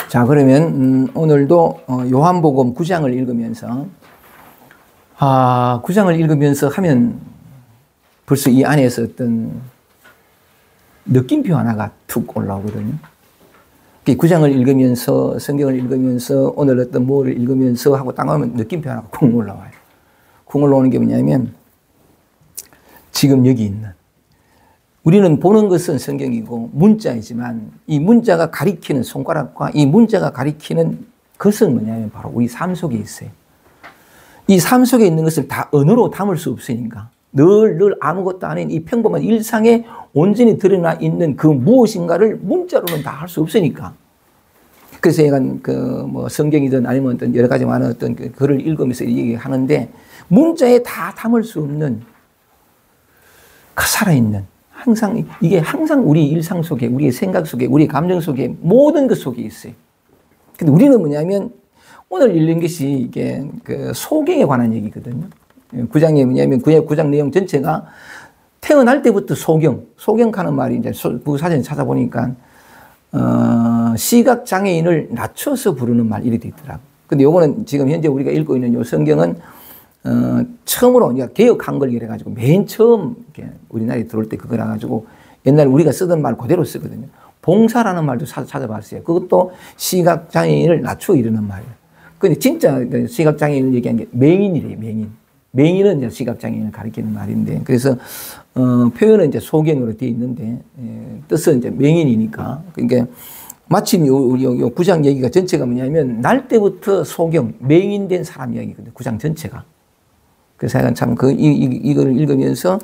자, 그러면 오늘도 요한복음 9장을 읽으면서 9장을 읽으면서 하면 벌써 이 안에서 어떤 느낌표 하나가 툭 올라오거든요. 9장을 읽으면서, 성경을 읽으면서, 오늘 어떤 뭐를 읽으면서 하고 딱 하면 느낌표 하나가 쿵 올라와요. 쿵 올라오는 게 뭐냐면 지금 여기 있는, 우리는 보는 것은 성경이고 문자이지만 이 문자가 가리키는 손가락과 이 문자가 가리키는 것은 뭐냐면 바로 우리 삶 속에 있어요. 이 삶 속에 있는 것을 다 언어로 담을 수 없으니까 늘 아무것도 아닌 이 평범한 일상에 온전히 드러나 있는 그 무엇인가를 문자로는 다 할 수 없으니까. 그래서 약간 성경이든 아니면 어떤 여러 가지 많은 어떤 글을 읽으면서 얘기하는데 문자에 다 담을 수 없는 그 살아있는 이게 항상 우리 일상 속에, 우리의 생각 속에, 우리의 감정 속에, 모든 것 속에 있어요. 근데 우리는 뭐냐면, 오늘 읽는 것이 이게 소경에 관한 얘기거든요. 9장이 뭐냐면, 9장 내용 전체가 태어날 때부터 소경하는 말이 이제 사전에 찾아보니까, 시각장애인을 낮춰서 부르는 말, 이렇게 있더라고요. 근데 요거는 지금 현재 우리가 읽고 있는 요 성경은 처음으로 개혁 한글 이래가지고 맨 처음 우리나라에 들어올 때 그거라 가지고 옛날에 우리가 쓰던 말 그대로 쓰거든요. 봉사라는 말도 찾아봤어요. 그것도 시각장애인을 낮추어 이르는 말이에요. 근데 진짜 시각장애인을 얘기한 게 맹인이래요, 맹인. 맹인은 이제 시각장애인을 가리키는 말인데, 그래서 표현은 이제 소경으로 되어 있는데 뜻은 이제 맹인이니까. 그러니까 마침 요 9장 얘기가 전체가 뭐냐면 날 때부터 소경, 맹인된 사람 이야기거든요. 9장 전체가. 그래서 제가 참 이걸 읽으면서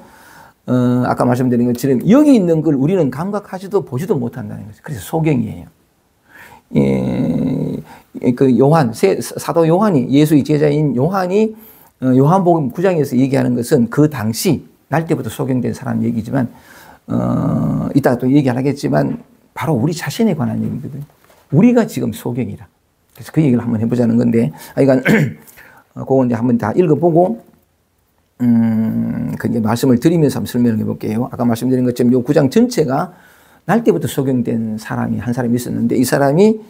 아까 말씀드린 것처럼 여기 있는 걸 우리는 감각하지도 보지도 못한다는 거죠. 그래서 소경이에요. 사도 요한이, 예수의 제자인 요한이 요한복음 9장에서 얘기하는 것은 그 당시 날 때부터 소경된 사람 얘기지만 이따가 또 얘기 안 하겠지만 바로 우리 자신에 관한 얘기거든요. 우리가 지금 소경이라. 그래서 그 얘기를 한번 해보자는 건데, 그러니까 그거 이제 한번 다 읽어보고 그 말씀을 드리면서 한번 설명을 해볼게요. 아까 말씀드린 것처럼 요 9장 전체가 날 때부터 소경된 사람이 한 사람이 있었는데, 이 사람이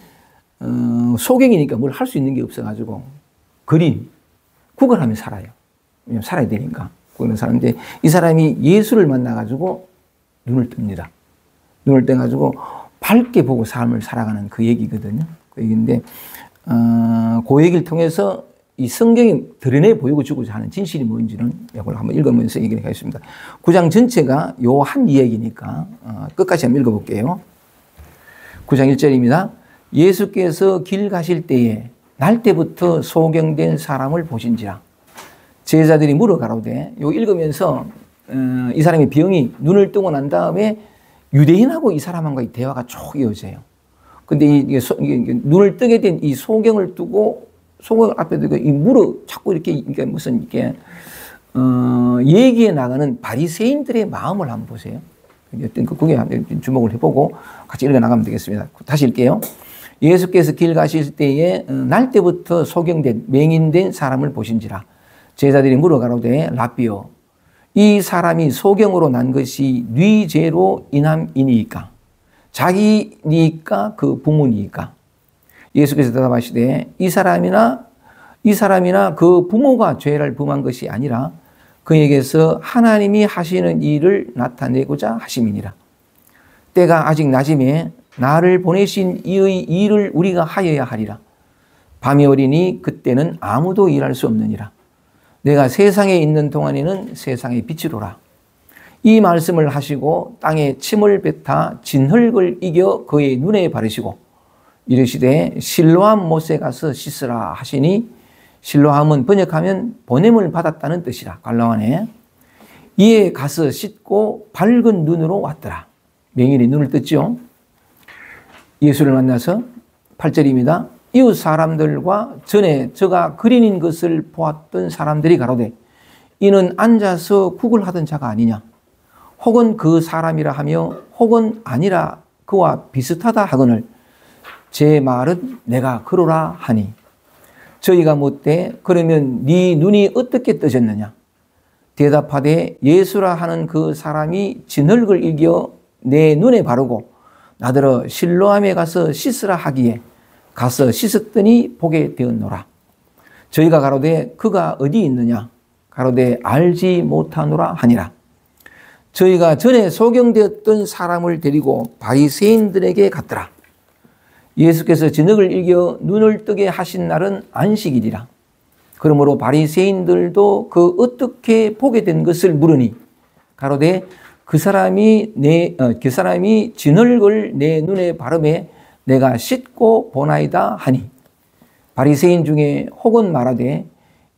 소경이니까 뭘 할 수 있는 게 없어가지고 그림, 구걸하며 살아요. 왜냐면 살아야 되니까. 구걸하며 사는데 이 사람이 예수를 만나가지고 눈을 뜹니다. 눈을 떠가지고 밝게 보고 삶을 살아가는 그 얘기거든요. 그 얘기인데 그 얘기를 통해서 이 성경이 드러내 보이고 주고자 하는 진실이 뭔지는 이걸 한번 읽으면서 얘기를 하겠습니다. 9장 전체가 요 한 이야기니까 끝까지 한번 읽어볼게요. 9장 1절입니다. 예수께서 길 가실 때에 날 때부터 소경된 사람을 보신지라. 제자들이 물어 가로되, 요 읽으면서 이 사람의 병이 눈을 뜨고 난 다음에 유대인하고 이 사람과의 대화가 쭉 이어져요. 근데 이게 눈을 뜨게 된 이 소경을 두고 소경 앞에 두고 이 물어 자꾸 이렇게 무슨 이렇게 얘기해 나가는 바리새인들의 마음을 한번 보세요. 어떤 그게 주목을 해보고 같이 읽어 나가면 되겠습니다. 다시 읽게요. 예수께서 길 가실 때에 날 때부터 소경된 맹인된 사람을 보신지라. 제자들이 물어 가로되 라비오, 이 사람이 소경으로 난 것이 네 죄로 인함이니까 자기니까 그 부모니까. 예수께서 대답하시되 이 사람이나 그 부모가 죄를 범한 것이 아니라 그에게서 하나님이 하시는 일을 나타내고자 하심이니라. 때가 아직 낮음에 나를 보내신 이의 일을 우리가 하여야 하리라. 밤이 오리니 그때는 아무도 일할 수 없느니라. 내가 세상에 있는 동안에는 세상의 빛이로라. 이 말씀을 하시고 땅에 침을 뱉아 진흙을 이겨 그의 눈에 바르시고 이르시되 실로암 못에 가서 씻으라 하시니, 실로암은 번역하면 보냄을 받았다는 뜻이라. 갈라와네. 이에 가서 씻고 밝은 눈으로 왔더라. 맹인이 눈을 떴죠. 예수를 만나서 8절입니다. 이웃 사람들과 전에 저가 그린인 것을 보았던 사람들이 가로되 이는 앉아서 구걸하던 자가 아니냐, 혹은 그 사람이라 하며 혹은 아니라 그와 비슷하다 하거늘 제 말은 내가 그러라 하니, 저희가 묻되 그러면 네 눈이 어떻게 떠졌느냐. 대답하되 예수라 하는 그 사람이 진흙을 이겨 내 눈에 바르고 나더러 실로암에 가서 씻으라 하기에 가서 씻었더니 보게 되었노라. 저희가 가로되 그가 어디 있느냐? 가로되 알지 못하노라 하니라. 저희가 전에 소경되었던 사람을 데리고 바리새인들에게 갔더라. 예수께서 저녁을 이겨 눈을 뜨게 하신 날은 안식일이라. 그러므로 바리새인들도 그 어떻게 보게 된 것을 물으니 가로되 그 사람이 진흙을 내 눈에 바르매 내가 씻고 보나이다 하니 바리새인 중에 혹은 말하되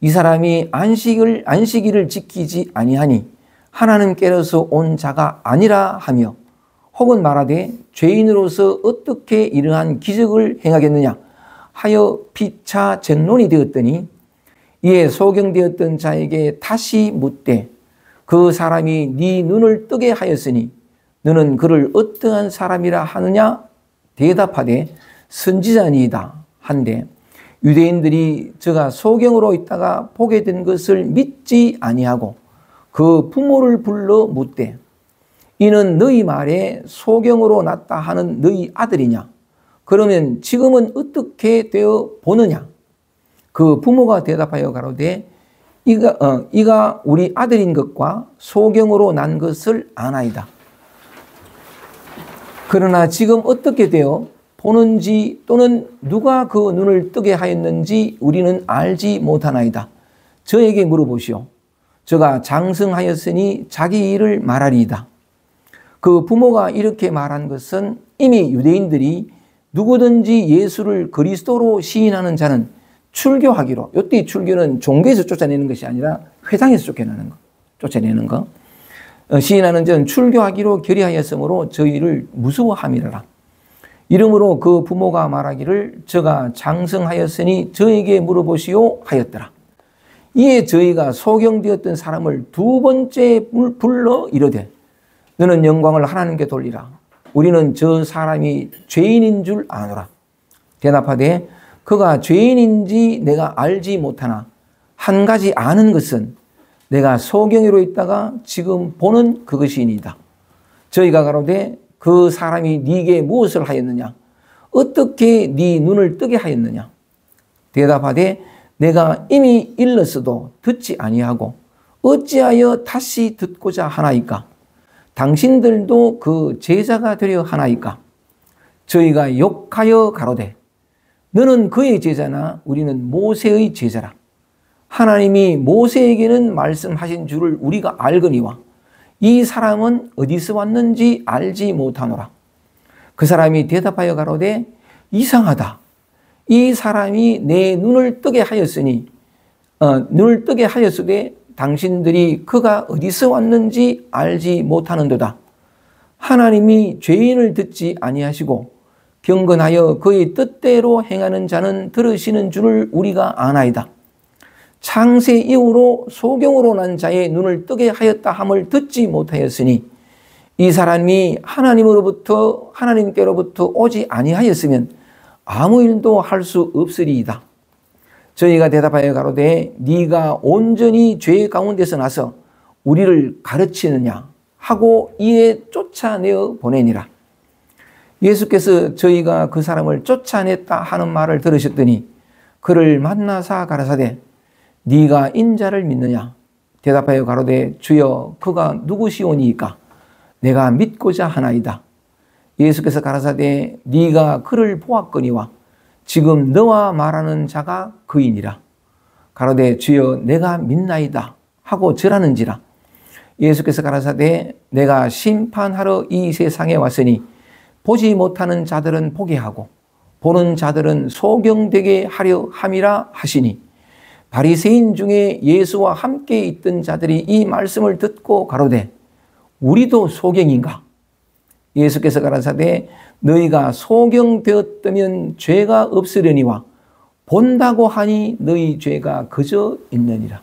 이 사람이 안식일을 지키지 아니하니 하나님께로서 온 자가 아니라 하며 혹은 말하되 죄인으로서 어떻게 이러한 기적을 행하겠느냐 하여 피차 쟁론이 되었더니 이에 소경되었던 자에게 다시 묻되 그 사람이 네 눈을 뜨게 하였으니 너는 그를 어떠한 사람이라 하느냐 대답하되 선지자니이다 한데 유대인들이 저가 소경으로 있다가 보게 된 것을 믿지 아니하고 그 부모를 불러 묻되 이는 너희 말에 소경으로 났다 하는 너희 아들이냐? 그러면 지금은 어떻게 되어 보느냐? 그 부모가 대답하여 가로되 이가 우리 아들인 것과 소경으로 난 것을 아나이다. 그러나 지금 어떻게 되어 보는지 또는 누가 그 눈을 뜨게 하였는지 우리는 알지 못하나이다. 저에게 물어보시오. 저가 장성하였으니 자기 일을 말하리이다. 그 부모가 이렇게 말한 것은 이미 유대인들이 누구든지 예수를 그리스도로 시인하는 자는 출교하기로, 이때 출교는 종교에서 쫓아내는 것이 아니라 회당에서 쫓아내는 거. 시인하는 자는 출교하기로 결의하였으므로 저희를 무서워함이라. 이러므로 그 부모가 말하기를 저가 장성하였으니 저에게 물어보시오 하였더라. 이에 저희가 소경되었던 사람을 두 번째 불러 이르되 너는 영광을 하나님께 돌리라. 우리는 저 사람이 죄인인 줄 아노라. 대답하되 그가 죄인인지 내가 알지 못하나 한 가지 아는 것은 내가 소경이로 있다가 지금 보는 그것이니이다. 저희가 가로되 그 사람이 네게 무엇을 하였느냐? 어떻게 네 눈을 뜨게 하였느냐? 대답하되 내가 이미 일렀어도 듣지 아니하고 어찌하여 다시 듣고자 하나이까? 당신들도 그 제자가 되려 하나이까? 저희가 욕하여 가로되 너는 그의 제자나 우리는 모세의 제자라. 하나님이 모세에게는 말씀하신 줄을 우리가 알거니와 이 사람은 어디서 왔는지 알지 못하노라. 그 사람이 대답하여 가로되 이상하다. 이 사람이 내 눈을 뜨게 하였으니 눈을 뜨게 하였으되 당신들이 그가 어디서 왔는지 알지 못하는도다. 하나님이 죄인을 듣지 아니하시고 경건하여 그의 뜻대로 행하는 자는 들으시는 줄을 우리가 아나이다. 창세 이후로 소경으로 난 자의 눈을 뜨게 하였다 함을 듣지 못하였으니 이 사람이 하나님께로부터 오지 아니하였으면 아무 일도 할 수 없으리이다. 저희가 대답하여 가로되 네가 온전히 죄 가운데서 나서 우리를 가르치느냐 하고 이에 쫓아내어 보내니라. 예수께서 저희가 그 사람을 쫓아냈다 하는 말을 들으셨더니 그를 만나사 가라사대 네가 인자를 믿느냐? 대답하여 가로되 주여 그가 누구시오니이까? 내가 믿고자 하나이다. 예수께서 가라사대 네가 그를 보았거니와 지금 너와 말하는 자가 그이니라. 가로되 주여 내가 믿나이다 하고 절하는지라. 예수께서 가라사대 내가 심판하러 이 세상에 왔으니 보지 못하는 자들은 보게 하고 보는 자들은 소경되게 하려 함이라 하시니 바리새인 중에 예수와 함께 있던 자들이 이 말씀을 듣고 가로되 우리도 소경인가? 예수께서 가라사대 너희가 소경되었다면 죄가 없으려니와 본다고 하니 너희 죄가 그저 있느니라.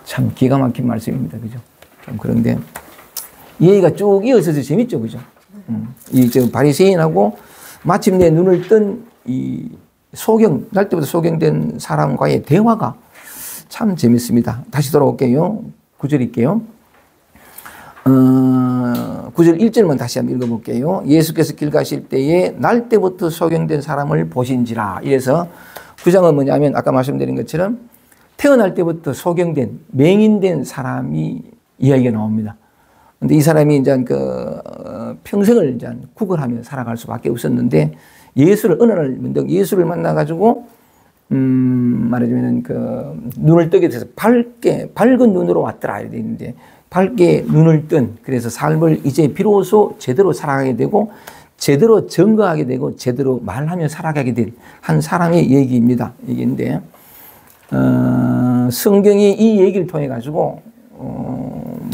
참 기가 막힌 말씀입니다. 그죠? 좀 그런데 얘기가 쭉 이어져서 재밌죠. 그죠? 이 바리새인하고 마침내 눈을 뜬 이 날 때부터 소경된 사람과의 대화가 참 재밌습니다. 다시 돌아올게요. 9절일게요. 9절 1절만 다시 한번 읽어볼게요. 예수께서 길 가실 때에 날 때부터 소경된 사람을 보신지라. 이래서 9장은 뭐냐면 아까 말씀드린 것처럼 태어날 때부터 소경된, 맹인된 사람이 이야기가 나옵니다. 근데 이 사람이 이제 평생을 이제 구걸하며 살아갈 수밖에 없었는데 예수를 어느 날 문득 예수를 만나가지고 말해주면 눈을 뜨게 돼서 밝은 눈으로 왔더라 이렇게 있는데 밝게 눈을 뜬 그래서 삶을 이제 비로소 제대로 살아가게 되고 제대로 증거하게 되고 제대로 말하며 살아가게 된 한 사람의 얘기입니다. 얘기인데 성경이 이 얘기를 통해 가지고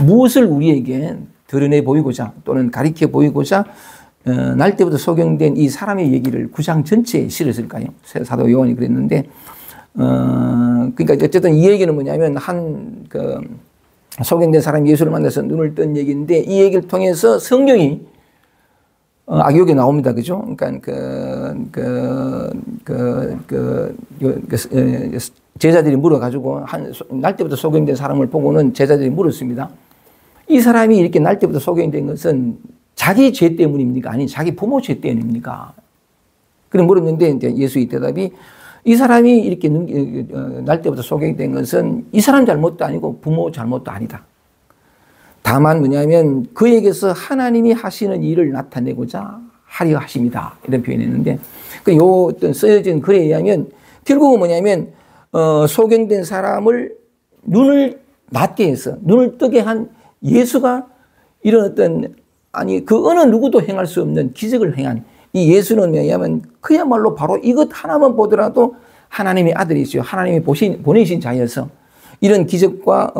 무엇을 우리에게 드러내 보이고자 또는 가리켜 보이고자 날 때부터 소경된 이 사람의 얘기를 9장 전체에 실었을까요? 사도 요한이 그랬는데 그러니까 어쨌든 이 얘기는 뭐냐면 소경된 사람이 예수를 만나서 눈을 뜬 얘기인데 이 얘기를 통해서 성경이 악역에 나옵니다. 그죠? 그러니까 제자들이 물어가지고 날 때부터 소경된 사람을 보고는 제자들이 물었습니다. 이 사람이 이렇게 날 때부터 소경된 것은 자기 죄 때문입니까? 아니 자기 부모 죄 때문입니까? 그래 물었는데 이제 예수의 대답이 이 사람이 이렇게 날 때부터 소경된 것은 이 사람 잘못도 아니고 부모 잘못도 아니다. 다만 뭐냐면 그에게서 하나님이 하시는 일을 나타내고자 하려 하십니다. 이런 표현했는데 요 어떤 쓰여진 글에 의하면 결국은 뭐냐면 소경된 사람을 눈을 낮게 해서 눈을 뜨게 한 예수가 이런 어떤 그 어느 누구도 행할 수 없는 기적을 행한 이 예수는 뭐냐면 그야말로 바로 이것 하나만 보더라도 하나님의 아들이시요 하나님이 보내신 자여서 이런 기적과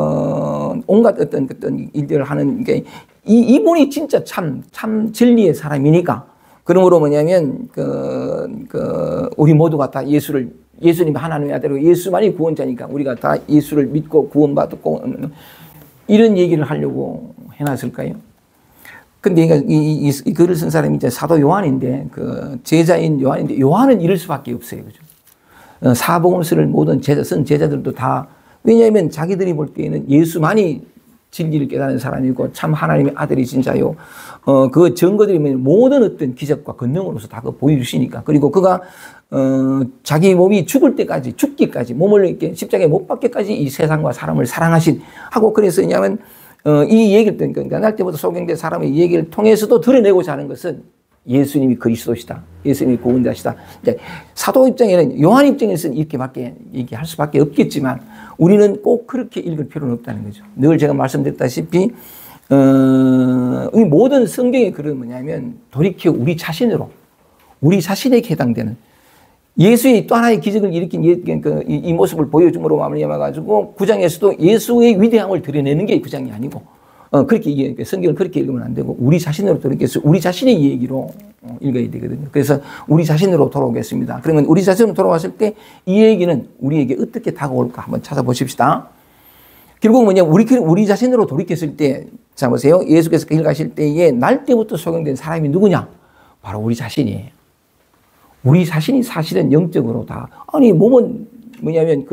온갖 어떤 일들을 하는 게 이분이 진짜 참 진리의 사람이니까 그러므로 뭐냐면 우리 모두가 다 예수님이 하나님의 아들이고 예수만이 구원자니까 우리가 다 예수를 믿고 구원받고 이런 얘기를 하려고 해놨을까요? 근데 이 글을 쓴 사람이 이제 사도 요한인데 제자인 요한인데 요한은 이럴 수밖에 없어요. 그죠? 사복음서를 모든 쓴 제자들도 다 왜냐하면 자기들이 볼 때에는 예수만이 진리를 깨닫는 사람이고 참 하나님의 아들이신 자요. 그 증거들이 모든 어떤 기적과 권능으로서 다 보여주시니까. 그리고 그가 자기 몸이 죽기까지 몸을 이렇게 십자가에 못 박기까지 이 세상과 사람을 사랑하신 하고 그래서 왜냐하면 이 얘기를 그러니까 날 때부터 소경된 사람의 얘기를 통해서도 드러내고자 하는 것은 예수님이 그리스도시다. 예수님이 구원자시다. 이제 사도 입장에는 요한 입장에서는 이렇게밖에 얘기할 수밖에 없겠지만 우리는 꼭 그렇게 읽을 필요는 없다는 거죠. 늘 제가 말씀드렸다시피 이 모든 성경의 글은 뭐냐면 돌이켜 우리 자신에게 해당되는 예수의 또 하나의 기적을 일으킨 이 모습을 보여줌으로 말미암아가지고 9장에서도 예수의 위대함을 드러내는 게 9장이 아니고 그렇게 성경을 그렇게 읽으면 안 되고 우리 자신으로 돌이켜서 우리 자신의 얘기로 읽어야 되거든요. 그래서 우리 자신으로 돌아오겠습니다. 그러면 우리 자신으로 돌아왔을 때 이 얘기는 우리에게 어떻게 다가올까 한번 찾아보십시다. 결국 뭐냐 우리 자신으로 돌이켰을 때 자 보세요. 예수께서 길 가실 때에 날 때부터 소경된 사람이 누구냐? 바로 우리 자신이에요. 우리 자신이 사실은 영적으로 다 몸은 뭐냐면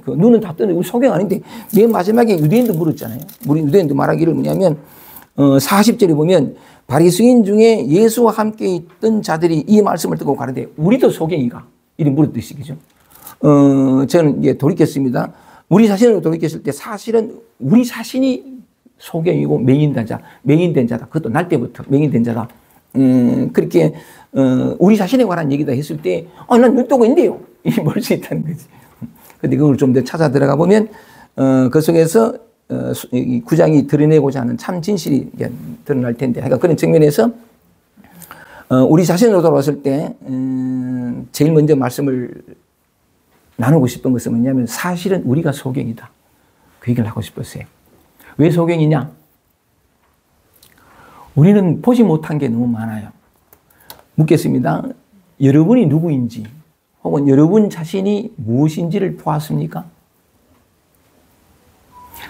눈은 다 뜨는데 우리 소경 아닌데 맨 마지막에 유대인도 물었잖아요. 우리 유대인도 말하기를 뭐냐면 40절에 보면 바리새인 중에 예수와 함께 있던 자들이 이 말씀을 듣고 가는데 우리도 소경이가 이렇게 물었듯이 그죠? 저는 이제 돌이켰습니다. 우리 자신으로 돌이켰을 때 사실은 우리 자신이 소경이고 맹인된 자다. 그것도 날 때부터 맹인된 자다. 그렇게 우리 자신에 관한 얘기다 했을 때 난 눈 뜨고 있는데요. 이게 뭘 수 있다는 거지. 근데 그걸 좀 더 찾아 들어가 보면 그 속에서 이 9장이 드러내고자 하는 참 진실이 드러날 텐데 그러니까 그런 측면에서 우리 자신으로 돌아왔을 때 제일 먼저 말씀을 나누고 싶은 것은 뭐냐면 사실은 우리가 소경이다. 그 얘기를 하고 싶었어요. 왜 소경이냐? 우리는 보지 못한 게 너무 많아요. 묻겠습니다. 여러분이 누구인지 혹은 여러분 자신이 무엇인지를 보았습니까?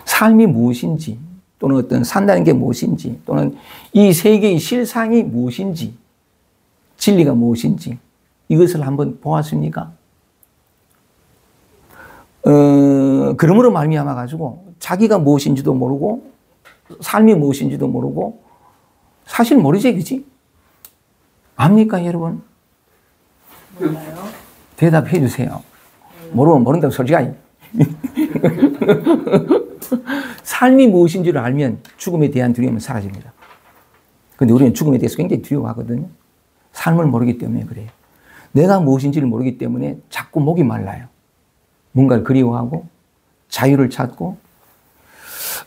삶이 무엇인지 또는 어떤 산다는 게 무엇인지 또는 이 세계의 실상이 무엇인지 진리가 무엇인지 이것을 한번 보았습니까? 그러므로 말미암아 가지고 자기가 무엇인지도 모르고 삶이 무엇인지도 모르고 사실 모르지, 그지? 압니까, 여러분? 몰라요. 대답해 주세요. 모르면 모른다고 솔직하게. 삶이 무엇인지를 알면 죽음에 대한 두려움은 사라집니다. 근데 우리는 죽음에 대해서 굉장히 두려워하거든요. 삶을 모르기 때문에 그래요. 내가 무엇인지를 모르기 때문에 자꾸 목이 말라요. 뭔가를 그리워하고 자유를 찾고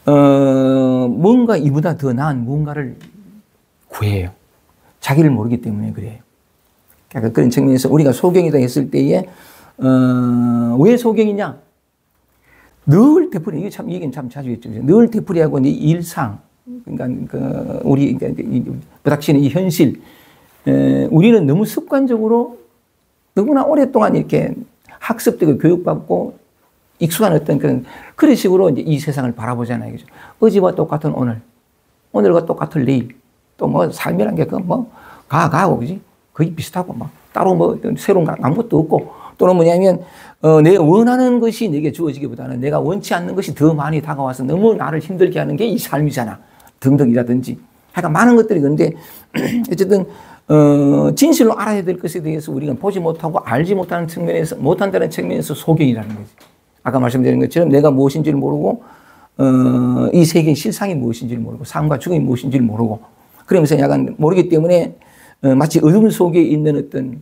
뭔가 이보다 더 나은 무언가를 구해요. 자기를 모르기 때문에 그래요. 그러니까 그런 측면에서 우리가 소경이다 했을 때에 왜 소경이냐? 늘 되풀이, 이게 참, 이게 참 자주 했죠. 늘 되풀이하고 이 일상, 그러니까 우리 부닥치는 이 현실, 우리는 너무 습관적으로 너무나 오랫동안 이렇게 학습되고 교육받고 익숙한 어떤 그런 식으로 이제 이 세상을 바라보잖아요. 그죠? 어제와 똑같은 오늘, 오늘과 똑같은 내일, 또 뭐 삶이란 게 가고, 그지? 거의 비슷하고, 막 따로 뭐 새로운 거 아무것도 없고, 또는 뭐냐면, 내가 원하는 것이 내게 주어지기보다는 내가 원치 않는 것이 더 많이 다가와서 너무 나를 힘들게 하는 게 이 삶이잖아. 등등이라든지. 하여간 많은 것들이 그런데, 어쨌든, 진실로 알아야 될 것에 대해서 우리가 보지 못하고 알지 못하는 측면에서, 못한다는 측면에서 소경이라는 거지. 아까 말씀드린 것처럼 내가 무엇인지를 모르고, 이 세계의 실상이 무엇인지를 모르고, 삶과 죽음이 무엇인지를 모르고, 그러면서 약간 모르기 때문에, 마치 어둠 속에 있는 어떤,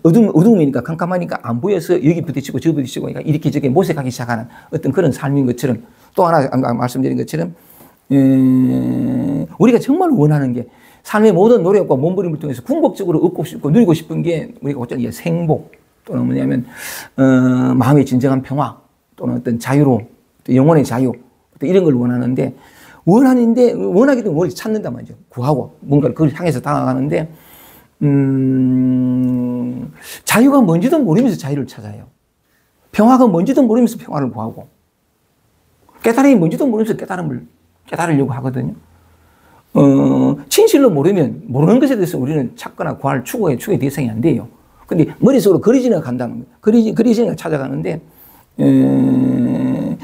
어둠이니까 깜깜하니까 안 보여서 여기 부딪히고 저 부딪히고 그러니까 이렇게 저렇게 모색하기 시작하는 어떤 그런 삶인 것처럼 또 하나 말씀드린 것처럼 우리가 정말 원하는 게 삶의 모든 노력과 몸부림을 통해서 궁극적으로 얻고 싶고 누리고 싶은 게 우리가 어쩌면 생복 또는 뭐냐면 마음의 진정한 평화 또는 어떤 자유로 영혼의 자유 이런 걸 원하는데 원하기 때문에 뭘 찾는단 말이죠. 구하고 뭔가를 그걸 향해서 다가가는데 자유가 뭔지도 모르면서 자유를 찾아요. 평화가 뭔지도 모르면서 평화를 구하고 깨달음이 뭔지도 모르면서 깨달으려고 하거든요. 진실로 모르면 모르는 것에 대해서 우리는 찾거나 구할 추구의 대상이 안 돼요. 근데 머릿속으로 그리지는 간다는 거예요. 그리지는 찾아가는데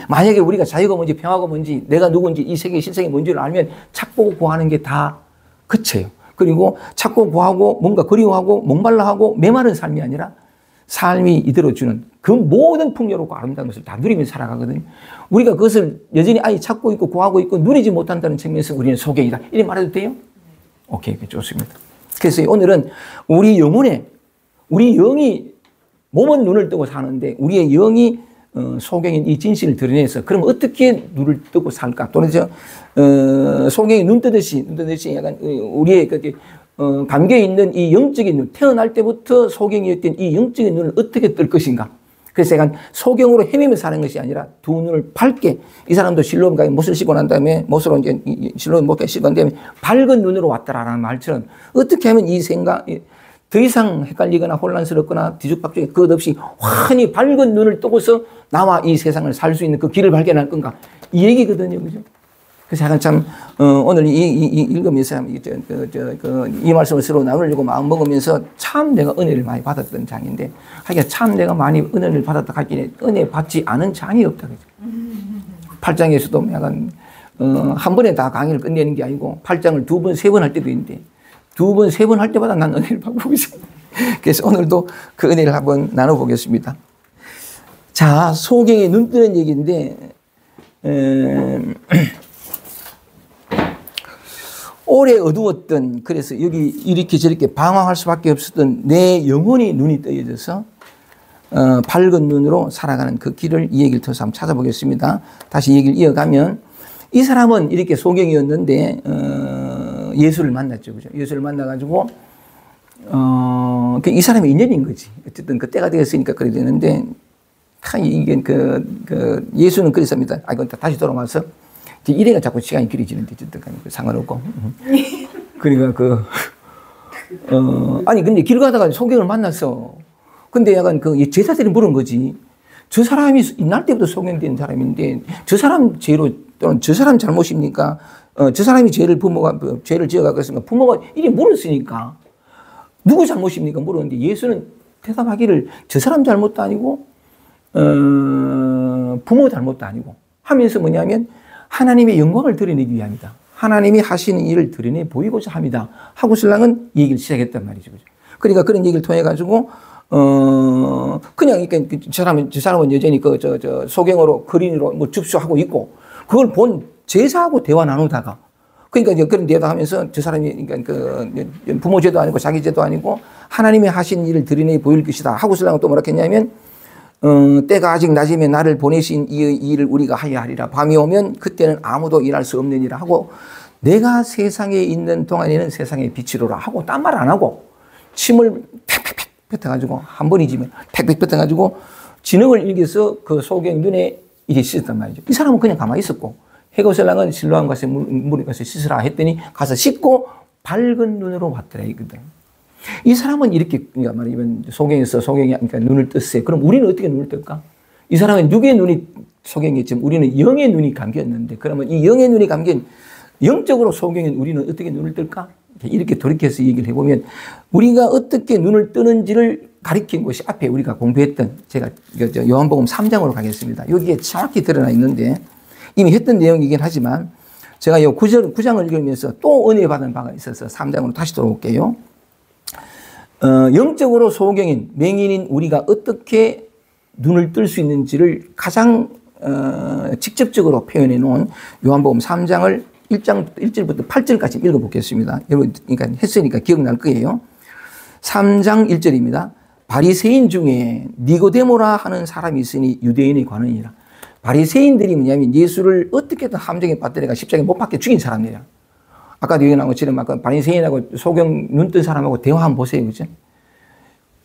만약에 우리가 자유가 뭔지 평화가 뭔지 내가 누군지 이 세계의 실상이 뭔지를 알면 찾고 구하는 게 다 그쳐요. 그리고 찾고 구하고 뭔가 그리워하고 목말라하고 메마른 삶이 아니라 삶이 이대로 주는 그 모든 풍요롭고 아름다운 것을 다 누리면서 살아가거든요. 우리가 그것을 여전히 찾고 있고 구하고 있고 누리지 못한다는 측면에서 우리는 소경이다. 이렇게 말해도 돼요? 오케이, 좋습니다. 그래서 오늘은 우리 영이 몸은 눈을 뜨고 사는데 우리의 영이 소경인 이 진실을 드러내서 그럼 어떻게 눈을 뜨고 살까? 또는 소경이 눈 뜨듯이 약간 우리의 감겨에 있는 이 영적인 눈, 태어날 때부터 소경이었던 이 영적인 눈을 어떻게 뜰 것인가? 그래서 약간 소경으로 헤매며 사는 것이 아니라 두 눈을 밝게 이 사람도 실로암 못을 씻고 난 다음에 못으로 이제 실로암 못을 씻고 난 다음에 밝은 눈으로 왔다라는 말처럼 어떻게 하면 이 생각 더 이상 헷갈리거나 혼란스럽거나 뒤죽박죽이 그것 없이 환히 밝은 눈을 뜨고서 나와 이 세상을 살 수 있는 그 길을 발견할 건가? 이 얘기거든요. 그죠? 그래서 약간 참, 오늘 읽으면서 이 말씀을 서로 나누려고 마음 먹으면서 참 내가 은혜를 많이 받았던 장인데, 하여간 참 내가 많이 은혜를 받았다 하기에 은혜 받지 않은 장이 없다. 그죠? 8장에서도 약간, 한 번에 다 강의를 끝내는 게 아니고, 8장을 2번, 3번 할 때도 있는데, 2번, 3번 할 때마다 난 은혜를 받고 있습니다. 그래서 오늘도 그 은혜를 한번 나눠보겠습니다. 자, 소경에 눈 뜨는 얘기인데, 오래 어두웠던, 그래서 여기 이렇게 저렇게 방황할 수밖에 없었던 내 영혼이 눈이 떠져서, 밝은 눈으로 살아가는 그 길을 이 얘기를 통해서 한번 찾아보겠습니다. 다시 얘기를 이어가면, 이 사람은 이렇게 소경이었는데, 예수를 만났죠. 그죠? 예수를 만나가지고, 이 사람의 인연인 거지. 어쨌든 그 때가 되었으니까 그래 되는데, 이게 예수는 그랬습니다. 이건 다시 돌아와서, 이래가 자꾸 시간이 길어지는데, 상관없고. 그러니까 아니, 근데 길 가다가 소경을 만났어. 근데 약간 제자들이 물은 거지. 저 사람이 옛날 때부터 소경된 사람인데, 저 사람 죄로, 또는 저 사람 잘못입니까? 저 사람이 죄를 지어가고 있으니까 부모가 이리 물었으니까 누구 잘못입니까? 물었는데 예수는 대답하기를 저 사람 잘못도 아니고 부모 잘못도 아니고 하면서 뭐냐면 하나님의 영광을 드러내기 위함이다. 하나님이 하시는 일을 드러내 보이고자 합니다. 하고 신랑은 이 얘기를 시작했단 말이죠. 그러니까 그런 얘기를 통해 가지고 그냥 그러니까 저 사람은 여전히 소경으로 그린으로 뭐 접수하고 있고 그걸 본 제자하고 대화 나누다가 그러니까 이제 그런 대화하면서 저 사람이 그러니까 그 부모 죄도 아니고 자기 죄도 아니고 하나님이 하신 일을 드러내 보일 것이다. 하고 신랑은 또 뭐라 했냐면 때가 아직 낮이면 나를 보내신 이 일을 우리가 하여야 하리라. 밤이 오면 그때는 아무도 일할 수 없느니라 하고 내가 세상에 있는 동안에는 세상의 빛이로라 하고 딴 말 안 하고 침을 팩팩팩 뱉어가지고 한 번이지면 팩팩 뱉어가지고 진흙을 일겨서 그 소경 눈에 이게 씻었단 말이죠. 이 사람은 그냥 가만히 있었고 해거신랑은 실로암 가서 물에 가서 씻으라 했더니 가서 씻고 밝은 눈으로 왔더라 이거든. 이 사람은 이렇게 그러니까 말하면 소경에서 소경이 그러니까 눈을 떴어요. 그럼 우리는 어떻게 눈을 뜰까? 이 사람은 육의 눈이 소경이었지만 우리는 영의 눈이 감겼는데 그러면 이 영의 눈이 감긴 영적으로 소경인 우리는 어떻게 눈을 뜰까? 이렇게 돌이켜서 얘기를 해보면 우리가 어떻게 눈을 뜨는지를 가리킨 것이 앞에 우리가 공부했던 제가 요한복음 3장으로 가겠습니다. 여기에 정확히 드러나 있는데 이미 했던 내용이긴 하지만 제가 이 9장을 읽으면서 또 은혜 받은 바가 있어서 3장으로 다시 돌아올게요. 영적으로 소경인 맹인인 우리가 어떻게 눈을 뜰 수 있는지를 가장 직접적으로 표현해 놓은 요한복음 3장을 1절부터 8절까지 읽어보겠습니다. 여러분, 그러니까 했으니까 기억날 거예요. 3장 1절입니다. 바리새인 중에 니고데모라 하는 사람이 있으니 유대인의 관원이라. 바리새인들이 뭐냐면 예수를 어떻게든 함정에 빠뜨려가 십자가에 못 박혀 죽인 사람들이야. 아까도 얘기 나온 것처럼 아까 바리새인하고 소경 눈 뜬 사람하고 대화 한번 보세요. 그죠?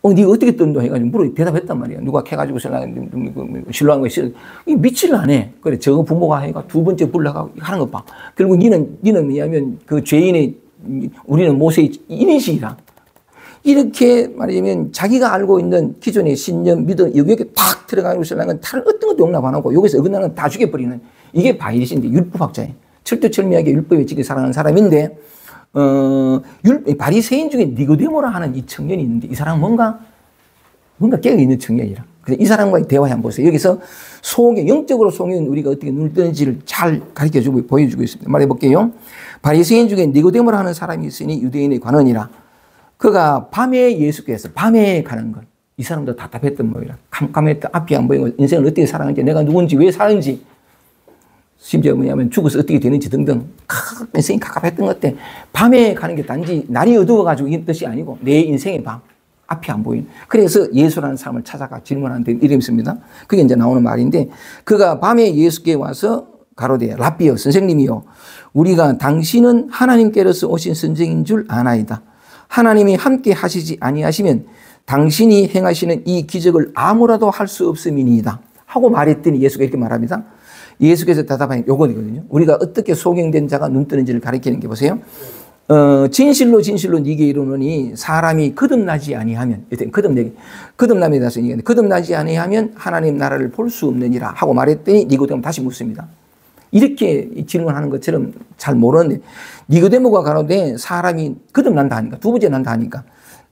네가 어떻게 뜬다 해가지고 물어 대답했단 말이야. 누가 캐가지고 신랑한 거 싫어. 믿지를 안 해. 그래, 저 부모가 해가 두 번째 불러가고 하는 것 봐. 결국 니는 뭐냐면 그 죄인의, 우리는 모세의 인인식이라. 이렇게 말하자면 자기가 알고 있는 기존의 신념, 믿음, 여기에 탁 들어가고 신랑은 다른 어떤 것도 용납 안 하고 여기서 어긋나는 다 죽여버리는 이게 바리새인데 율법학자예요. 철두철미하게 율법에 지켜 살아가는 사람인데 바리새인 중에 니고데모라 하는 이 청년이 있는데 이 사람은 뭔가 깨어있는 청년이라. 그래서 이 사람과의 대화에 한번 보세요. 여기서 영적으로 소경인 우리가 어떻게 눈을 뜨는지를 잘 가르쳐주고 보여주고 있습니다. 말해볼게요. 바리새인 중에 니고데모라 하는 사람이 있으니 유대인의 관원이라. 그가 밤에 예수께서 밤에 가는 것. 이 사람도 답답했던 모양이라. 캄캄했던 앞이 안 보이고 인생을 어떻게 살아가는지 내가 누군지 왜 사는지 심지어 뭐냐면 죽어서 어떻게 되는지 등등 인생이 갑갑했던 것 같아. 밤에 가는 게 단지 날이 어두워가지고 이 뜻이 아니고 내 인생의 밤 앞이 안 보이는. 그래서 예수라는 사람을 찾아가 질문하는데 이름이 있습니다. 그게 이제 나오는 말인데 그가 밤에 예수께 와서 가로되 랍비여 선생님이요 우리가 당신은 하나님께로서 오신 선생인 줄 아나이다. 하나님이 함께 하시지 아니하시면 당신이 행하시는 이 기적을 아무라도 할 수 없음이니이다 하고 말했더니 예수가 이렇게 말합니다. 예수께서 대답하니 요거거든요. 우리가 어떻게 소경된 자가 눈 뜨는지를 가리키는 게 보세요. 진실로 진실로 네게 이르노니 사람이 거듭나지 아니하면 거듭남에 대해서 얘기하는데 거듭나지 아니하면 하나님 나라를 볼 수 없느니라 하고 말했더니 니고데모 다시 묻습니다. 이렇게 질문하는 것처럼 잘 모르는데 니고데모가 가로되 사람이 거듭난다 하니까 두 번째 난다 하니까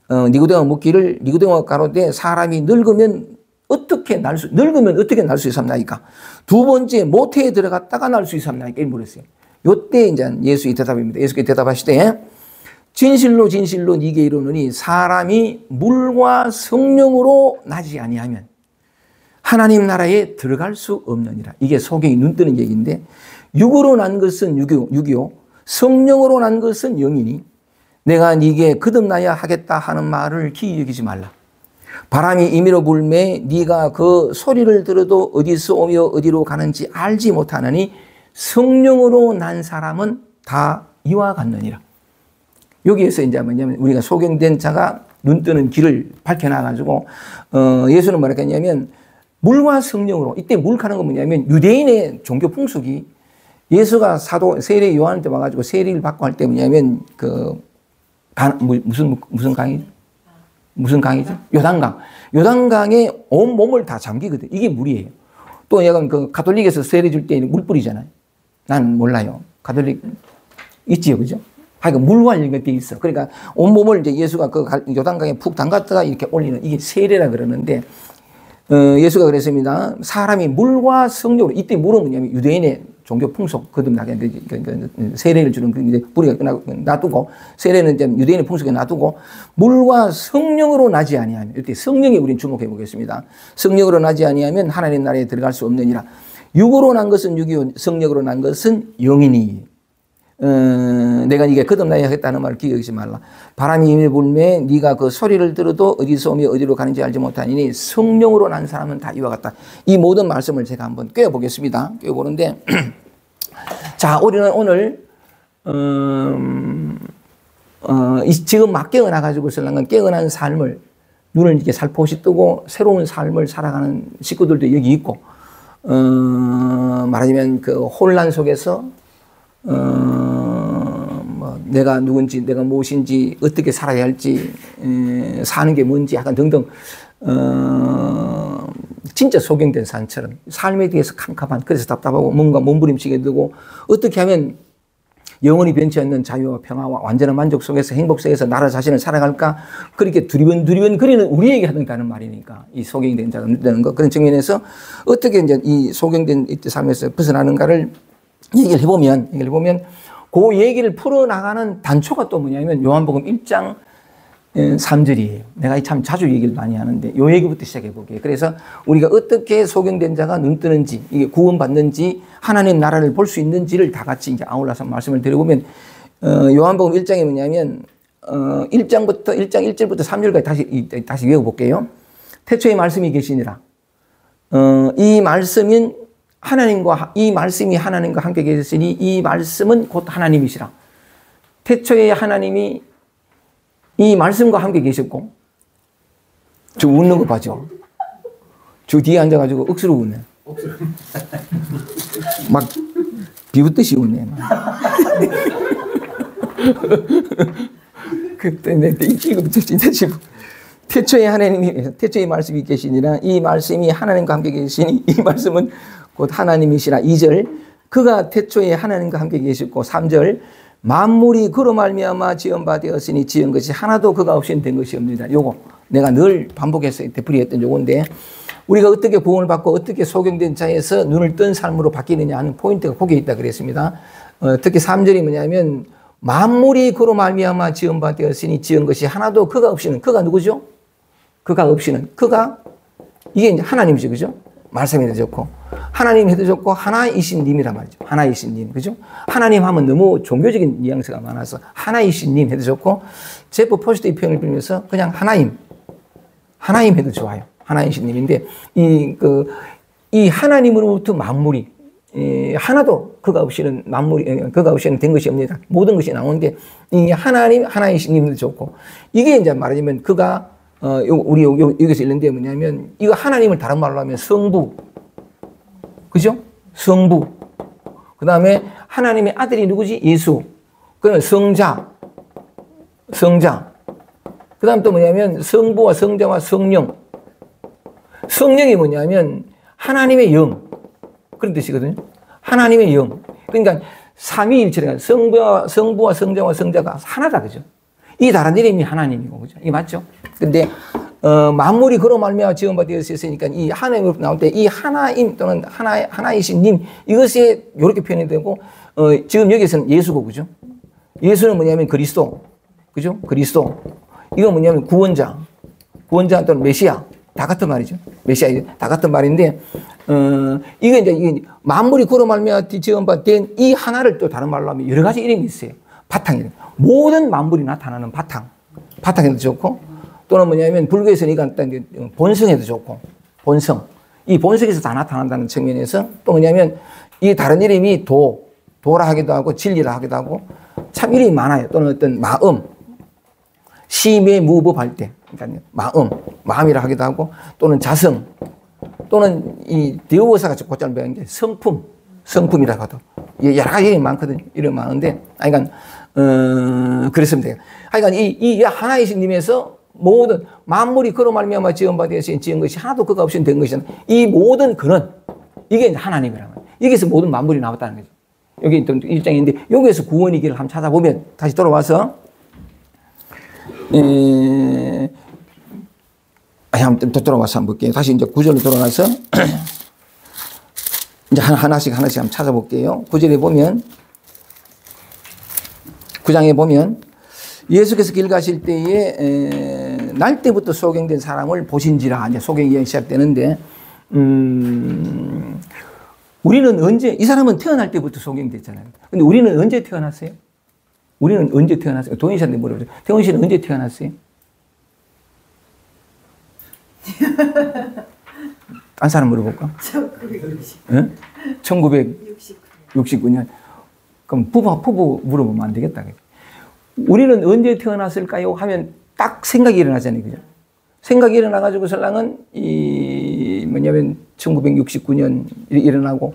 니고데모가 묻기를 니고데모가 가로되 사람이 늙으면 어떻게 날 수 있었나이까? 두 번째 모태에 들어갔다가 날 수 있었나이까? 이렇게 물었어요. 요때 이제 예수의 대답입니다. 예수께 대답하시되 진실로 진실로 네게 이르노니 사람이 물과 성령으로 나지 아니하면 하나님 나라에 들어갈 수 없느니라. 이게 소경이 눈 뜨는 얘기인데 육으로 난 것은 육이요 성령으로 난 것은 영이니 내가 네게 거듭나야 하겠다 하는 말을 기이 여기지 말라. 바람이 임의로 불매 네가 그 소리를 들어도 어디서 오며 어디로 가는지 알지 못하느니 성령으로 난 사람은 다 이와 같느니라. 여기에서 이제 뭐냐면 우리가 소경된 자가 눈 뜨는 길을 밝혀놔가지고 예수는 뭐라 했냐면 물과 성령으로 이때 물 가는 건 뭐냐면 유대인의 종교 풍속이 예수가 사도 세례 요한한테 와가지고 세례를 받고 할 때 뭐냐면 무슨 강의? 무슨 강이죠? 요단강. 요단강에 온 몸을 다 잠기거든. 이게 물이에요. 또 약간 가톨릭에서 세례 줄 때 물 뿌리잖아요. 난 몰라요. 가톨릭 있지요, 그죠? 하여간 물과 연결되어 있어. 그러니까 온 몸을 이제 예수가 요단강에 푹 담갔다가 이렇게 올리는 이게 세례라 그러는데 예수가 그랬습니다. 사람이 물과 성령으로 이때 물은 뭐냐면 유대인의 종교 풍속 거듭나게 세례를 주는 그 이제 뿌리가 놔두고 세례는 이제 유대인의 풍속에 놔두고 물과 성령으로 나지 아니하면 이때 성령에 우리는 주목해 보겠습니다. 성령으로 나지 아니하면 하나님 나라에 들어갈 수 없느니라. 육으로 난 것은 육이요 성령으로 난 것은 영이니. 내가 이게 거듭나야 하겠다는 말을 기억하지 말라. 바람이 임에 불매 네가 그 소리를 들어도 어디서 오며 어디로 가는지 알지 못하니 성령으로 난 사람은 다 이와 같다. 이 모든 말씀을 제가 한번 꿰어보겠습니다. 꿰어보는데 자, 우리는 오늘 지금 막 깨어나가지고 설랑은 깨어난 삶을 눈을 이렇게 살포시 뜨고 새로운 삶을 살아가는 식구들도 여기 있고 말하자면 그 혼란 속에서 내가 누군지, 내가 무엇인지, 어떻게 살아야 할지, 사는 게 뭔지, 약간 등등, 진짜 소경된 산처럼 삶에 대해서 캄캄한, 그래서 답답하고 뭔가 몸부림치게 되고, 어떻게 하면 영원히 변치 않는 자유와 평화와 완전한 만족 속에서 행복 속에서 나라 자신을 살아갈까? 그렇게 두리번 그리는 우리에게 하는 말이니까, 이 소경된 자가 되는 것. 그런 측면에서 어떻게 이제 이 소경된 이때 삶에서 벗어나는가를 얘기를 해보면 그 얘기를 풀어나가는 단초가 또 뭐냐면 요한복음 1장 3절이에요. 내가 참 자주 얘기를 많이 하는데 요 얘기부터 시작해 볼게요. 그래서 우리가 어떻게 소경된 자가 눈 뜨는지, 이게 구원받는지, 하나님 나라를 볼 수 있는지를 다 같이 이제 아울러서 말씀을 드려보면 요한복음 1장이 뭐냐면 1장 1절부터 3절까지 다시 외워볼게요. 태초에 말씀이 계시니라. 이 말씀이 하나님과 함께 계셨으니 이 말씀은 곧 하나님이시라. 태초에 하나님이 이 말씀과 함께 계셨고, 저 웃는 거 봐죠. 저 뒤에 앉아가지고 억수로 웃네. 막 비웃듯이 웃네. 그때 내 이거부터 진짜 지금 태초에 말씀이 계시니라. 이 말씀이 하나님과 함께 계시니 이 말씀은 곧 하나님이시라. 2절 그가 태초에 하나님과 함께 계셨고 3절 만물이 그로 말미암아 지은 바 되었으니 지은 것이 하나도 그가 없이는 된 것이 없느니라. 요거 내가 늘 반복해서 되풀이했던 요건데 우리가 어떻게 구원을 받고 어떻게 소경된 자에서 눈을 뜬 삶으로 바뀌느냐 하는 포인트가 거기에 있다 그랬습니다. 특히 3절이 뭐냐면 만물이 그로 말미암아 지은 바 되었으니 지은 것이 하나도 그가 없이는, 그가 누구죠? 그가 없이는, 그가 이게 이제 하나님이죠, 그죠? 말씀이 되셨고 하나님 해주셨고 하나이신 님이란 말이죠. 하나이신 님, 그죠? 하나님 하면 너무 종교적인 뉘앙스가 많아서 하나이신 님 해주셨고 제법 포지티브 표현을 빌면서 그냥 하나임 해도 좋아요. 하나이신 님인데 이 하나님으로부터 만물이 하나도 그가 없이는 그가 없이는 된 것이 없습니다. 모든 것이 나오는데 이 하나이신 님도 좋고 이게 이제 말하자면 그가 우리 여기서 읽는데 뭐냐면 이거 하나님을 다른 말로 하면 성부, 그죠? 성부. 그 다음에 하나님의 아들이 누구지? 예수. 그러면 성자. 그 다음 또 뭐냐면 성부와 성자와 성령. 성령이 뭐냐면 하나님의 영. 그런 뜻이거든요. 하나님의 영. 그러니까 삼위일체가 성부와 성자와 성자가 하나다, 그죠? 이 다른 이름이 하나님이고, 그죠? 이게 맞죠? 근데 만물이 그로 말미암아 지은 바 되었으니까 이 하나님으로 나올 때 이 하나임 또는 하나이신 님 이것이 이렇게 표현이 되고 지금 여기서는 예수고, 그죠? 예수는 뭐냐면 그리스도, 그죠? 그리스도. 이거 뭐냐면 구원자 또는 메시아 다 같은 말이죠. 메시아 다 같은 말인데 이게 이제 만물이 그로 말미암아 지은 바 된 이 하나를 또 다른 말로 하면 여러 가지 이름이 있어요. 바탕이래요. 모든 만물이 나타나는 바탕에도 좋고 또는 뭐냐면 불교에서는 이거 본성에도 좋고 본성. 이 본성에서 다 나타난다는 측면에서 또 뭐냐면 이 다른 이름이 도라 하기도 하고 진리라 하기도 하고 참 이름이 많아요. 또는 어떤 마음, 심해무법할 때 그러니까 마음이라 하기도 하고 또는 자성 또는 이 대우어사가 곧잘 배운 게 성품이라고 하도 여러 가지 이름이 많거든요. 이름이 많은데 그러니까 그랬으면 돼요. 그러니까 이 하나이신 님에서 모든 만물이 그로 말미암아 지은 바 되었으니 지은 것이 하나도 그가 없이는 된 것이잖아. 이 모든 근원 이게 이제 하나님이라는 거예요. 여기서 모든 만물이 나왔다는 거죠. 여기 있던 일장인데 여기에서 구원이기를 한번 찾아보면 다시 돌아와서 한번 또 돌아와서 한번 볼게요. 다시 이제 구절로 돌아가서 이제 하나씩 한번 찾아볼게요. 9절에 보면, 9장에 보면, 예수께서 길 가실 때에 날 때부터 소경된 사람을 보신지라 이제 소경 이야기 시작되는데, 우리는 언제, 이 사람은 태어날 때부터 소경됐잖아요. 근데 우리는 언제 태어났어요? 우리는 언제 태어났어요? 도현 씨한테 물어보세요. 태원 씨는 언제 태어났어요? 딴 사람 물어볼까? 1969년. 그럼 부부 물어보면 안 되겠다. 우리는 언제 태어났을까요? 하면 딱 생각이 일어나잖아요. 그죠? 생각이 일어나가지고 설랑은 뭐냐면 1969년 일어나고,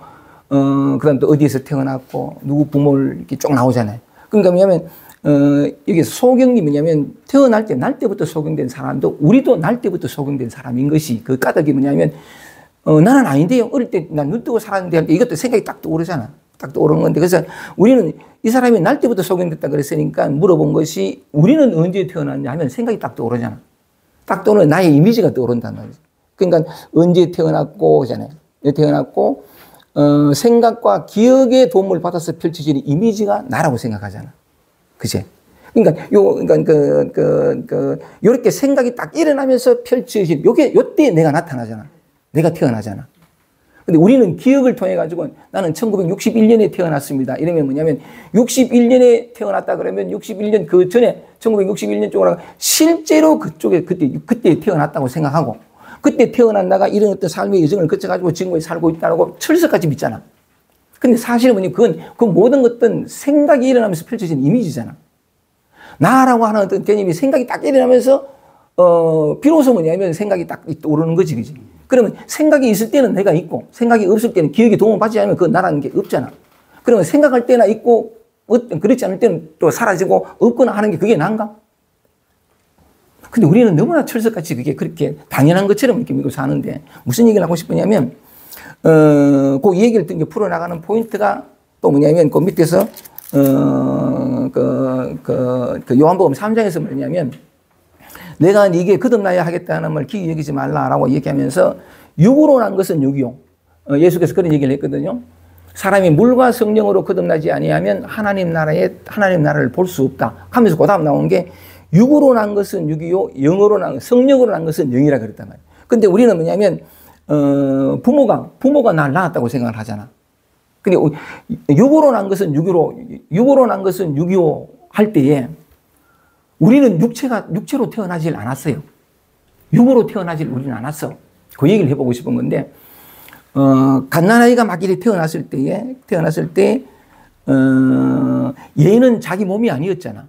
그 다음 또 어디에서 태어났고, 누구 부모를 이렇게 쭉 나오잖아요. 그러니까 뭐냐면, 여기서 소경이 뭐냐면 태어날 때, 날 때부터 소경된 사람도 우리도 날 때부터 소경된 사람인 것이 그 까닭이 뭐냐면, 나는 아닌데요. 어릴 때 난 눈 뜨고 살았는데 이것도 생각이 딱 떠오르잖아. 딱 떠오르는 건데. 그래서 우리는 이 사람이 날 때부터 소경됐다 그랬으니까 물어본 것이 우리는 언제 태어났냐 하면 생각이 딱 떠오르잖아. 딱 떠오르는 나의 이미지가 떠오른단 말이지. 그러니까 언제 태어났고, 잖아요. 태어났고, 생각과 기억의 도움을 받아서 펼쳐지는 이미지가 나라고 생각하잖아. 그치? 그러니까, 요렇게 생각이 딱 일어나면서 펼쳐진, 요때 내가 나타나잖아. 내가 태어나잖아. 근데 우리는 기억을 통해가지고 나는 1961년에 태어났습니다. 이러면 뭐냐면 61년에 태어났다 그러면 61년 그 전에 1961년 쪽으로 실제로 그쪽에 그때 태어났다고 생각하고 그때 태어난다가 이런 어떤 삶의 여정을 거쳐가지고 지금까지 살고 있다고 철석같이 믿잖아. 근데 사실은 뭐냐면 그건 그 모든 것들은 생각이 일어나면서 펼쳐진 이미지잖아. 나라고 하는 어떤 개념이 생각이 딱 일어나면서 비로소 뭐냐면 생각이 딱 오르는 거지, 그지? 그러면 생각이 있을 때는 내가 있고 생각이 없을 때는 기억이 도움을 받지 않으면 그건 나라는 게 없잖아. 그러면 생각할 때나 있고 그렇지 않을 때는 또 사라지고 없거나 하는 게 그게 난가? 근데 우리는 너무나 철석같이 그게 그렇게 당연한 것처럼 이렇게 믿고 사는데 무슨 얘기를 하고 싶으냐면 그 얘기를 풀어나가는 포인트가 또 뭐냐면 그 밑에서 요한복음 3장에서 뭐냐면 내가 네게 거듭나야 하겠다는 말 기이 여기지 말라라고 얘기하면서 육으로 난 것은 육이요. 예수께서 그런 얘기를 했거든요. 사람이 물과 성령으로 거듭나지 아니하면 하나님 나라를 볼 수 없다. 하면서 그 다음 나온 게 육으로 난 것은 육이요. 성령으로 난 것은 영이라 그랬단 말이에요. 근데 우리는 뭐냐면 부모가 날 낳았다고 생각을 하잖아. 근데 육으로 난 것은 육으로 난 것은 육이요 할 때에 우리는 육체로 태어나질 않았어요. 육으로 태어나질 우리는 않았어. 그 얘기를 해보고 싶은 건데, 갓난아이가 막 이렇게 태어났을 때, 얘는 자기 몸이 아니었잖아.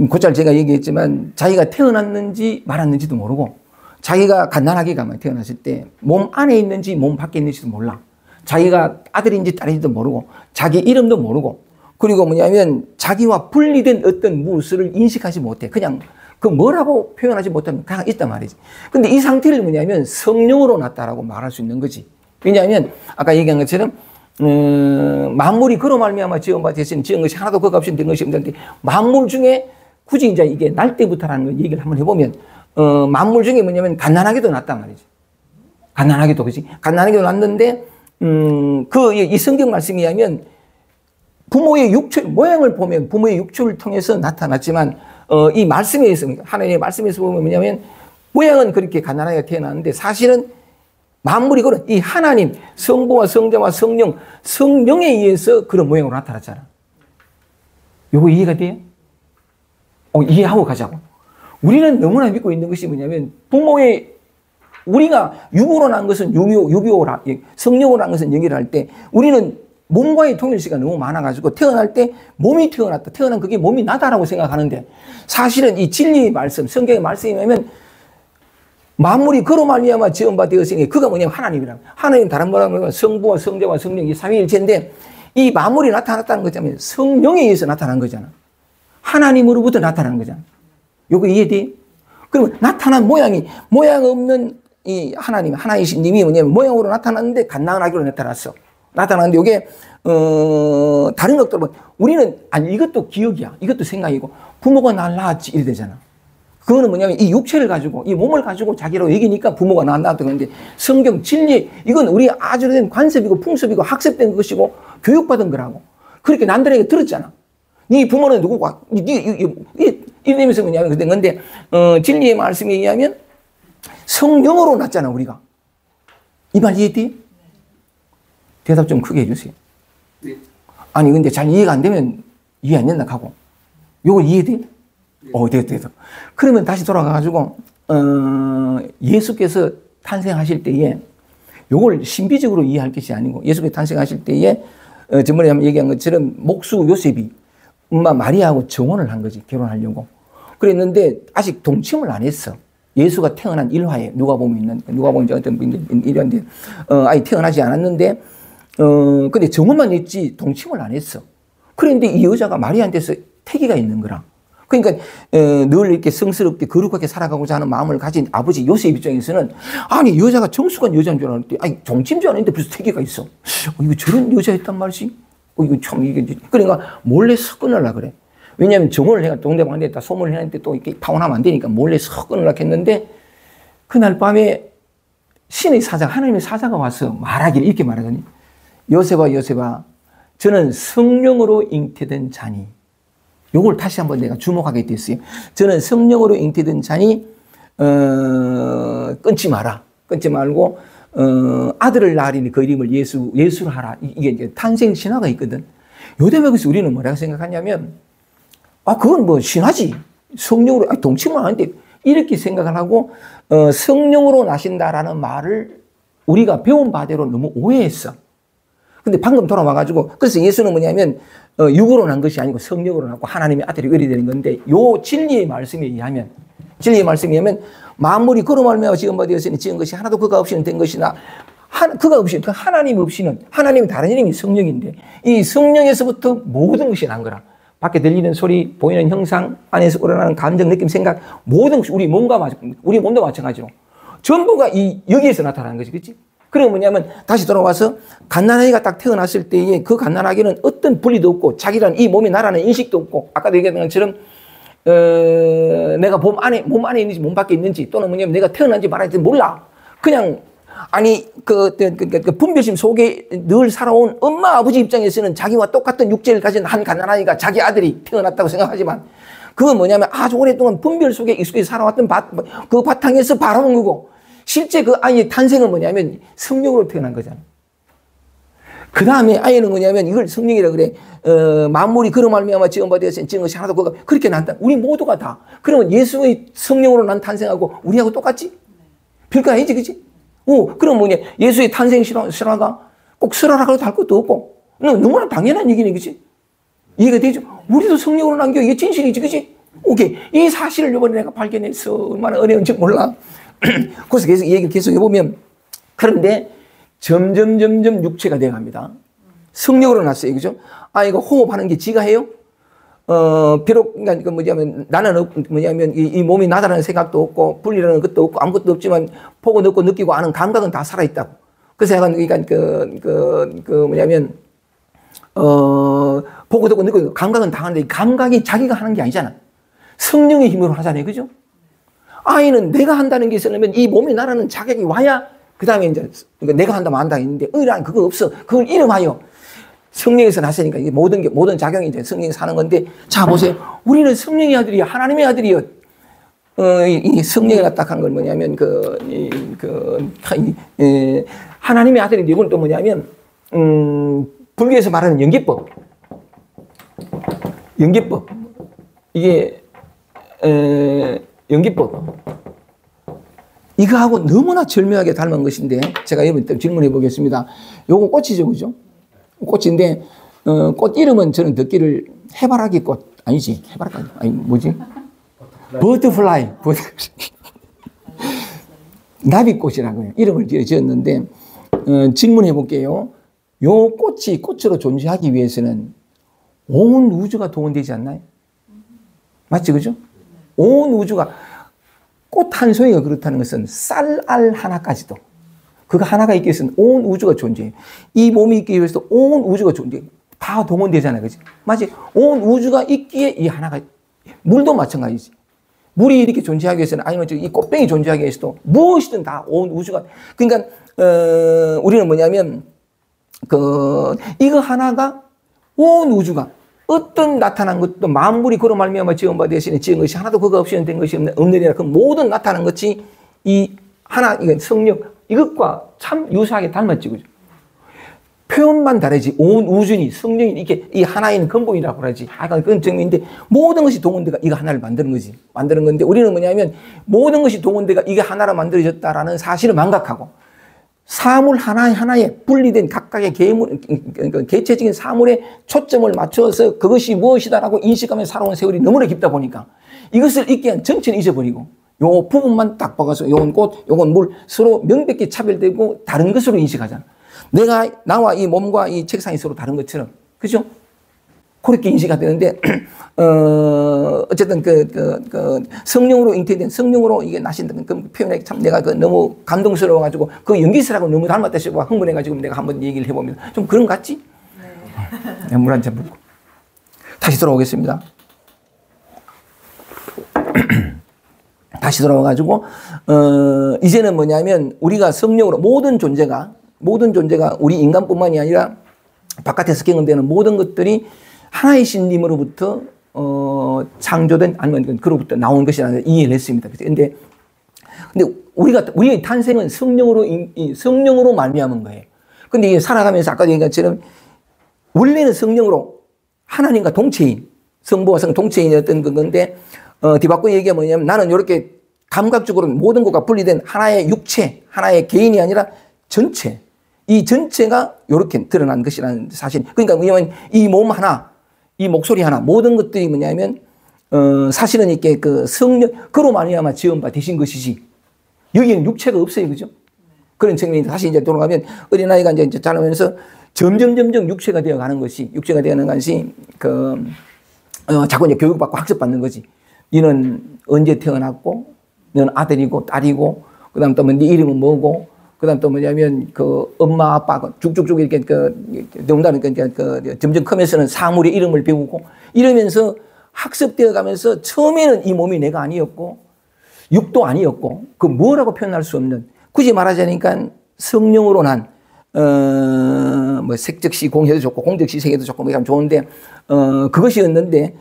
곧잘 제가 얘기했지만, 자기가 태어났는지 말았는지도 모르고, 자기가 갓난아기가 태어났을 때, 몸 안에 있는지 몸 밖에 있는지도 몰라. 자기가 아들인지 딸인지도 모르고, 자기 이름도 모르고, 그리고 뭐냐면 자기와 분리된 어떤 무엇을 인식하지 못해. 그냥 그 뭐라고 표현하지 못하면 그냥 있단 말이지. 근데 이 상태를 뭐냐면 성령으로 났다라고 말할 수 있는 거지. 왜냐하면 아까 얘기한 것처럼 만물이 그로 말미암아 지은 바 되신 지은 것이 하나도 그 값이 된 것이 없는데 만물 중에 굳이 이제 이게 날 때부터라는 걸 얘기를 한번 해보면 만물 중에 뭐냐면 갓난아기도 났단 말이지. 갓난아기도 그지. 갓난아기도 났는데 이 성경 말씀에 의하면 부모의 모양을 보면 부모의 육체를 통해서 나타났지만, 이 말씀에 의해서, 하나님의 말씀에서 보면 뭐냐면, 모양은 그렇게 가난하게 태어났는데, 사실은 만물이 그런, 이 하나님, 성부와 성자와 성령에 의해서 그런 모양으로 나타났잖아. 요거 이해가 돼요? 이해하고 가자고. 우리는 너무나 믿고 있는 것이 뭐냐면, 우리가 육으로 난 것은 육이오라, 성령으로 난 것은 영이라 할 때, 우리는 몸과의 동일시가 너무 많아가지고 태어날 때 몸이 태어난 그게 몸이 나다라고 생각하는데 사실은 이 진리의 말씀, 성경의 말씀이면 만물이 그로 말미암아 지은 바 되었으니 그가 뭐냐면 하나님이라. 하나님 다른 말로 하면 성부와 성자와 성령이 삼위일체인데 이 만물이 나타났다는 거잖아요. 성령에 의해서 나타난 거잖아. 하나님으로부터 나타난 거잖아. 요거 이해돼? 그러면 나타난 모양 없는 이 하나이신 님이 뭐냐면 모양으로 나타났는데 갓난아기로 나타났는데 이게 다른 것들 우리는 아니 이것도 기억이야. 이것도 생각이고 부모가 날 낳았지 이래 되잖아. 그거는 뭐냐면 이 육체를 가지고 이 몸을 가지고 자기로 여기니까 부모가 낳았다는 건데 성경 진리 이건 우리 아주 된 관습이고 풍습이고 학습된 것이고 교육받은 거라고. 그렇게 남들에게 들었잖아. 네 부모는 누구고 이러면서 뭐냐면 근데 진리의 말씀에 의하면 성령으로 낳잖아 우리가. 이 말 이해돼? 대답 좀 크게 해주세요. 네. 아니 근데 잘 이해가 안 되면 이해 안 된다 하고 요거 이해돼? 됐어. 그러면 다시 돌아가가지고 예수께서 탄생하실 때에 요걸 신비적으로 이해할 것이 아니고 예수께서 탄생하실 때에 저번에 한번 얘기한 것처럼 목수 요셉이 엄마 마리아하고 정혼을 한 거지. 결혼하려고. 그랬는데 아직 동침을 안 했어. 예수가 태어난 일화에 누가 보면 어떤 분인데 이런데 아직 태어나지 않았는데 근데 정혼만 했지 동침을 안 했어. 그런데 이 여자가 마리아한테서 태기가 있는 거라. 그러니까 늘 이렇게 성스럽게 거룩하게 살아가고자 하는 마음을 가진 아버지 요셉 입장에서는 아니 여자가 정숙한 여자인 줄 알았는데 아니 동침 줄 알았는데 벌써 태기가 있어. 이거 저런 여자였단 말이지. 이거 참 이게 그러니까 몰래 섞어내려고 그래. 왜냐하면 정혼을 해가 동대방한테 소문을 해놨는데 또 이렇게 파혼하면 안 되니까 몰래 섞어내려고 했는데 그날 밤에 신의 사자 하나님의 사자가 와서 말하기를 이렇게 말하더니 요셉아 저는 성령으로 잉태된 자니 요걸 다시 한번 내가 주목하게 됐어요. 저는 성령으로 잉태된 자니 끊지 마라. 끊지 말고 아들을 낳으리니 그 이름을 예수로 하라. 이게 이제 탄생 신화가 있거든. 요 대목에서 우리는 뭐라고 생각하냐면 그건 뭐 신화지. 성령으로 동침을 하는데 이렇게 생각을 하고 성령으로 나신다라는 말을 우리가 배운 바대로 너무 오해했어. 근데 방금 돌아와가지고 그래서 예수는 뭐냐면 육으로 난 것이 아니고 성령으로 낳고 하나님의 아들이 의리 되는 건데 요 진리의 말씀에 의하면 만물이 그로 말미암아 지은 바 되었으니 지은 것이 하나도 그가 없이는 된 것이나 그가 없이 그 하나님 없이는 하나님이 다른 이름이 성령인데 이 성령에서부터 모든 것이 난 거라. 밖에 들리는 소리, 보이는 형상, 안에서 우러나는 감정, 느낌, 생각 모든 것이 우리 몸도 마찬가지로 전부가 여기에서 나타나는 것이 그렇지? 그럼 뭐냐면 다시 돌아와서 갓난아기가 딱 태어났을 때에 그 갓난아기는 어떤 분리도 없고 자기라는 이 몸이 나라는 인식도 없고 아까도 얘기했던 것처럼 내가 몸 안에 있는지 몸 밖에 있는지 또는 뭐냐면 내가 태어난지 말할지 몰라. 그냥 그 분별심 속에 늘 살아온 엄마 아버지 입장에서는 자기와 똑같은 육체를 가진 한 갓난아기가 자기 아들이 태어났다고 생각하지만 그건 뭐냐면 아주 오랫동안 분별 속에 익숙히 살아왔던 그 바탕에서 바라본 거고 실제 그 아이의 탄생은 뭐냐면 성령으로 태어난 거잖아. 그 다음에 아이는 뭐냐면 이걸 성령이라 그래. 만물이 그로 말미암아 지은 바 되었으니 지은 것이 하나도 그가 그렇게 난다. 우리 모두가 다. 그러면 예수의 성령으로 난 탄생하고 우리하고 똑같지? 별거 아니지, 그치? 그럼 뭐냐. 예수의 탄생 실화가 꼭 설화라고 할 것도 없고. 너무나 당연한 얘기네, 그치? 이해가 되죠? 우리도 성령으로 난 게 이게 진실이지, 그치? 오케이. 이 사실을 이번에 내가 발견했어. 얼마나 은혜인지 몰라. 그래서 계속 이 얘기를 계속 해보면 그런데 점점 육체가 되어갑니다. 성령으로 났어요. 그죠? 이거 호흡하는 게 지가 해요? 비록, 그러니까 뭐냐면 나는 뭐냐면 이 몸이 나다라는 생각도 없고 분리라는 것도 없고 아무것도 없지만 보고 듣고 느끼고 아는 감각은 다 살아있다고. 그래서 약간 그러니까 뭐냐면 보고 듣고 느끼고 감각은 다 하는데 감각이 자기가 하는 게 아니잖아. 성령의 힘으로 하잖아요. 그죠? 아이는 내가 한다는 게 있으려면 이 몸이 나라는 자격이 와야 그 다음에 이제 내가 한다면 한다 했는데 의란 그거 없어. 그걸 이름하여 성령에서 났으니까 이게 모든 작용이 이제 성령이 사는 건데 자 보세요. 우리는 성령의 아들이야. 하나님의 아들이요. 이 성령이 나타난 건 뭐냐면 하나님의 아들인데 이건 또 뭐냐면 불교에서 말하는 연기법 이게 연기법 이거하고 너무나 절묘하게 닮은 것인데 제가 여러분 질문해 보겠습니다. 요거 꽃이죠, 그죠? 꽃인데 꽃 이름은 저는 듣기를 해바라기 꽃 아니지? 해바라기 아니 뭐지? 버터플라이 나비꽃이라고요. 이름을 지었는데 질문해 볼게요. 요 꽃이 꽃으로 존재하기 위해서는 온 우주가 동원되지 않나요? 맞지, 그죠? 온 우주가 꽃 한 송이가 그렇다는 것은 쌀알 하나까지도 그거 하나가 있기 위해서는 온 우주가 존재해요. 이 몸이 있기 위해서 온 우주가 존재해요. 다 동원되잖아요. 그치? 맞지? 온 우주가 있기에 이 하나가 물도 마찬가지지. 물이 이렇게 존재하기 위해서는 아니면 이 꽃병이 존재하기 위해서도 무엇이든 다 온 우주가 그러니까 우리는 뭐냐면 이거 하나가 온 우주가 어떤 나타난 것도 만물이 그로 말미암아 지은 바 되시니 지은 것이 하나도 그거 없이는 된 것이 없느니라. 그 모든 나타난 것이 이 하나 이건 성령 이것과 참 유사하게 닮았지 그죠? 표현만 다르지 온 우주니 성령이 이게 이 하나인 근본이라고 그러지. 아까 그건 정리인데 모든 것이 동원돼가 이거 하나를 만드는 거지. 만드는 건데 우리는 뭐냐면 모든 것이 동원돼가 이게 하나로 만들어졌다라는 사실을 망각하고 사물 하나하나에 분리된 각각의 개체적인 사물에 초점을 맞춰서 그것이 무엇이다라고 인식하며 살아온 세월이 너무나 깊다 보니까 이것을 잊게 한 전체는 잊어버리고 요 부분만 딱 봐서 요건 꽃, 요건 물 서로 명백히 차별되고 다른 것으로 인식하잖아. 나와 이 몸과 이 책상이 서로 다른 것처럼. 그죠? 그렇게 인식이 되는데, 어쨌든 성령으로 잉태된, 성령으로 이게 나신다는 그 표현에 참 내가 너무 감동스러워가지고 그 연기설하고 너무 닮았다 싶어 흥분해가지고 내가 한번 얘기를 해보면 좀 그런 것 같지? 네. 물 한 잔 먹고. 다시 돌아오겠습니다. 다시 돌아와가지고, 이제는 뭐냐면 우리가 성령으로 모든 존재가 우리 인간뿐만이 아니라 바깥에서 경험되는 모든 것들이 하나의 신님으로부터 창조된 아니면 그로부터 나온 것이라는 이해를 했습니다. 근데 우리의 탄생은 성령으로 말미암은 거예요. 근데 이게 살아가면서 아까 얘기한 것처럼 원래는 성령으로 하나님과 동체인 성부와 성 동체인이었던 건데 뒤바꿔 얘기가 뭐냐면 나는 이렇게 감각적으로 모든 것과 분리된 하나의 육체, 하나의 개인이 아니라 전체. 이 전체가 이렇게 드러난 것이라는 사실. 그러니까 뭐냐면 이 몸 하나, 이 목소리 하나, 모든 것들이 뭐냐면, 사실은 이렇게 성령, 그로 말미암아 지은 바 되신 것이지. 여기에는 육체가 없어요. 그죠? 그런 측면이 다시 이제 돌아가면 어린아이가 이제 자라면서 점점 육체가 되어 가는 것이, 자꾸 이제 교육받고 학습받는 거지. 너는 언제 태어났고, 너는 아들이고 딸이고, 그 다음 또 네 이름은 뭐고, 그 다음 또 뭐냐면, 엄마, 아빠, 쭉쭉쭉 이렇게, 농담, 점점 크면서는 사물의 이름을 배우고, 이러면서 학습되어 가면서 처음에는 이 몸이 내가 아니었고, 육도 아니었고, 뭐라고 표현할 수 없는, 굳이 말하자니까 성령으로 난, 색적시 공해도 좋고, 공적시 세계도 좋고, 뭐, 좋은데, 그것이었는데,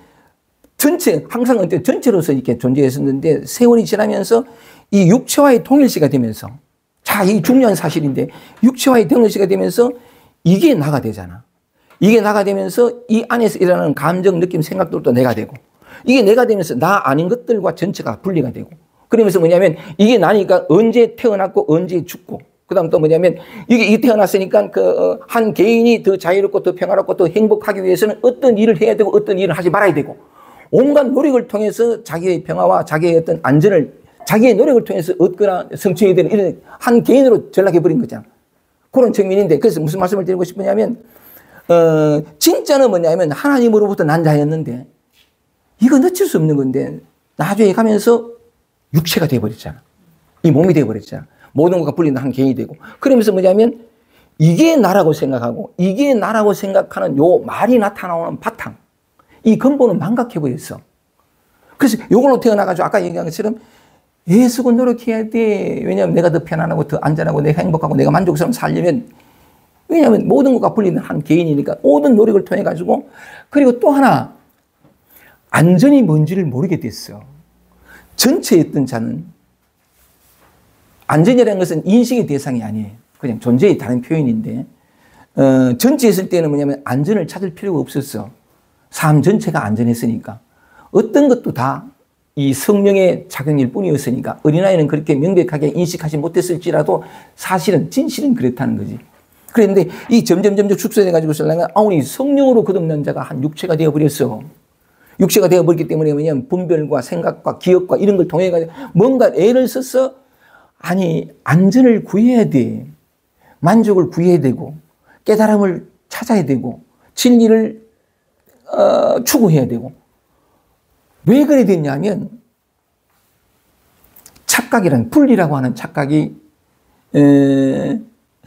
항상 전체로서 이렇게 존재했었는데, 세월이 지나면서 이 육체와의 통일시가 되면서, 자, 이 중요한 사실인데 육체와의 동일시가 되면서 이게 나가 되잖아. 이게 나가 되면서 이 안에서 일어나는 감정, 느낌, 생각들도 내가 되고 이게 내가 되면서 나 아닌 것들과 전체가 분리가 되고 그러면서 뭐냐면 이게 나니까 언제 태어났고 언제 죽고 그 다음 또 뭐냐면 이게 태어났으니까 한 개인이 더 자유롭고 더 평화롭고 더 행복하기 위해서는 어떤 일을 해야 되고 어떤 일을 하지 말아야 되고 온갖 노력을 통해서 자기의 평화와 자기의 어떤 안전을 자기의 노력을 통해서 얻거나 성취해야 되는 이런 한 개인으로 전락해버린 거잖아. 그런 측면인데 그래서 무슨 말씀을 드리고 싶으냐면 진짜는 뭐냐면 하나님으로부터 난 자였는데 이거 놓칠 수 없는 건데 나중에 가면서 육체가 되어버렸잖아. 이 몸이 되어버렸잖아. 모든 것과 분리된 한 개인이 되고 그러면서 뭐냐면 이게 나라고 생각하고 이게 나라고 생각하는 요 말이 나타나오는 바탕 이 근본은 망각해버렸어. 그래서 요걸로 태어나가지고 아까 얘기한 것처럼 애쓰고 노력해야 돼. 왜냐하면 내가 더 편안하고 더 안전하고 내가 행복하고 내가 만족스러운 살려면 왜냐하면 모든 것과 분리된 한 개인이니까 모든 노력을 통해 가지고 그리고 또 하나 안전이 뭔지를 모르게 됐어. 전체였던 자는 안전이라는 것은 인식의 대상이 아니에요. 그냥 존재의 다른 표현인데 전체였을 때는 뭐냐면 안전을 찾을 필요가 없었어. 삶 전체가 안전했으니까 어떤 것도 다 이 성령의 작용일 뿐이었으니까 어린아이는 그렇게 명백하게 인식하지 못했을지라도 사실은 진실은 그렇다는 거지. 그런데 이 점점 축소돼가지고 아우니 성령으로 거듭난 자가 한 육체가 되어버렸어. 육체가 되어버렸기 때문에 뭐냐면 분별과 생각과 기억과 이런 걸 통해 가지고 뭔가 애를 써서 아니 안전을 구해야 돼. 만족을 구해야 되고 깨달음을 찾아야 되고 진리를 추구해야 되고 왜 그래 됐냐면 착각이란 분리라고 하는 착각이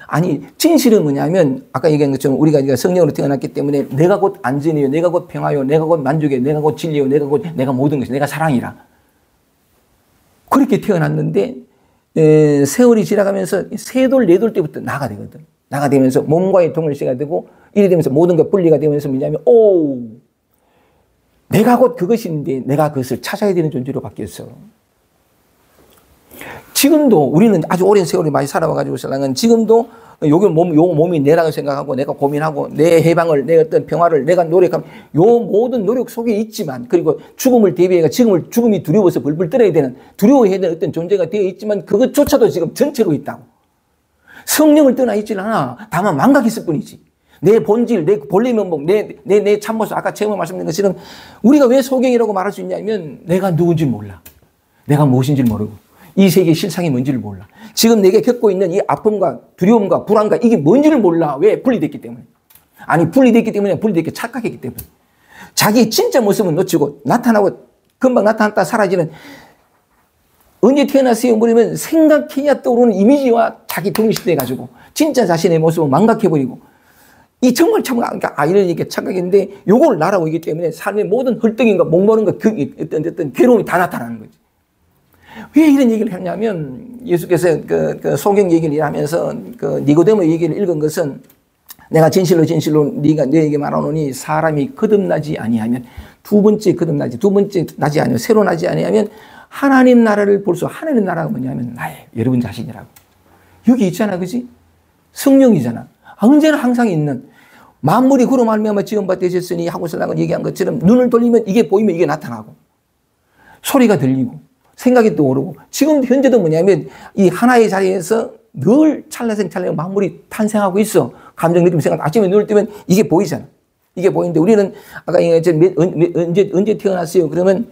아니 진실은 뭐냐면 아까 얘기한 것처럼 우리가 성령으로 태어났기 때문에 내가 곧 안전이요 내가 곧 평화요 내가 곧 만족이요 내가 곧 진리요 내가 모든 것이 내가 사랑이라 그렇게 태어났는데 세월이 지나가면서 세돌 네돌 때부터 나가 되거든. 나가 되면서 몸과의 동일시가 되고 이래 되면서 모든 것 분리가 되면서 뭐냐면 내가 곧 그것인데 내가 그것을 찾아야 되는 존재로 바뀌었어. 지금도 우리는 아주 오랜 세월을 많이 살아와가지고 신랑은 지금도 요 몸이 내라고 생각하고 내가 고민하고 내 해방을, 내 어떤 평화를 내가 노력하면 요 모든 노력 속에 있지만, 그리고 죽음을 대비해가 죽음이 두려워서 벌벌 떨어야 되는, 두려워해야 되는 어떤 존재가 되어 있지만 그것조차도 지금 전체로 있다고. 성령을 떠나 있질 않아. 다만 망각했을 뿐이지. 내 본질, 내 본래 면목, 내 참모습, 아까 처음에 말씀드린 것처럼 우리가 왜 소경이라고 말할 수 있냐면 내가 누군지 몰라. 내가 무엇인지 모르고 이 세계의 실상이 뭔지를 몰라. 지금 내게 겪고 있는 이 아픔과 두려움과 불안과 이게 뭔지를 몰라. 왜? 분리됐기 때문에. 아니, 분리됐기 때문에 분리됐기 착각했기 때문에. 자기 진짜 모습은 놓치고 나타나고 금방 나타났다 사라지는, 언제 태어났어요? 뭐냐면 생각해야 떠오르는 이미지와 자기 동일시돼가지고 진짜 자신의 모습을 망각해버리고, 이 정말 참, 그러니까 이런 얘기 착각인데 요걸 날아오기 때문에 삶의 모든 헐떡임과 목마른 것, 어떤 괴로움이 다 나타나는 거지. 왜 이런 얘기를 했냐면 예수께서 그 소경 얘기를 하면서 그 니고데모 얘기를 읽은 것은, 내가 진실로 네가 너에게 말하노니 사람이 거듭나지 아니하면, 두 번째 나지 아니하면, 새로 나지 아니하면 하나님 나라를 볼 수. 하나님 나라가 뭐냐면 나의, 여러분 자신이라고. 여기 있잖아, 그지? 성령이잖아. 언제나 항상 있는, 만물이 그로 말미암아 지음바 되셨으니 하고 설랑은 얘기한 것처럼 눈을 돌리면 이게 보이면 이게 나타나고, 소리가 들리고, 생각이 떠오르고, 지금 현재도 뭐냐면 이 하나의 자리에서 늘 찰나생찰나 만물이 탄생하고 있어. 감정, 느낌, 생각. 아침에 눈을 뜨면 이게 보이잖아. 이게 보이는데 우리는 아까 언제 태어났어요? 그러면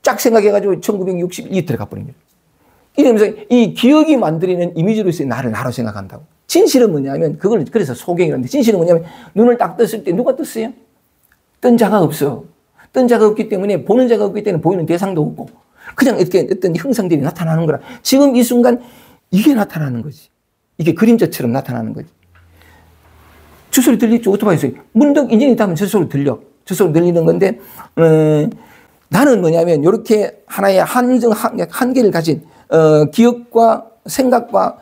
쫙 생각해가지고 1962 들어가 버린 거예요. 이러면서 이 기억이 만들어낸 이미지로서의 나로 생각한다고. 진실은 뭐냐면, 그걸 그래서 소경이라는데, 진실은 뭐냐면 눈을 딱 떴을 때 누가 떴어요? 뜬 자가 없어. 뜬 자가 없기 때문에, 보는 자가 없기 때문에 보이는 대상도 없고, 그냥 이렇게 어떤 형상들이 나타나는 거라. 지금 이 순간 이게 나타나는 거지. 이게 그림자처럼 나타나는 거지. 저 소리 들리죠? 오토바이 소리. 문득 인연이 닿으면 저 소리 들려. 저 소리 들리는 건데, 나는 뭐냐면 이렇게 하나의 한계를 가진 기억과 생각과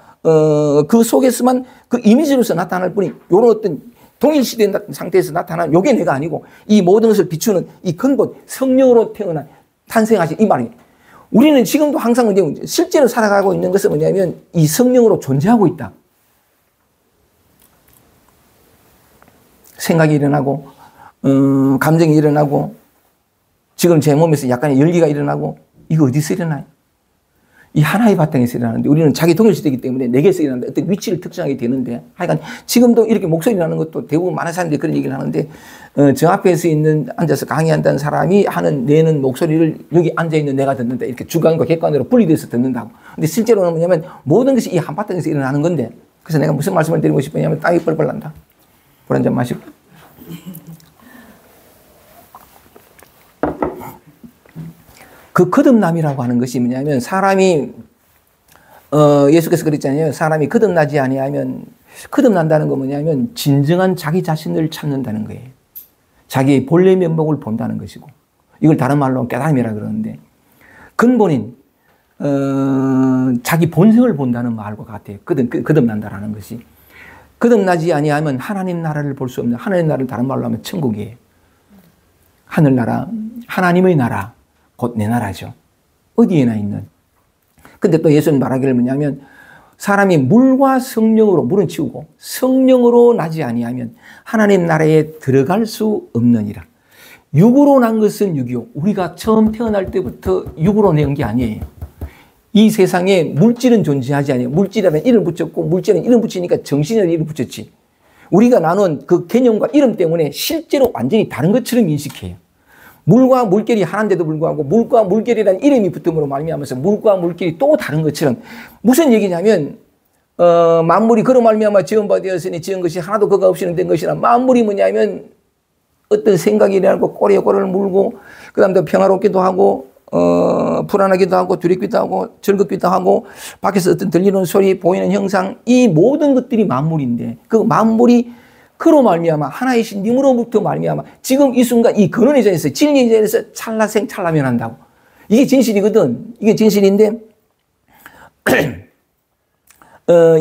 그 속에서만 그 이미지로서 나타날 뿐이, 요런 어떤 동일시된 상태에서 나타나는 요게 내가 아니고, 이 모든 것을 비추는 이 근본 성령으로 태어난 탄생하신 이 말이에요. 우리는 지금도 항상 실제로 살아가고 있는 것은 뭐냐면 이 성령으로 존재하고 있다. 생각이 일어나고, 감정이 일어나고, 지금 제 몸에서 약간의 열기가 일어나고, 이거 어디서 일어나요? 이 하나의 바탕에서 일어나는데, 우리는 자기 동일시되기 때문에 내게서 일어나는데 어떤 위치를 특정하게 되는데, 하여간 지금도 이렇게 목소리 나는 것도 대부분 많은 사람들이 그런 얘기를 하는데, 저 앞에서 앉아서 강의한다는 사람이 내는 목소리를 여기 앉아있는 내가 듣는다. 이렇게 주관과 객관으로 분리돼서 듣는다고. 근데 실제로는 뭐냐면 모든 것이 이 한바탕에서 일어나는 건데, 그래서 내가 무슨 말씀을 드리고 싶으냐면 땀이 뻘뻘 난다. 물 한 잔 마시고. 그 거듭남이라고 하는 것이 뭐냐면, 사람이 예수께서 그랬잖아요. 사람이 거듭나지 아니하면, 거듭난다는 건 뭐냐면 진정한 자기 자신을 찾는다는 거예요. 자기의 본래 면목을 본다는 것이고, 이걸 다른 말로 깨달음이라 그러는데, 근본인 자기 본성을 본다는 말과 같아요. 거듭난다라는 것이. 거듭나지 아니하면 하나님 나라를 볼 수 없는, 하나님 나라를 다른 말로 하면 천국이에요. 하늘나라, 하나님의 나라, 곧 내 나라죠. 어디에나 있는. 근데 또 예수님 말하기를 뭐냐면, 사람이 물과 성령으로, 물은 치우고 성령으로 나지 아니하면 하나님 나라에 들어갈 수 없느니라. 육으로 난 것은 육이요. 우리가 처음 태어날 때부터 육으로 낸 게 아니에요. 이 세상에 물질은 존재하지 않아요. 물질이라는 이름 붙였고, 물질은 이름 붙이니까 정신이라는 이름 붙였지. 우리가 나눈 그 개념과 이름 때문에 실제로 완전히 다른 것처럼 인식해요. 물과 물결이 하나인데도 불구하고 물과 물결이라는 이름이 붙음으로 말미암아서 물과 물결이 또 다른 것처럼, 무슨 얘기냐면 만물이 그로 말미암아 지은 바 되었으니 지은 것이 하나도 그가 없이는 된 것이라. 만물이 뭐냐면 어떤 생각이 일어나고 꼬리에 꼬리를 물고, 그 다음에 평화롭기도 하고 불안하기도 하고 두렵기도 하고 즐겁기도 하고, 밖에서 어떤 들리는 소리, 보이는 형상, 이 모든 것들이 만물인데, 그 만물이 그로 말미암아 하나의 신님으로부터 말미암아 지금 이 순간 이 근원의 자리에서 진리의 자리에서 찰나생 찰나면한다고. 이게 진실이거든. 이게 진실인데,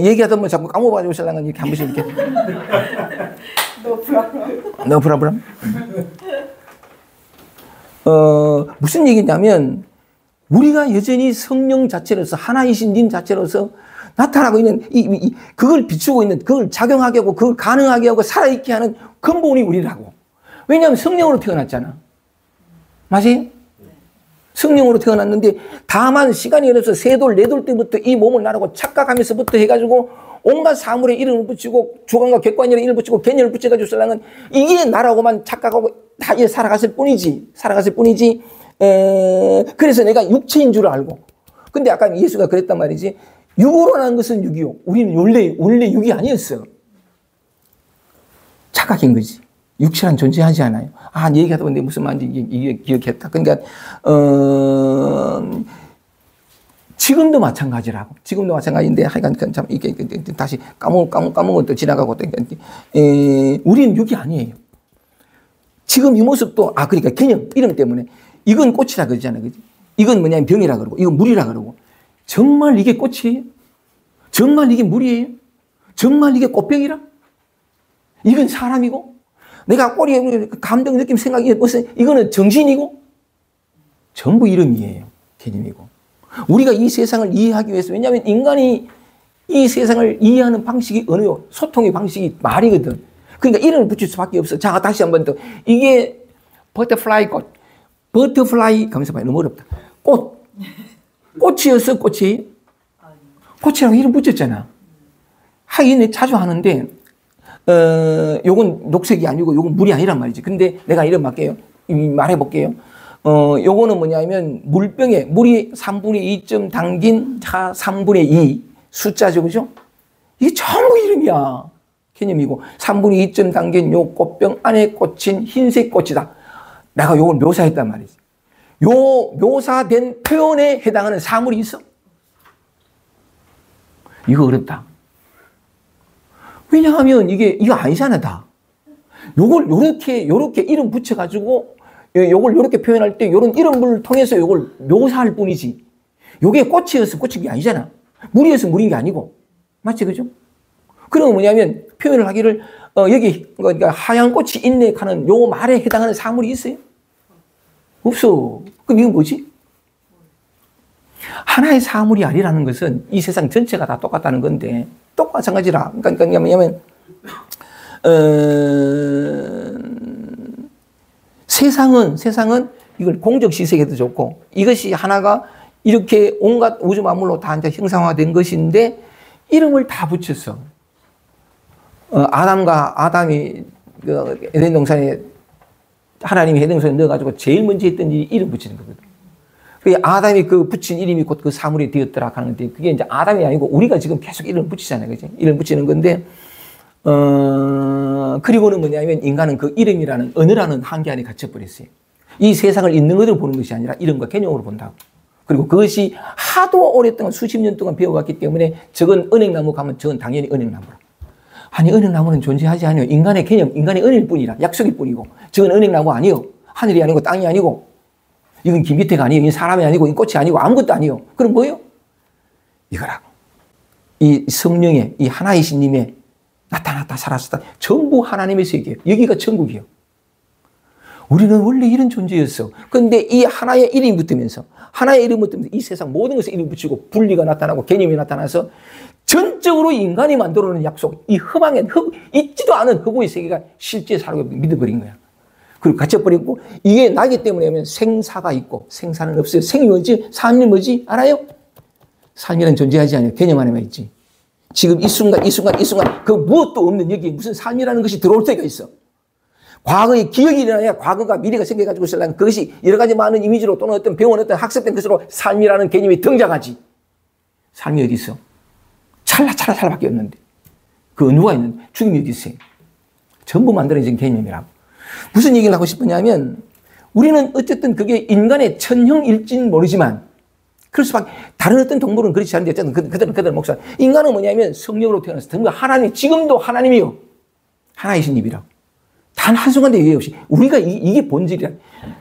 얘기하다 보면 자꾸 까먹어가지고 신랑은 이렇게 한 번씩 이렇게. No problem. 무슨 얘기냐면, 우리가 여전히 성령 자체로서, 하나이신 님 자체로서 나타나고 있는, 그걸 비추고 있는, 그걸 작용하게 하고, 그걸 가능하게 하고, 살아있게 하는 근본이 우리라고. 왜냐하면 성령으로 태어났잖아. 맞아요? 성령으로 태어났는데, 다만 시간이 흘러서 세돌, 네돌 때부터 이 몸을 나르고 착각하면서부터 해가지고, 온갖 사물에 이름을 붙이고, 주관과 객관이라는 이름을 붙이고, 개념을 붙여가지고 설랑은 이게 나라고만 착각하고 다 살아갔을 뿐이지. 살아갔을 뿐이지. 그래서 내가 육체인 줄 알고. 근데 아까 예수가 그랬단 말이지. 육으로 난 것은 육이요. 우리는 원래 육이 아니었어. 착각인 거지. 육체란 존재하지 않아요. 아, 얘기하다 보니 무슨 말인지 이게 기억했다. 그러니까, 지금도 마찬가지라고. 지금도 마찬가지인데, 하여간 참, 이게 다시 까먹은 것도 지나가고, 우리는 육이 아니에요. 지금 이 모습도, 그러니까 개념, 이름 때문에. 이건 꽃이라 그러잖아요. 그지? 이건 뭐냐면 병이라 그러고, 이건 물이라 그러고. 정말 이게 꽃이에요? 정말 이게 물이에요? 정말 이게 꽃병이라? 이건 사람이고? 내가 꼬리에 감정, 느낌, 생각, 이거는 정신이고? 전부 이름이에요. 개념이고. 우리가 이 세상을 이해하기 위해서, 왜냐하면 인간이 이 세상을 이해하는 방식이 언어요. 소통의 방식이 말이거든. 그러니까 이름을 붙일 수밖에 없어. 자, 다시 한 번 더. 이게 버터플라이 꽃. 버터플라이, 가면서 봐요. 너무 어렵다. 꽃. 꽃이었어, 꽃이? 꽃이라고 이름 붙였잖아. 하긴 자주 하는데, 요건 녹색이 아니고 요건 물이 아니란 말이지. 근데 내가 이름 말게요. 말해볼게요. 요거는 뭐냐면 물병에 물이 3분의 2점 담긴 3분의 2 숫자죠. 그죠? 이게 전부 이름이야. 개념이고 3분의 2점 담긴 요 꽃병 안에 꽂힌 흰색 꽃이다. 내가 요걸 묘사했단 말이지. 요 묘사된 표현에 해당하는 사물이 있어? 이거 어렵다. 왜냐하면 이거 아니잖아, 다. 요걸 요렇게 이름 붙여가지고 요걸 요렇게 표현할 때 요런 이름을 통해서 요걸 묘사할 뿐이지. 요게 꽃이어서 꽃인 게 아니잖아. 물이어서 물인 게 아니고. 맞지, 그죠? 그러면 뭐냐면 표현을 하기를, 여기, 그러니까 하얀 꽃이 있네 하는 요 말에 해당하는 사물이 있어요? 없어. 그럼 이건 뭐지? 하나의 사물이 아니라는 것은 이 세상 전체가 다 똑같다는 건데, 마찬가지라. 그러니까 뭐냐면, 세상은 이걸 공적 시색에도 좋고, 이것이 하나가 이렇게 온갖 우주 만물로 다 이제 형상화된 것인데, 이름을 다 붙였어. 아담이 에덴 동산에 하나님이 에덴 동산에 넣어가지고 제일 먼저 했던 일이 이름 붙이는 거거든. 그 아담이 그 붙인 이름이 곧 그 사물이 되었더라 하는데, 그게 이제 아담이 아니고 우리가 지금 계속 이름을 붙이잖아요. 그지? 이름 붙이는 건데, 그리고는 뭐냐면 인간은 그 이름이라는, 언어라는 한계 안에 갇혀버렸어요. 이 세상을 있는 것으로 보는 것이 아니라 이름과 개념으로 본다고. 그리고 그것이 하도 오랫동안 수십 년 동안 배워왔기 때문에 저건 은행나무 가면 저건 당연히 은행나무라. 아니, 은행나무는 존재하지 않아요. 인간의 개념, 인간의 은일 뿐이라, 약속일 뿐이고, 저건 은행나무 아니요. 하늘이 아니고 땅이 아니고, 이건 김기태가 아니에요. 이건 사람이 아니고, 이건 꽃이 아니고, 아무것도 아니에요. 그럼 뭐예요? 이거라고. 이 성령의, 이 하나이신 님의 나타났다, 살았다. 전부 하나님의 세계예요. 여기가 천국이에요. 우리는 원래 이런 존재였어. 그런데 이 하나의 이름이 붙으면서, 하나의 이름이 붙으면서 이 세상 모든 것에 이름 붙이고, 분리가 나타나고, 개념이 나타나서, 전적으로 인간이 만들어놓은 약속, 이 허망한, 있지도 않은 허구의 세계가 실제 살고 믿어버린 거야. 그리고 갇혀버리고, 이게 나기 때문에 하면 생사가 있고, 생사는 없어요. 생이 뭐지? 삶이 뭐지? 알아요? 삶이란 존재하지 않아요. 개념 안에만 있지. 지금 이 순간, 그 무엇도 없는 여기에 무슨 삶이라는 것이 들어올 때가 있어. 과거의 기억이 일어나야 과거가 미래가 생겨가지고 있으려면 그것이 여러 가지 많은 이미지로 또는 어떤 배운 어떤 학습된 것으로 삶이라는 개념이 등장하지. 삶이 어디 있어? 찰나밖에 없는데. 그 누가 있는데? 죽음이 어디 있어요? 전부 만들어진 개념이라고. 무슨 얘기를 하고 싶으냐면, 우리는 어쨌든 그게 인간의 천형일지는 모르지만, 그럴 수밖에, 다른 어떤 동물은 그렇지 않은데, 어쨌든 그들은 목사. 인간은 뭐냐면 성령으로 태어나서 전부 하나님, 지금도 하나님이요. 하나이신 입이라고. 다 한순간도 예외 없이 우리가 이게 본질이야.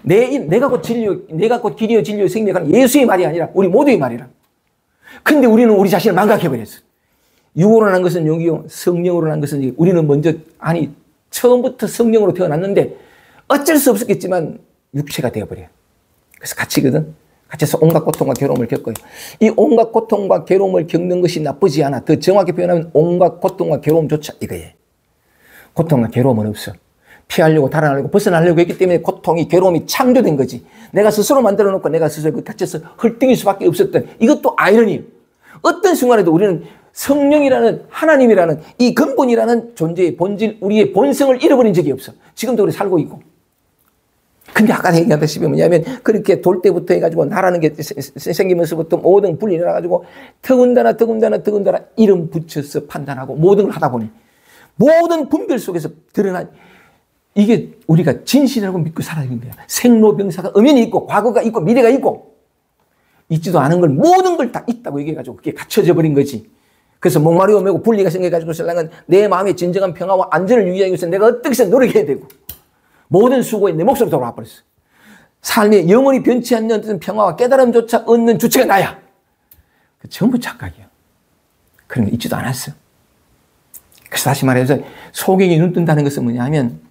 내가 곧 진리요, 내가 곧 길이요 진리요 생명이라는 예수의 말이 아니라 우리 모두의 말이라. 근데 우리는 우리 자신을 망각해버렸어. 육으로 난 것은 영이요 성령으로 난 것은 영. 우리는 먼저 처음부터 성령으로 태어났는데 어쩔 수 없었겠지만 육체가 되어버려요. 그래서 갇히거든. 갇혀서 온갖 고통과 괴로움을 겪어요. 이 온갖 고통과 괴로움을 겪는 것이 나쁘지 않아. 더 정확히 표현하면 온갖 고통과 괴로움조차 이거예요. 고통과 괴로움은 없어. 피하려고 달아나려고 벗어나려고 했기 때문에 고통이 괴로움이 창조된 거지. 내가 스스로 만들어 놓고 내가 스스로 갇혀서 헐등일 수밖에 없었던 이것도 아이러니예요. 어떤 순간에도 우리는 성령이라는 하나님이라는 이 근본이라는 존재의 본질, 우리의 본성을 잃어버린 적이 없어. 지금도 우리 살고 있고. 근데 아까 얘기하다시피 뭐냐면 그렇게 돌 때부터 해가지고 나라는 게 생기면서부터 모든 분리 일어나가지고 더군다나 이름 붙여서 판단하고 모든 걸 하다 보니 모든 분별 속에서 드러난 이게 우리가 진실이라고 믿고 살아야 되는 거야. 생로병사가 엄연히 있고 과거가 있고 미래가 있고 있지도 않은 걸 모든 걸 다 있다고 얘기해가지고 그게 갖춰져 버린 거지. 그래서 목마르고 매고 분리가 생겨가지고 신랑은 내 마음의 진정한 평화와 안전을 유지하기 위해서 내가 어떻게 해서 노력해야 되고 모든 수고에 내 몫으로 돌아와 버렸어. 삶에 영원히 변치 않는 어떤 평화와 깨달음조차 얻는 주체가 나야. 전부 착각이야. 그런 거 있지도 않았어. 그래서 다시 말해서 소경이 눈 뜬다는 것은 뭐냐 하면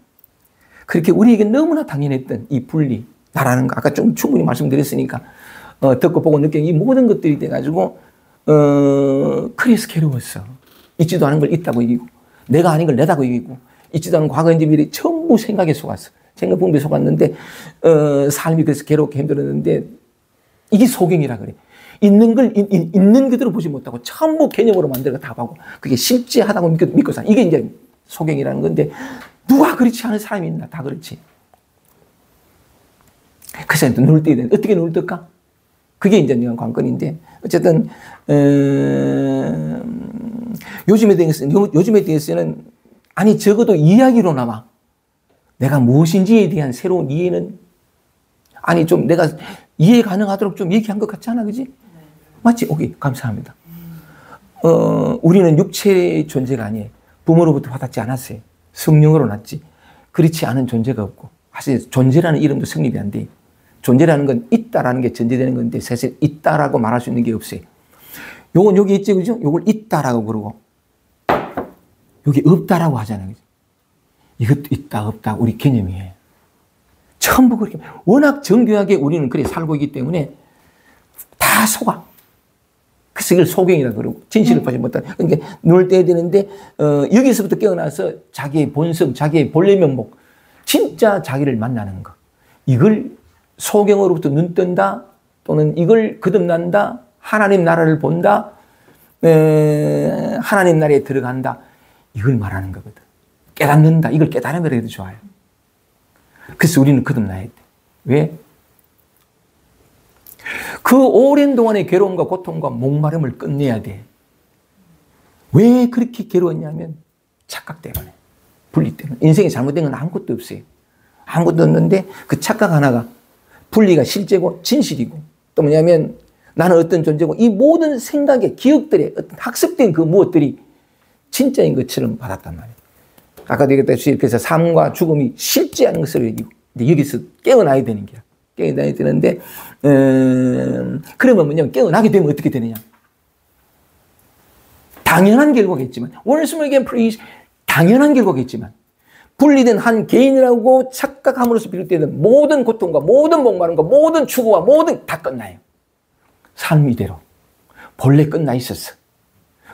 그렇게 우리에게 너무나 당연했던 이 분리, 나라는 거 아까 좀 충분히 말씀드렸으니까 듣고 보고 느낀 이 모든 것들이 돼가지고 그래서 괴로웠어. 있지도 않은 걸 있다고 얘기고 내가 아닌 걸 내다고 얘기고 있지도 않은 과거인지 미래 전부 생각에 속았어. 생각 분비에 속았는데 삶이 그래서 괴롭게 힘들었는데 이게 소경이라 그래. 있는 걸 있는 그대로 보지 못하고 전부 개념으로 만들어 답하고 그게 실제하다고 믿고 사. 이게 이제 소경이라는 건데 누가 그렇지 않은 사람이 있나. 다 그렇지. 그래서 눈을 떠야 돼. 어떻게 눈을 뜰까? 그게 이제 관건인데 어쨌든 요즘에 대해서는 아니 적어도 이야기로나마 내가 무엇인지에 대한 새로운 이해는 아니 좀 내가 이해 가능하도록 좀 얘기한 것 같지 않아, 그지? 네. 맞지? 오케이, 감사합니다. 우리는 육체의 존재가 아니에요. 부모로부터 받았지 않았어요. 성령으로 났지. 그렇지 않은 존재가 없고 사실 존재라는 이름도 성립이 안 돼요. 존재라는 건 있다라는 게 전제되는 건데 사실 있다라고 말할 수 있는 게 없어요. 요건 여기 있지, 그죠? 요걸 있다라고 그러고 여기 없다라고 하잖아요. 이것도 있다 없다 우리 개념이에요. 전부 그렇게 워낙 정교하게 우리는 그래 살고 있기 때문에 다 속아. 그래서 이걸 소경이라고 그러고 진실을 보지 못하는. 그러니까 눈을 떼야 되는데 여기서부터 깨어나서 자기의 본성, 자기의 본래 면목, 진짜 자기를 만나는 것. 이걸 소경으로부터 눈 뜬다 또는 이걸 거듭난다, 하나님 나라를 본다, 하나님 나라에 들어간다. 이걸 말하는 거거든. 깨닫는다. 이걸 깨달으면 해도 좋아요. 그래서 우리는 거듭나야 돼. 왜? 그 오랜 동안의 괴로움과 고통과 목마름을 끝내야 돼. 왜 그렇게 괴로웠냐면 착각 때문에. 분리 때문에. 인생에 잘못된 건 아무것도 없어요. 아무것도 없는데 그 착각 하나가 분리가 실제고 진실이고 또 뭐냐면 나는 어떤 존재고 이 모든 생각의 기억들의 어떤 학습된 그 무엇들이 진짜인 것처럼 받았단 말이에요. 아까도 얘기했다시피 그래서 삶과 죽음이 실제하는 것을 얘기고 근데 여기서 깨어나야 되는 거야. 깨어나야 되는데 그러면 뭐냐면 깨어나게 되면 어떻게 되느냐. 당연한 결과겠지만 once more again please 당연한 결과겠지만 분리된 한 개인이라고 착각함으로써 비롯되는 모든 고통과 모든 목마름과 모든 추구와 모든 다 끝나요. 삶 이대로 본래 끝나 있었어.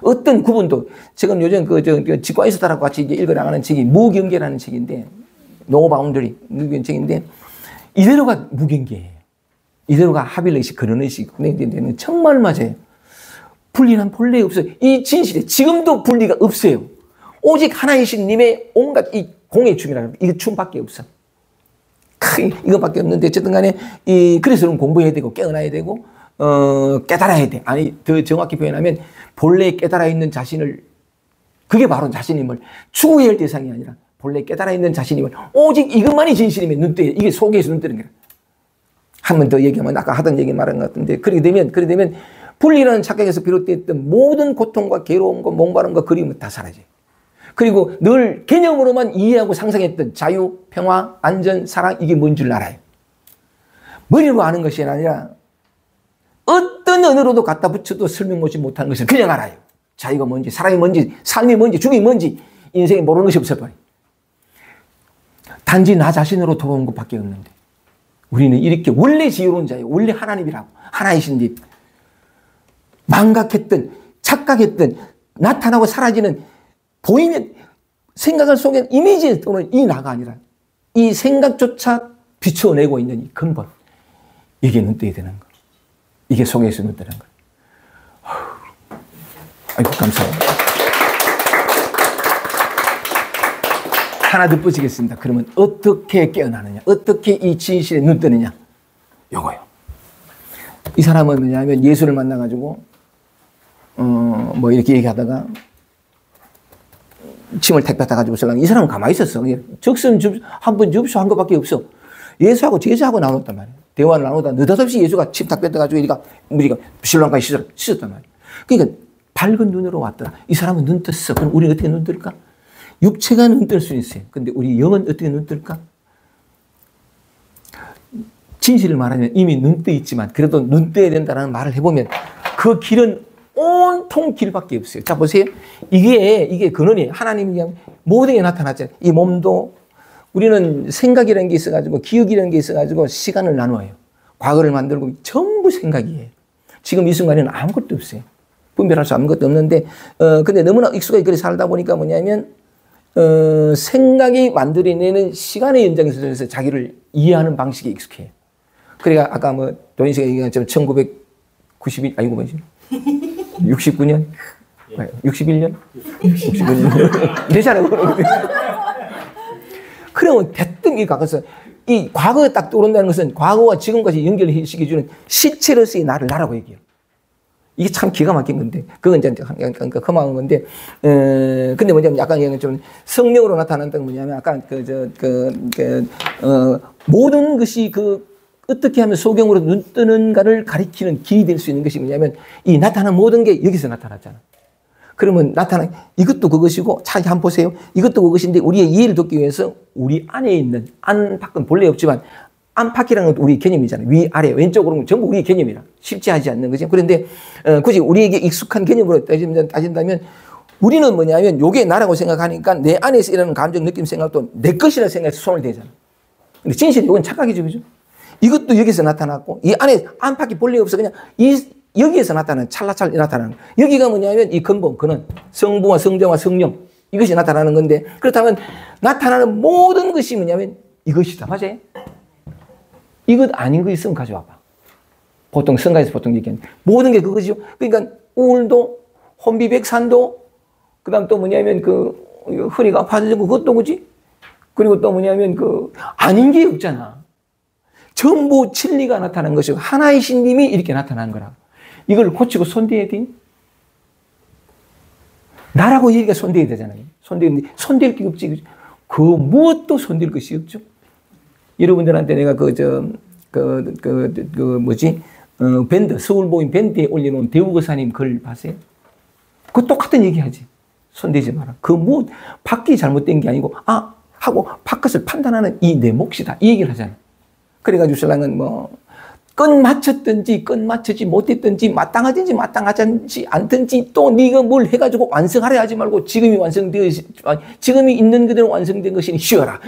어떤 구분도 지금 요즘 치과의사다라고 같이 이제 읽어나가는 책이 무경계라는 책인데 노 바운더리 책인데 이대로가 무경계예요. 이대로가 합일의식 그런의식 정말 맞아요. 분리는 본래 없어요. 이 진실에 지금도 분리가 없어요. 오직 하나이신 님의 온갖 이 공의 춤이라는 이 춤밖에 없어. 이것밖에 없는데 어쨌든 간에 그래서 공부해야 되고 깨어나야 되고 깨달아야 돼. 아니 더 정확히 표현하면 본래 깨달아 있는 자신을 그게 바로 자신임을 추구해야 할 대상이 아니라 본래 깨달아 있는 자신임을 오직 이것만이 진실이면 눈뜨에 이게 속에서 눈뜨는 거야. 한 번 더 얘기하면 아까 하던 얘기 말한 것 같은데 그렇게 되면 분리라는 착각에서 비롯됐던 모든 고통과 괴로움과 목마름과 그리움은 다 사라져요. 그리고 늘 개념으로만 이해하고 상상했던 자유, 평화, 안전, 사랑 이게 뭔 줄 알아요. 머리로 아는 것이 아니라 어떤 언어로도 갖다 붙여도 설명 못하는 것을 그냥 알아요. 자유가 뭔지, 사랑이 뭔지, 삶이 뭔지, 죽음이 뭔지 인생에 모르는 것이 없어버려요. 단지 나 자신으로 돌아온 것밖에 없는데 우리는 이렇게 원래 지혜로운 자예요. 원래 하나님이라고. 하나이신 님. 망각했던, 착각했던, 나타나고 사라지는 보이면 생각을 속에 이미지에 떠오르는 이 나가 아니라 이 생각조차 비춰내고 있는 이 근본. 이게 눈뜨게 되는 거. 이게 속에서 눈뜨는 거. 아이고, 감사합니다. 하나 덧붙이겠습니다. 그러면 어떻게 깨어나느냐? 어떻게 이 진실에 눈뜨느냐? 요거요. 이 사람은 뭐냐면 예수를 만나가지고, 뭐 이렇게 얘기하다가 침을 택 뱉어가지고 설랑 이 사람은 가만히 있었어. 적선 한번 접수한 것밖에 없어. 예수하고 제자하고 나눴단 말이에요. 대화를 나누다 느닷없이 예수가 침 탁 뱉어가지고 우리가 신랑까지 씻었단 말이에요. 그러니까 밝은 눈으로 왔더라. 이 사람은 눈 떴어. 그럼 우리는 어떻게 눈 뜰까? 육체가 눈 뜰 수 있어요. 근데 우리 영은 어떻게 눈 뜰까? 진실을 말하면 이미 눈 떠 있지만 그래도 눈 떠야 된다는 말을 해보면 그 길은 온통 길밖에 없어요. 자, 보세요. 이게 근원이에요. 하나님이 그냥 모든 게 나타났잖아요. 이 몸도 우리는 생각이라는 게 있어가지고 기억이라는 게 있어가지고 시간을 나누어요. 과거를 만들고 전부 생각이에요. 지금 이 순간에는 아무것도 없어요. 분별할 수 아무것도 없는데, 근데 너무나 익숙하게 그렇게 살다 보니까 뭐냐면, 생각이 만들어내는 시간의 연장에서 자기를 이해하는 방식에 익숙해요. 그러니까 아까 뭐, 도인 씨가 얘기한 것처럼 1992, 아이고, 뭐지? 69년? 61년? 69년? 이래잖아요. 그러면 대뜸 이 가서 이 과거에 딱 떠오른다는 것은 과거와 지금까지 연결시켜주는 실체로서의 나라고 얘기해요. 이게 참 기가 막힌 건데, 그건 이제 험한 건데, 근데 뭐냐면 약간 좀 성령으로 나타난다는 뭐냐면 아까 모든 것이 어떻게 하면 소경으로 눈 뜨는가를 가리키는 길이 될 수 있는 것이 뭐냐면 이 나타나는 모든 게 여기서 나타났잖아. 그러면 이것도 그것이고, 차라리 한번 보세요. 이것도 그것인데 우리의 이해를 돕기 위해서 우리 안에 있는, 안팎은 본래 없지만 안팎이라는 것도 우리 개념이잖아요. 위, 아래, 왼쪽으로는 전부 우리의 개념이라. 쉽지 하지 않는 거죠. 그런데 굳이 우리에게 익숙한 개념으로 따진다면 우리는 뭐냐면 요게 나라고 생각하니까 내 안에서 일어나는 감정, 느낌, 생각도 내 것이라 생각해서 손을 대잖아. 근데 진실이 이건 착각이죠. 그죠? 이것도 여기서 나타났고 이 안에 안팎이 본래 없어. 그냥 여기에서 나타나는 찰나찰 나타나는 여기가 뭐냐면 이 근본, 근원, 성부와 성자와 성령 이것이 나타나는 건데 그렇다면 나타나는 모든 것이 뭐냐면 이것이다. 맞아요? 이것 아닌 거 있으면 가져와봐. 보통 성가에서 보통 얘기하는 모든 게 그것이죠. 그러니까 우울도 혼비백산도 그다음 또 뭐냐면 허리가 아파지고 그것도 그지. 그리고 또 뭐냐면 아닌 게 없잖아. 전부 진리가 나타난 것이고 하나의 신님이 이렇게 나타난 거라. 이걸 고치고 손대야 돼. 나라고 얘기가 손대야 되잖아요. 손댈 게 없지. 무엇도 손댈 것이 없죠. 여러분들한테 내가 밴드, 서울보인 밴드에 올려놓은 대우거사님 글 봤어요? 그 똑같은 얘기 하지. 손대지 마라. 밖이 잘못된 게 아니고, 하고 바깥을 판단하는 이 내 몫이다. 이 얘기를 하잖아. 그래가지고 신랑은 끝 맞췄든지 끝 맞추지 못했든지 마땅하든지 마땅하지 않든지 또 네가 뭘 해가지고 완성하려 하지 말고 지금이 지금이 있는 그대로 완성된 것이니 쉬어라.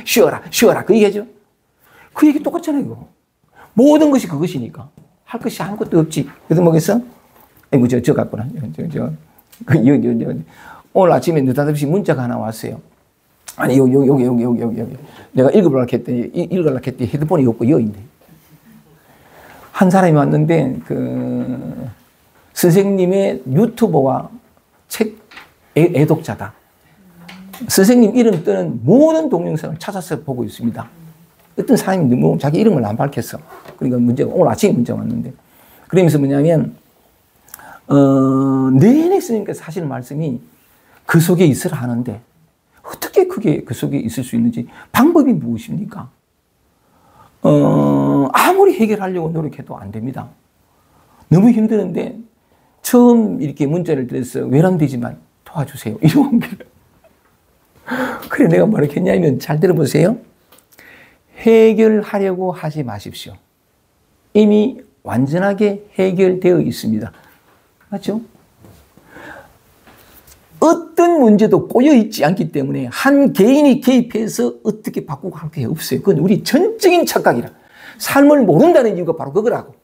그 얘기하죠. 그 얘기 똑같잖아요. 이거. 모든 것이 그것이니까 할 것이 아무것도 없지. 그래서 뭐겠어? 아이고 저 같구나. 오늘 아침에 느닷없이 문자가 하나 왔어요. 아니 여기 내가 읽으려고 했더니 헤드폰이 없고 여기 있네. 한 사람이 왔는데 선생님의 유튜버와 책 애독자다. 선생님 이름 뜨는 모든 동영상을 찾아서 보고 있습니다. 어떤 사람이 너무 자기 이름을 안 밝혔어. 그러니까 오늘 아침에 문제가 왔는데 그러면서 뭐냐면 내내 쓰니까 사실 말씀이 그 속에 있으라 하는데 어떻게 그게 그 속에 있을 수 있는지 방법이 무엇입니까? 아무리 해결하려고 노력해도 안 됩니다. 너무 힘드는데 처음 이렇게 문자를 드려서 외람되지만 도와주세요. 이런 게 그래, 내가 뭐라 했냐면, 잘 들어보세요. 해결하려고 하지 마십시오. 이미 완전하게 해결되어 있습니다. 맞죠? 어떤 문제도 꼬여있지 않기 때문에 한 개인이 개입해서 어떻게 바꾸고 할 게 없어요. 그건 우리 전적인 착각이라. 삶을 모른다는 이유가 바로 그거라고.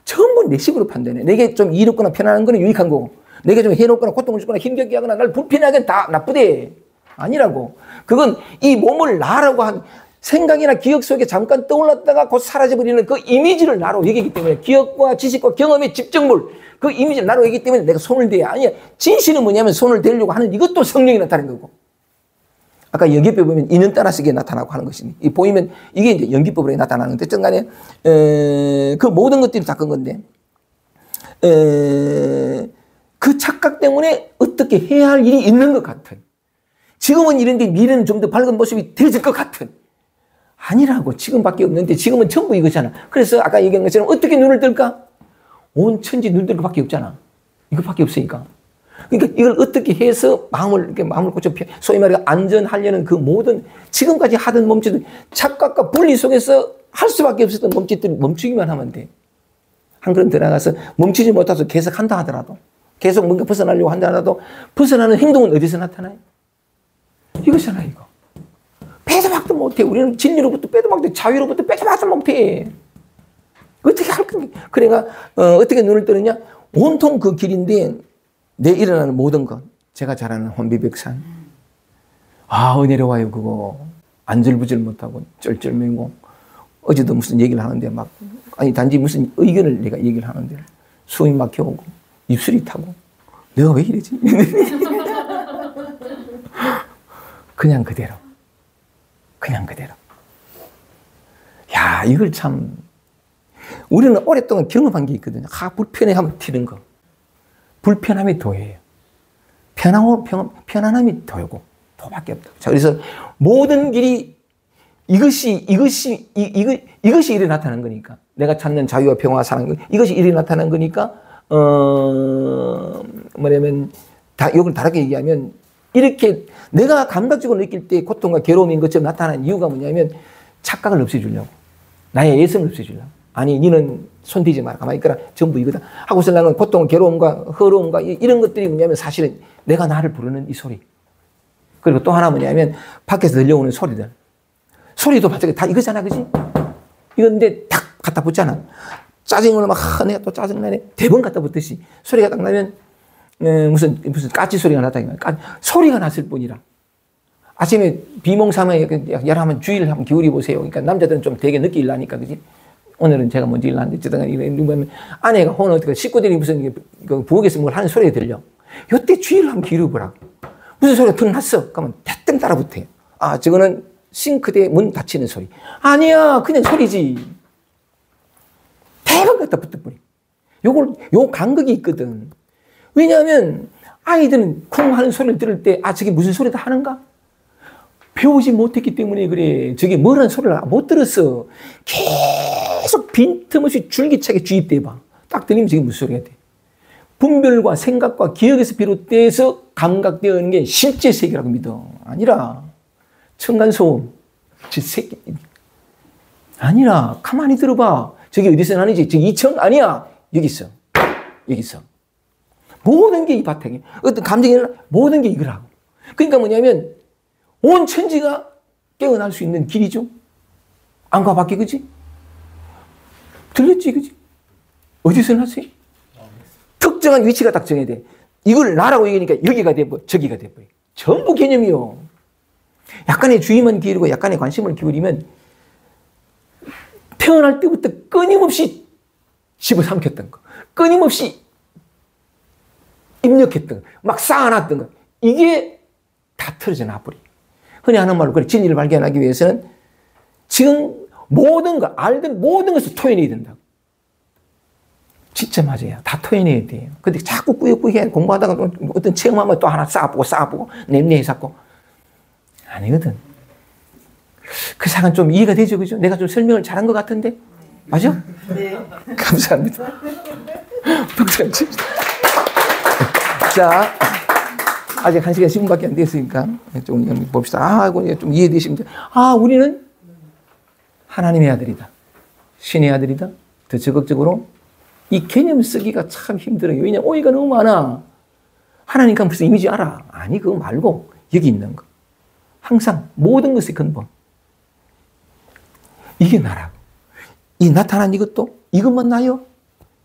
전부 내 식으로 판단해. 내게 좀 이롭거나 편안한 거는 유익한 거고, 내게 좀 해롭거나 고통을 주거나 힘들게 하거나 날 불편하게 다 나쁘대. 아니라고. 그건 이 몸을 나라고 한 생각이나 기억 속에 잠깐 떠올랐다가 곧 사라져버리는 그 이미지를 나로 여기기 때문에, 기억과 지식과 경험의 집정물, 그 이미지를 나로 여기기 때문에 내가 손을 대야. 아니야. 진실은 뭐냐면 손을 대려고 하는 이것도 성령이 나타나는 거고. 아까 연기법에 보면 인연 따라서 이게 나타나고 하는 것이니. 이 보이면 이게 이제 연기법으로 나타나는데, 어쨌든 간에, 그 모든 것들이 다 큰 건데, 그 착각 때문에 어떻게 해야 할 일이 있는 것 같은. 지금은 이런데 미래는 좀 더 밝은 모습이 되어질 것 같은. 아니라고. 지금밖에 없는데 지금은 전부 이거잖아. 그래서 아까 얘기한 것처럼 어떻게 눈을 뜰까? 온 천지 눈 뜰 것밖에 없잖아. 이것밖에 없으니까. 그러니까 이걸 어떻게 해서 마음을 고쳐, 소위 말해 안전하려는 그 모든 지금까지 하던 몸짓들, 착각과 분리 속에서 할 수밖에 없었던 몸짓들이 멈추기만 하면 돼. 한 걸음 들어가서 멈추지 못해서 계속 한다 하더라도, 계속 뭔가 벗어나려고 한다 하더라도, 벗어나는 행동은 어디서 나타나요? 이거잖아, 이거. 빼도 박도 못해. 우리는 진리로부터 빼도 박도, 자유로부터 빼도 박도 못해. 어떻게 할 건가? 그러니까 어떻게 눈을 뜨느냐? 온통 그 길인데 내 일어나는 모든 것. 제가 잘 아는 혼비백산. 아, 은혜로 와요 그거. 안절부절 못하고 쩔쩔매고. 어제도 무슨 얘기를 하는데 막, 아니 단지 무슨 의견을 내가 얘기를 하는데 숨이 막혀오고 입술이 타고 내가 왜 이러지? 그냥 그대로. 그냥 그대로. 야, 이걸 참 우리는 오랫동안 경험한 게 있거든요. 불편해하면 튀는 거. 불편함이 도예요. 편안함이 도고 도밖에 없다. 자, 그래서 모든 길이 이것이 일이 나타나는 거니까. 내가 찾는 자유와 평화, 사랑, 이것이 일이 나타나는 거니까, 뭐냐면, 이걸 다르게 얘기하면, 이렇게 내가 감각적으로 느낄 때 고통과 괴로움인 것처럼 나타나는 이유가 뭐냐면, 착각을 없애주려고. 나의 예성을 없애주려고. 아니, 니는 손대지 마라. 가만히 있거라. 전부 이거다. 하고서 나는 고통, 괴로움과 허로움과 이런 것들이 뭐냐면 사실은 내가 나를 부르는 이 소리. 그리고 또 하나 뭐냐면 밖에서 들려오는 소리들. 소리도 마찬가지 다 이거잖아. 그지? 이건데 탁 갖다 붙잖아. 짜증을 막, 내가 또 짜증나네. 대번 갖다 붙듯이. 소리가 딱 나면, 무슨 까치 소리가 났다. 소리가 났을 뿐이라. 아침에 비몽사몽에 열하면 주의를 한번 기울여 보세요. 그러니까 남자들은 좀 되게 늦게 일나니까, 그지? 오늘은 제가 먼저 일났는데, 어쨌든 아내가 혹은 어떻게 식구들이 무슨 부엌에서 뭘 하는 소리가 들려. 이때 주의를 한번 기울여 보라고. 무슨 소리가 들어났어? 그러면 대뜸 따라 붙어요. 아, 저거는 싱크대 문 닫히는 소리. 아니야, 그냥 소리지. 대박 갖다 붙어버려. 요 간극이 있거든. 왜냐하면 아이들은 쿵 하는 소리를 들을 때, 아, 저게 무슨 소리다 하는가? 배우지 못했기 때문에 그래. 저게 뭐라는 소리를 못 들었어. 계속 빈틈없이 줄기차게 주입돼봐. 딱 들리면 저게 무슨 소리가 돼. 분별과 생각과 기억에서 비롯돼서 감각되어지는 게 실제 세계라고 믿어. 아니라 층간소음, 새끼. 아니라 가만히 들어봐. 저기 어디서 나는지. 저기 2층? 아니야. 여기 있어. 여기 있어. 모든 게 이 바탕에. 어떤 감정이 일어나 모든 게 이거라고. 그러니까 뭐냐면 온 천지가 깨어날 수 있는 길이죠. 안 가봤게, 그지? 들렸지, 그지? 어디서 났어요? 특정한 위치가 딱 정해야 돼. 이걸 나라고 얘기하니까 여기가 돼버려, 저기가 돼버려. 전부 개념이요. 약간의 주의만 기울이고 약간의 관심을 기울이면 태어날 때부터 끊임없이 집어삼켰던 거, 끊임없이 입력했던 거, 막 쌓아놨던 거, 이게 다 틀어져 나버려. 흔히 하는 말로, 그래, 진리를 발견하기 위해서는 지금 모든 거, 알던 모든 것을 토해내야 된다고. 진짜 맞아요. 다 토해내야 돼요. 근데 자꾸 꾸역꾸역 공부하다가 어떤 체험하면 또 하나 쌓아보고, 냄새에 쌓고. 아니거든. 그 사람 좀 이해가 되죠, 그죠? 내가 좀 설명을 잘한 것 같은데? 맞아? 네. 감사합니다. 박수 칩시다. 자, 아직 1시간 10분밖에 안 됐으니까 좀 봅시다. 이거 좀 이해되시면 돼요. 우리는 하나님의 아들이다. 신의 아들이다. 더 적극적으로 이 개념 쓰기가 참 힘들어요. 왜냐하면 오해가 너무 많아. 하나님과 벌써 이미지 알아. 아니, 그거 말고 여기 있는 거. 항상 모든 것의 근본. 이게 나라고. 이 나타난 이것만 나요?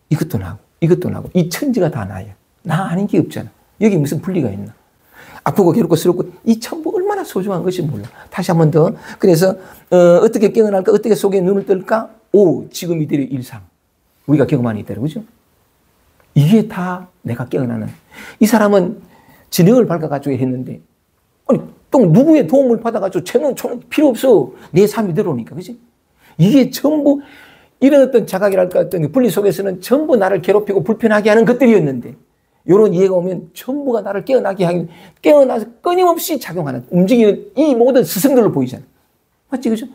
이것도 나고, 이것도 나고. 이 천지가 다 나요. 나 아닌 게 없잖아. 여기 무슨 분리가 있나. 아프고 괴롭고 스럽고 이 천부 얼마나 소중한 것이 몰라. 다시 한 번 더. 그래서 어떻게 깨어날까? 어떻게 속에 눈을 뜰까? 지금 이들의 일상. 우리가 경험하는 이대로, 그죠? 이게 다 내가 깨어나는. 이 사람은 진영을 밟아가지고 했는데, 또 누구의 도움을 받아가지고 채는 필요 없어. 내 삶이 들어오니까, 그지? 이게 전부 이런 어떤 자각이랄까 어떤 분리 속에서는 전부 나를 괴롭히고 불편하게 하는 것들이었는데, 이런 이해가 오면 전부가 나를 깨어나서 끊임없이 작용하는, 움직이는 이 모든 스승들로 보이잖아. 맞지, 그죠?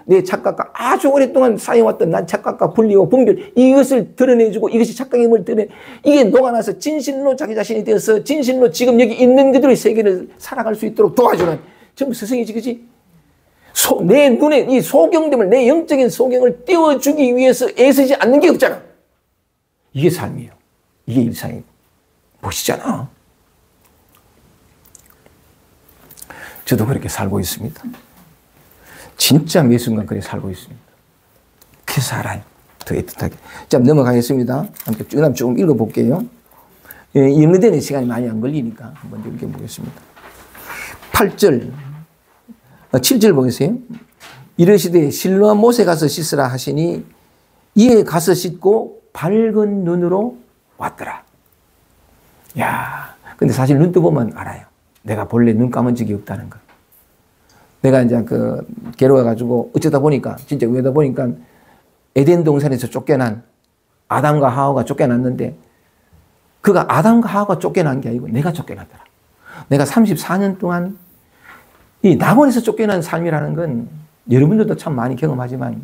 내 착각과 아주 오랫동안 쌓여왔던 난 착각과 분리와 분별, 이것을 드러내주고 이것이 착각의 힘을 드러내, 이게 녹아나서 진실로 자기 자신이 되어서 진실로 지금 여기 있는 그들의 세계를 살아갈 수 있도록 도와주는 전부 스승이지, 그지? 내 눈에 이 소경됨을, 내 영적인 소경을 띄워주기 위해서 애쓰지 않는 게 없잖아. 이게 삶이에요. 이게 일상이고. 보시잖아. 저도 그렇게 살고 있습니다. 진짜 매 순간 그렇게 살고 있습니다. 그렇게 살아요. 더 애틋하게. 자, 넘어가겠습니다. 함께 조금 읽어볼게요. 읽는 시간이 많이 안 걸리니까 한번 읽어보겠습니다. 8절, 7절 보겠어요. 이르시되 실로암 못에 가서 씻으라 하시니 이에 가서 씻고 밝은 눈으로 왔더라. 야, 근데 사실 눈 떠보면 알아요. 내가 본래 눈 감은 적이 없다는 거. 내가 이제 괴로워가지고 어쩌다 보니까, 진짜 의외다 보니까 에덴 동산에서 쫓겨난 아담과 하와가 쫓겨났는데, 그가 아담과 하와가 쫓겨난 게 아니고 내가 쫓겨났더라. 내가 34년 동안 이 낙원에서 쫓겨난 삶이라는 건 여러분들도 참 많이 경험하지만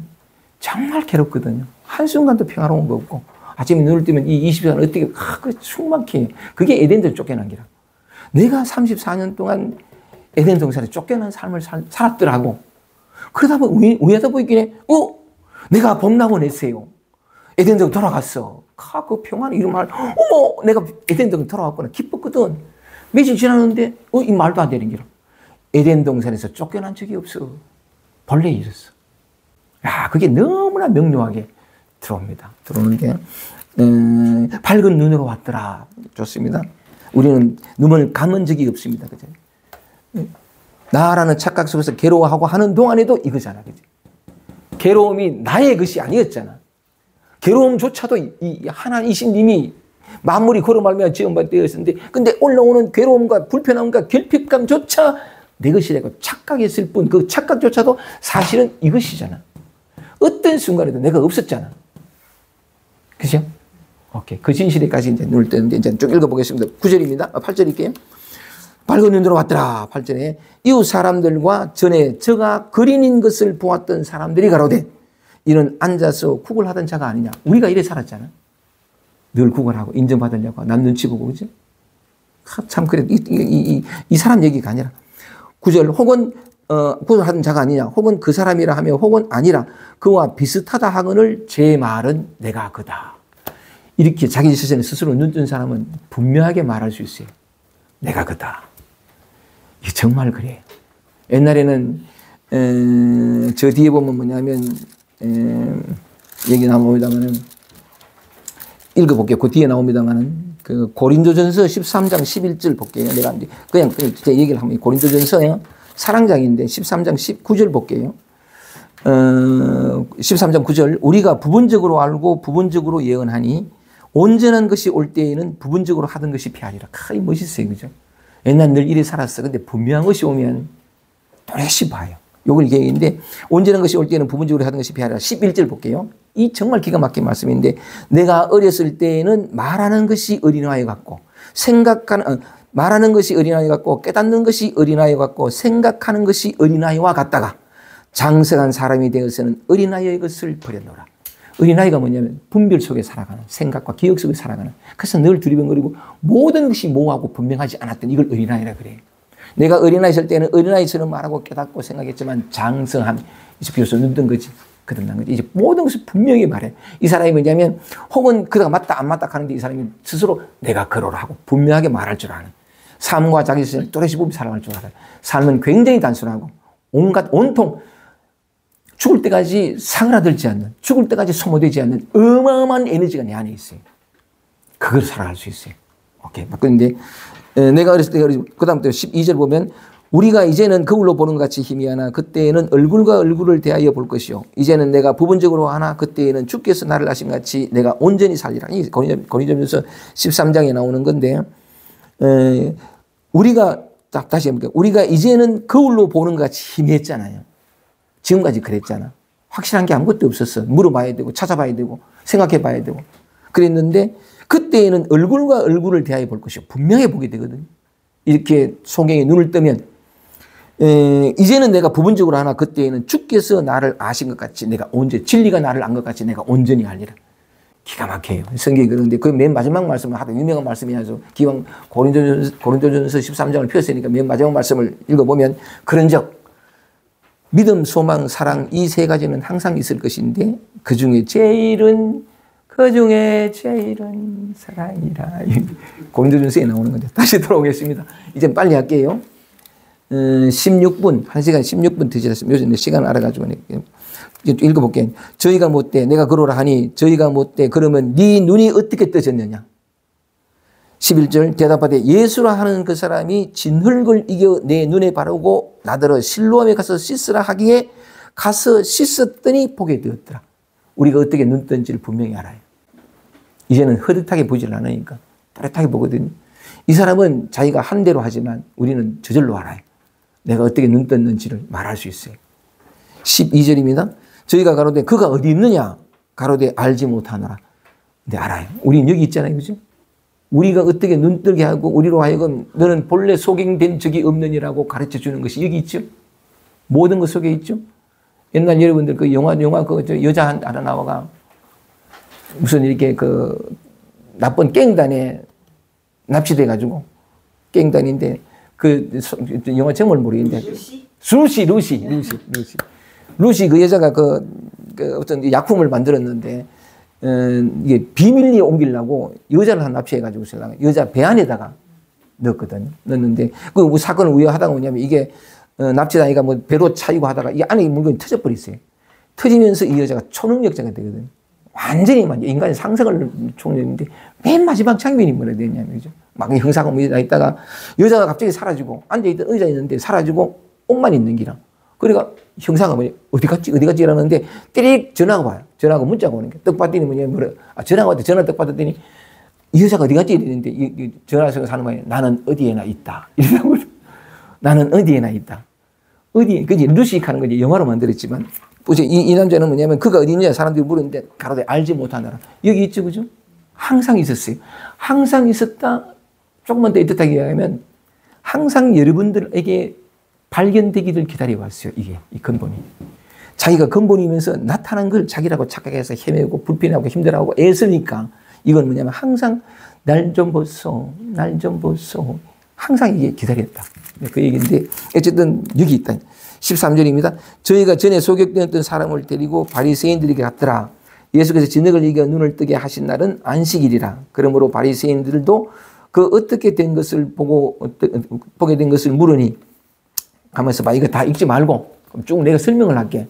정말 괴롭거든요. 한순간도 평화로운 거 없고, 아침에 눈을 뜨면 이 20시간 어떻게, 충만히. 그게 에덴에서 쫓겨난 기라. 내가 34년 동안 에덴 동산에 쫓겨난 삶을 살았더라고. 그러다 보니 우회하다 보이긴 해. 내가 봄낙원에서요. 에덴 동산 돌아갔어. 그 평안이 이런 말. 내가 에덴 동산 돌아왔구나. 기뻤거든. 며칠 지났는데 이 말도 안 되는 기라. 에덴 동산에서 쫓겨난 적이 없어. 본래 있었어. 야, 그게 너무나 명료하게 들어옵니다. 들어오는 게 밝은 눈으로 왔더라. 좋습니다. 우리는 눈을 감은 적이 없습니다. 그죠? 나라는 착각 속에서 괴로워하고 하는 동안에도 이거잖아. 그죠? 괴로움이 나의 것이 아니었잖아. 괴로움조차도 이 하나님이 만물이 걸어 말미암아 지음받 되었는데, 근데 올라오는 괴로움과 불편함과 결핍감조차 내 것이라고 착각했을 뿐, 그 착각조차도 사실은 이것이잖아. 어떤 순간에도 내가 없었잖아. 그죠? 오케이. 그 진실에까지 이제 눈을 뜨는데, 이제 쭉 읽어보겠습니다. 9절입니다. 8절일게요. 밝은 눈으로 왔더라. 8절에 이웃 사람들과 전에 저가 거린인 것을 보았던 사람들이 가로되 이는 앉아서 구걸하던 자가 아니냐. 우리가 이래 살았잖아. 늘 구걸하고 인정받으려고 남 눈치 보고, 그죠? 참 그래. 이 사람 얘기가 아니라 9절 혹은 구걸하던 자가 아니냐, 혹은 그 사람이라 하며 혹은 아니라 그와 비슷하다 하거늘 제 말은 내가 그다. 이렇게 자기 시선에 스스로 눈뜬 사람은 분명하게 말할 수 있어요. 내가 그다. 이게 정말 그래요. 옛날에는 저 뒤에 보면 뭐냐면 여기 나옵니다만은 읽어볼게요. 그 뒤에 나옵니다만은 그 고린도전서 13장 11절 볼게요. 내가 그냥 제 얘기를 하면 고린도전서요. 사랑장인데 13장 19절 볼게요. 13장 9절 우리가 부분적으로 알고 부분적으로 예언하니 온전한 것이 올 때에는 부분적으로 하던 것이 피하리라. 멋있어요. 그죠? 옛날 늘 이래 살았어. 근데 분명한 것이 오면 또다시 봐요. 요걸 얘기인데 온전한 것이 올 때에는 부분적으로 하던 것이 피하리라. 11절 볼게요. 이 정말 기가 막힌 말씀인데 내가 어렸을 때에는 말하는 것이 어린아이 같고 말하는 것이 어린아이 같고 깨닫는 것이 어린아이 같고 생각하는 것이 어린아이와 같다가 장성한 사람이 되어서는 어린아이의 것을 버렸노라. 어린아이가 뭐냐면 분별 속에 살아가는, 생각과 기억 속에 살아가는, 그래서 늘 두리번거리고 모든 것이 모호하고 분명하지 않았던 이걸 어린아이라 그래요. 내가 어린아이 있을 때는 어린아이처럼 말하고 깨닫고 생각했지만 장성함, 이제 비로소 눈뜬 거지. 거듭난 거지. 이제 모든 것을 분명히 말해. 이 사람이 뭐냐면 혹은 그가 맞다 안 맞다 하는데 이 사람이 스스로 내가 그러라 하고 분명하게 말할 줄 아는, 삶과 자기 자신을 또렷이 보며 살아갈 줄 알아요. 삶은 굉장히 단순하고 온통 죽을 때까지 사그라들지 않는, 죽을 때까지 소모되지 않는 어마어마한 에너지가 내 안에 있어요. 그걸 살아갈 수 있어요. 오케이. 그런데 내가 어렸을 때, 그 다음부터 12절 보면 우리가 이제는 거울로 보는 것 같이 희미하나 그때에는 얼굴과 얼굴을 대하여 볼 것이요. 이제는 내가 부분적으로 하나 그때에는 주께서 나를 아심 같이 내가 온전히 살리라. 이 고린도전서 13장에 나오는 건데, 우리가 다시 해볼게요. 우리가 이제는 거울로 보는 것 같이 희미했잖아요. 지금까지 그랬잖아. 확실한 게 아무것도 없었어. 물어봐야 되고 찾아봐야 되고 생각해 봐야 되고 그랬는데 그때에는 얼굴과 얼굴을 대하여 볼 것이요. 분명해 보게 되거든요. 이렇게 소경이 눈을 뜨면 이제는 내가 부분적으로 하나 그때에는 주께서 나를 아신 것 같이 내가 온전히, 진리가 나를 안 것 같이 내가 온전히 알리라. 기가 막혀요. 성경이 그런데 그 맨 마지막 말씀은 하도 유명한 말씀이라서 기왕 고린도전서 13장을 폈으니까 맨 마지막 말씀을 읽어보면 그런즉 믿음, 소망, 사랑 이 세 가지는 항상 있을 것인데 그 중에 제일은 사랑이라. 고린도전서에 나오는 건데 다시 돌아오겠습니다. 이제 빨리 할게요. 16분, 1시간 16분 드시겠습니다. 요즘 시간 알아가지고 읽어볼게요. 저희가 못돼 내가 그러라 하니 저희가 못돼 그러면 네 눈이 어떻게 떠졌느냐. 11절 대답하되 예수라 하는 그 사람이 진흙을 이겨 내 눈에 바르고 나더러 실로암에 가서 씻으라 하기에 가서 씻었더니 보게 되었더라. 우리가 어떻게 눈 뜬지를 분명히 알아요. 이제는 흐릿하게 보질 않으니까 또렷하게 보거든요. 이 사람은 자기가 한 대로 하지만 우리는 저절로 알아요. 내가 어떻게 눈 떴는지를 말할 수 있어요. 12절입니다. 저희가 가로되 그가 어디 있느냐 가로되 알지 못하노라. 근데 알아요. 우리는 여기 있잖아요. 그죠? 우리가 어떻게 눈 뜨게 하고 우리로 하여금 너는 본래 소경된 적이 없느니라고 가르쳐 주는 것이 여기 있죠. 모든 것 속에 있죠. 옛날 여러분들 그 영화 그 여자 하나 나와가 무슨 이렇게 그 나쁜 깽단에 납치돼 가지고 깽단인데 그 영화 제목을 모르겠는데 루시 그 여자가 그 어떤 약품을 만들었는데 이게 비밀리에 옮기려고 여자를 하나 납치해가지고 여자 배 안에다가 넣었거든요. 넣었는데 그 사건을 왜 하다가 뭐냐면 이게 납치다니까 뭐 배로 차이고 하다가 이 안에 물건이 터져버렸어요. 터지면서 이 여자가 초능력자가 되거든요. 완전히 인간의 상상을 총했는데 맨 마지막 장면이 뭐라 되냐면 그죠? 막 형사가 뭐 있다가 여자가 갑자기 사라지고 앉아있던 의자에 있는데 사라지고 옷만 있는 기라. 그러니까 형사가 뭐냐 어디 갔지 이러는데 띠릭 전화가 와요. 전화가 문자가 오는 게 떡 받더니 뭐냐 전화가 왔대. 전화 떡 받았더니 이 여자가 어디 갔지 이랬는데 이 전화에서 사는 거예요. 나는 어디에나 있다. 이러고 나는 어디에나 있다. 어디 그지 루시하는 거지 영화로 만들었지만 이 남자는 뭐냐면 그가 어디 있냐 사람들이 물었는데 가로되 알지 못하느라 여기 있죠 그죠? 항상 있었어요. 항상 있었다. 조금만 더 애틋하게 이야기하면 항상 여러분들에게 발견되기를 기다려왔어요. 이게 이 근본이. 자기가 근본이면서 나타난 걸 자기라고 착각해서 헤매고 불편하고 힘들어하고 애쓰니까 이건 뭐냐면 항상 날 좀 보소. 항상 이게 기다렸다. 그 얘기인데 어쨌든 여기 있다. 13절입니다. 저희가 전에 소격되었던 사람을 데리고 바리새인들에게 갔더라. 예수께서 진흙을 이겨 눈을 뜨게 하신 날은 안식일이라. 그러므로 바리새인들도 그 어떻게 된 것을 보게 된 것을 물으니 가만있어 봐. 이거 다 읽지 말고 쭉 내가 설명을 할게.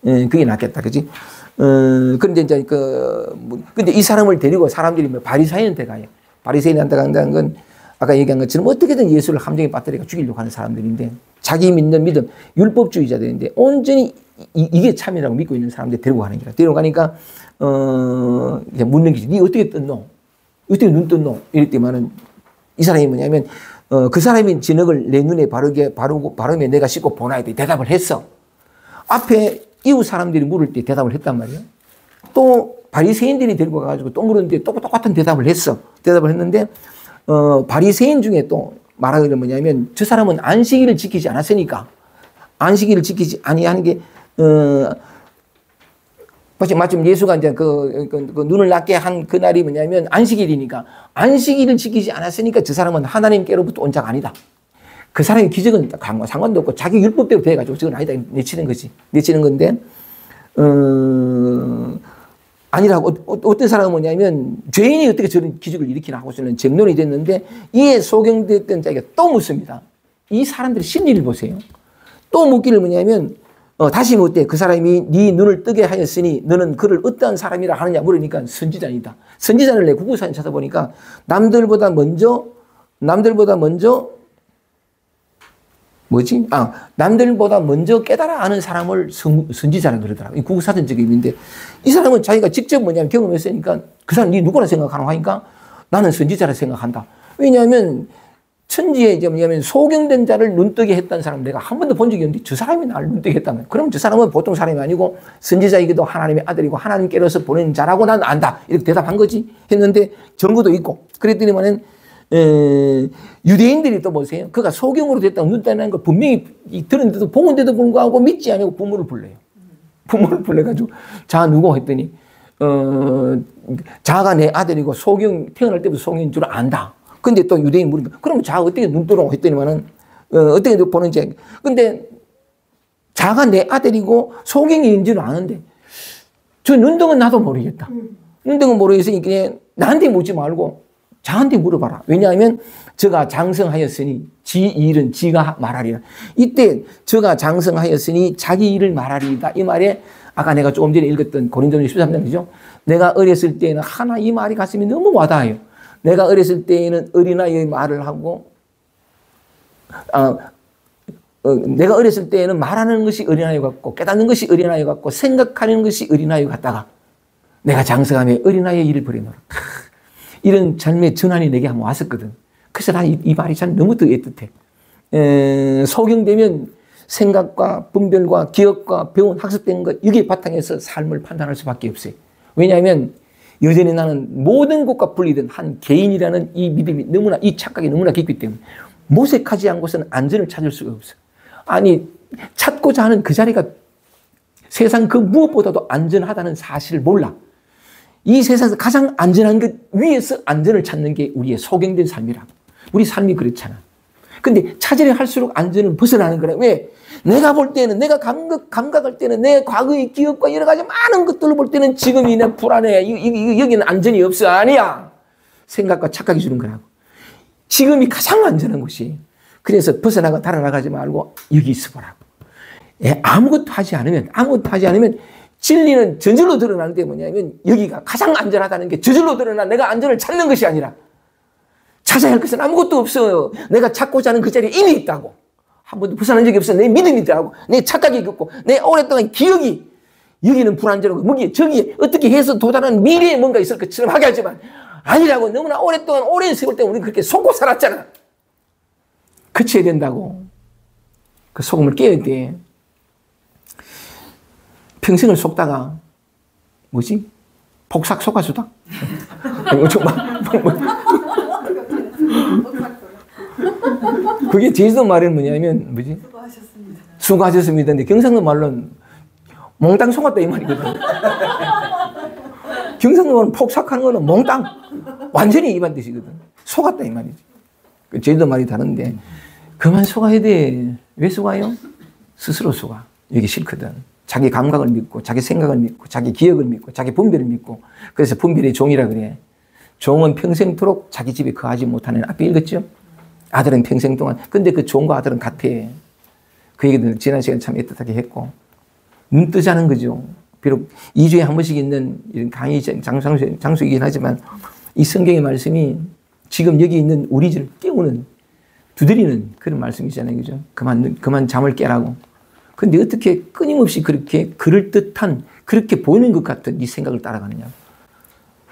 그게 낫겠다. 그지? 그런데 이제 근데 이 사람을 데리고 사람들이 바리새인한테 가요. 바리새인한테 간다는 건 아까 얘기한 것처럼 어떻게든 예수를 함정에 빠뜨리고 죽이려고 하는 사람들인데 자기 믿는 믿음, 율법주의자들인데 온전히 이게 참이라고 믿고 있는 사람들 데리고 가는 거야. 데리고 가니까 묻는 거지. 네 어떻게 떴노? 어떻게 눈 떴노? 이랬더니만은 이 사람이 뭐냐면 그 사람이 진흙을 내 눈에 바르며 내가 씻고 보나이다 대답을 했어. 앞에 이웃 사람들이 물을 때 대답을 했단 말이야. 또 바리새인들이 데리고 가가지고 또 물었는데 또 똑같은 대답을 했어. 대답을 했는데 바리새인 중에 또 말하기를 뭐냐면 저 사람은 안식일을 지키지 않았으니까 안식일을 지키지 아니하는 게 마침 예수가 이제 그 눈을 낫게 한 그날이 뭐냐면 안식일이니까 안식일을 지키지 않았으니까 저 사람은 하나님께로부터 온 자가 아니다. 그 사람의 기적은 상관도 없고 자기 율법대로 돼가지고 저건 아니다. 내치는 거지. 내치는 건데, 아니라고. 어떤 사람은 뭐냐면 죄인이 어떻게 저런 기적을 일으키나 하고서는 정론이 됐는데 이에 소경됐던 자기가 또 묻습니다. 이 사람들의 심리를 보세요. 또 묻기를 뭐냐면 다시 묻되 그 사람이 네 눈을 뜨게 하였으니 너는 그를 어떠한 사람이라 하느냐 물으니까 선지자이다. 선지자를 내 구구사진 찾아보니까 남들보다 먼저 남들보다 먼저 깨달아 아는 사람을 선지자라고 그러더라고요. 이 구구사전적인 의미인데 이 사람은 자기가 직접 뭐냐면 경험했으니까 그 사람 네 누구나 생각하노 하니까 나는 선지자라 생각한다. 왜냐하면 천지에 이제 뭐냐면 소경된 자를 눈뜨게 했던 사람 내가 한 번도 본 적이 없는데 저 사람이 나를 눈뜨게 했다면 그럼 저 사람은 보통 사람이 아니고 선지자이기도 하나님의 아들이고 하나님께로서 보낸 자라고 난 안다. 이렇게 대답한 거지. 했는데 증거도 있고 그랬더니만은 유대인들이 또 보세요. 그가 소경으로 됐다고 눈 뜨는 걸 분명히 들었는데도 보는데도 불구하고 믿지 아니고 부모를 불러요. 부모를 불러가지고 자 누구 했더니 자가 내 아들이고 태어날 때부터 소경인 줄 안다. 근데 또 유대인 물으니까 그럼 자가 어떻게 눈 뜨라고 했더니만은 어떻게 보는지. 근데 자가 내 아들이고 소경인 줄 아는데 저 눈등은 나도 모르겠다. 눈등은 모르겠으니까 나한테 묻지 말고 자한테 물어봐라. 왜냐하면 저가 장성하였으니 지 일은 지가 말하리라. 이때 저가 장성하였으니 자기 일을 말하리이다. 이 말에 아까 내가 조금 전에 읽었던 고린도전서 13장이죠. 내가 어렸을 때에는 하나 이 말이 가슴이 너무 와닿아요. 내가 어렸을 때에는 어린아이의 말을 하고 내가 어렸을 때에는 말하는 것이 어린아이 같고 깨닫는 것이 어린아이 같고 생각하는 것이 어린아이 같다가 내가 장성하며 어린아이의 일을 벌여놓으라. 이런 삶의 전환이 내게 한번 왔었거든. 그래서 난 이 말이 참 너무 애틋해. 소경되면 생각과 분별과 기억과 배운 학습된 것 여기에 바탕에서 삶을 판단할 수밖에 없어요. 왜냐하면 여전히 나는 모든 것과 분리된 한 개인이라는 이 믿음이 너무나 이 착각이 너무나 깊기 때문에 모색하지 않고서는 안전을 찾을 수가 없어. 아니 찾고자 하는 그 자리가 세상 그 무엇보다도 안전하다는 사실을 몰라. 이 세상에서 가장 안전한 것 위에서 안전을 찾는 게 우리의 소경된 삶이라고. 우리 삶이 그렇잖아. 근데 찾으려 할수록 안전을 벗어나는 거라. 왜? 내가 볼 때는 내가 감각할 때는 내 과거의 기억과 여러 가지 많은 것들을 볼 때는 지금이 내 불안해. 여기는 안전이 없어. 아니야. 생각과 착각이 주는 거라고. 지금이 가장 안전한 곳이에요. 그래서 달아나가지 말고 여기 있어 보라고. 아무것도 하지 않으면 진리는 저절로 드러나는 게 뭐냐면 여기가 가장 안전하다는 게 저절로 드러나. 내가 안전을 찾는 것이 아니라 찾아야 할 것은 아무것도 없어요. 내가 찾고자 하는 그 자리에 이미 있다고. 한 번도 벗어난 적이 없어. 내 믿음이 있다고. 내 착각이 있고 내 오랫동안 기억이 여기는 불안전하고 저기 어떻게 해서 도달하는 미래에 뭔가 있을 것처럼 하게 하지만 아니라고. 너무나 오랫동안 오랜 세월 때문에 우리 그렇게 속고 살았잖아. 그쳐야 된다고. 그 속음을 깨야 돼. 평생을 속다가 뭐지? 복삭 속아주다? 그게 제주도 말은 뭐냐면 뭐지? 수고하셨습니다. 근데 경상도 말로는 몽땅 속았다 이 말이거든. 경상도 말은 폭삭하는 거는 몽땅 완전히 이반 뜻이거든. 속았다 이 말이지. 제주도 말이 다른데 그만 속아야 돼. 왜 속아요? 스스로 속아. 이게 싫거든. 자기 감각을 믿고 자기 생각을 믿고 자기 기억을 믿고 자기 분별을 믿고. 그래서 분별의 종이라 그래. 종은 평생토록 자기 집에 거하지 못하는. 앞에 읽었죠? 아들은 평생 동안. 근데 그 종과 아들은 같아. 그 얘기들 지난 시간에 참 애틋하게 했고. 눈 뜨자는 거죠. 비록 2주에 한 번씩 있는 이런 강의 장소이긴 하지만 이 성경의 말씀이 지금 여기 있는 우리들을 깨우는 두드리는 그런 말씀이잖아요. 그죠? 그만 잠을 깨라고. 근데 어떻게 끊임없이 그렇게 그럴듯한 그렇게 보이는 것 같은 이 생각을 따라가느냐.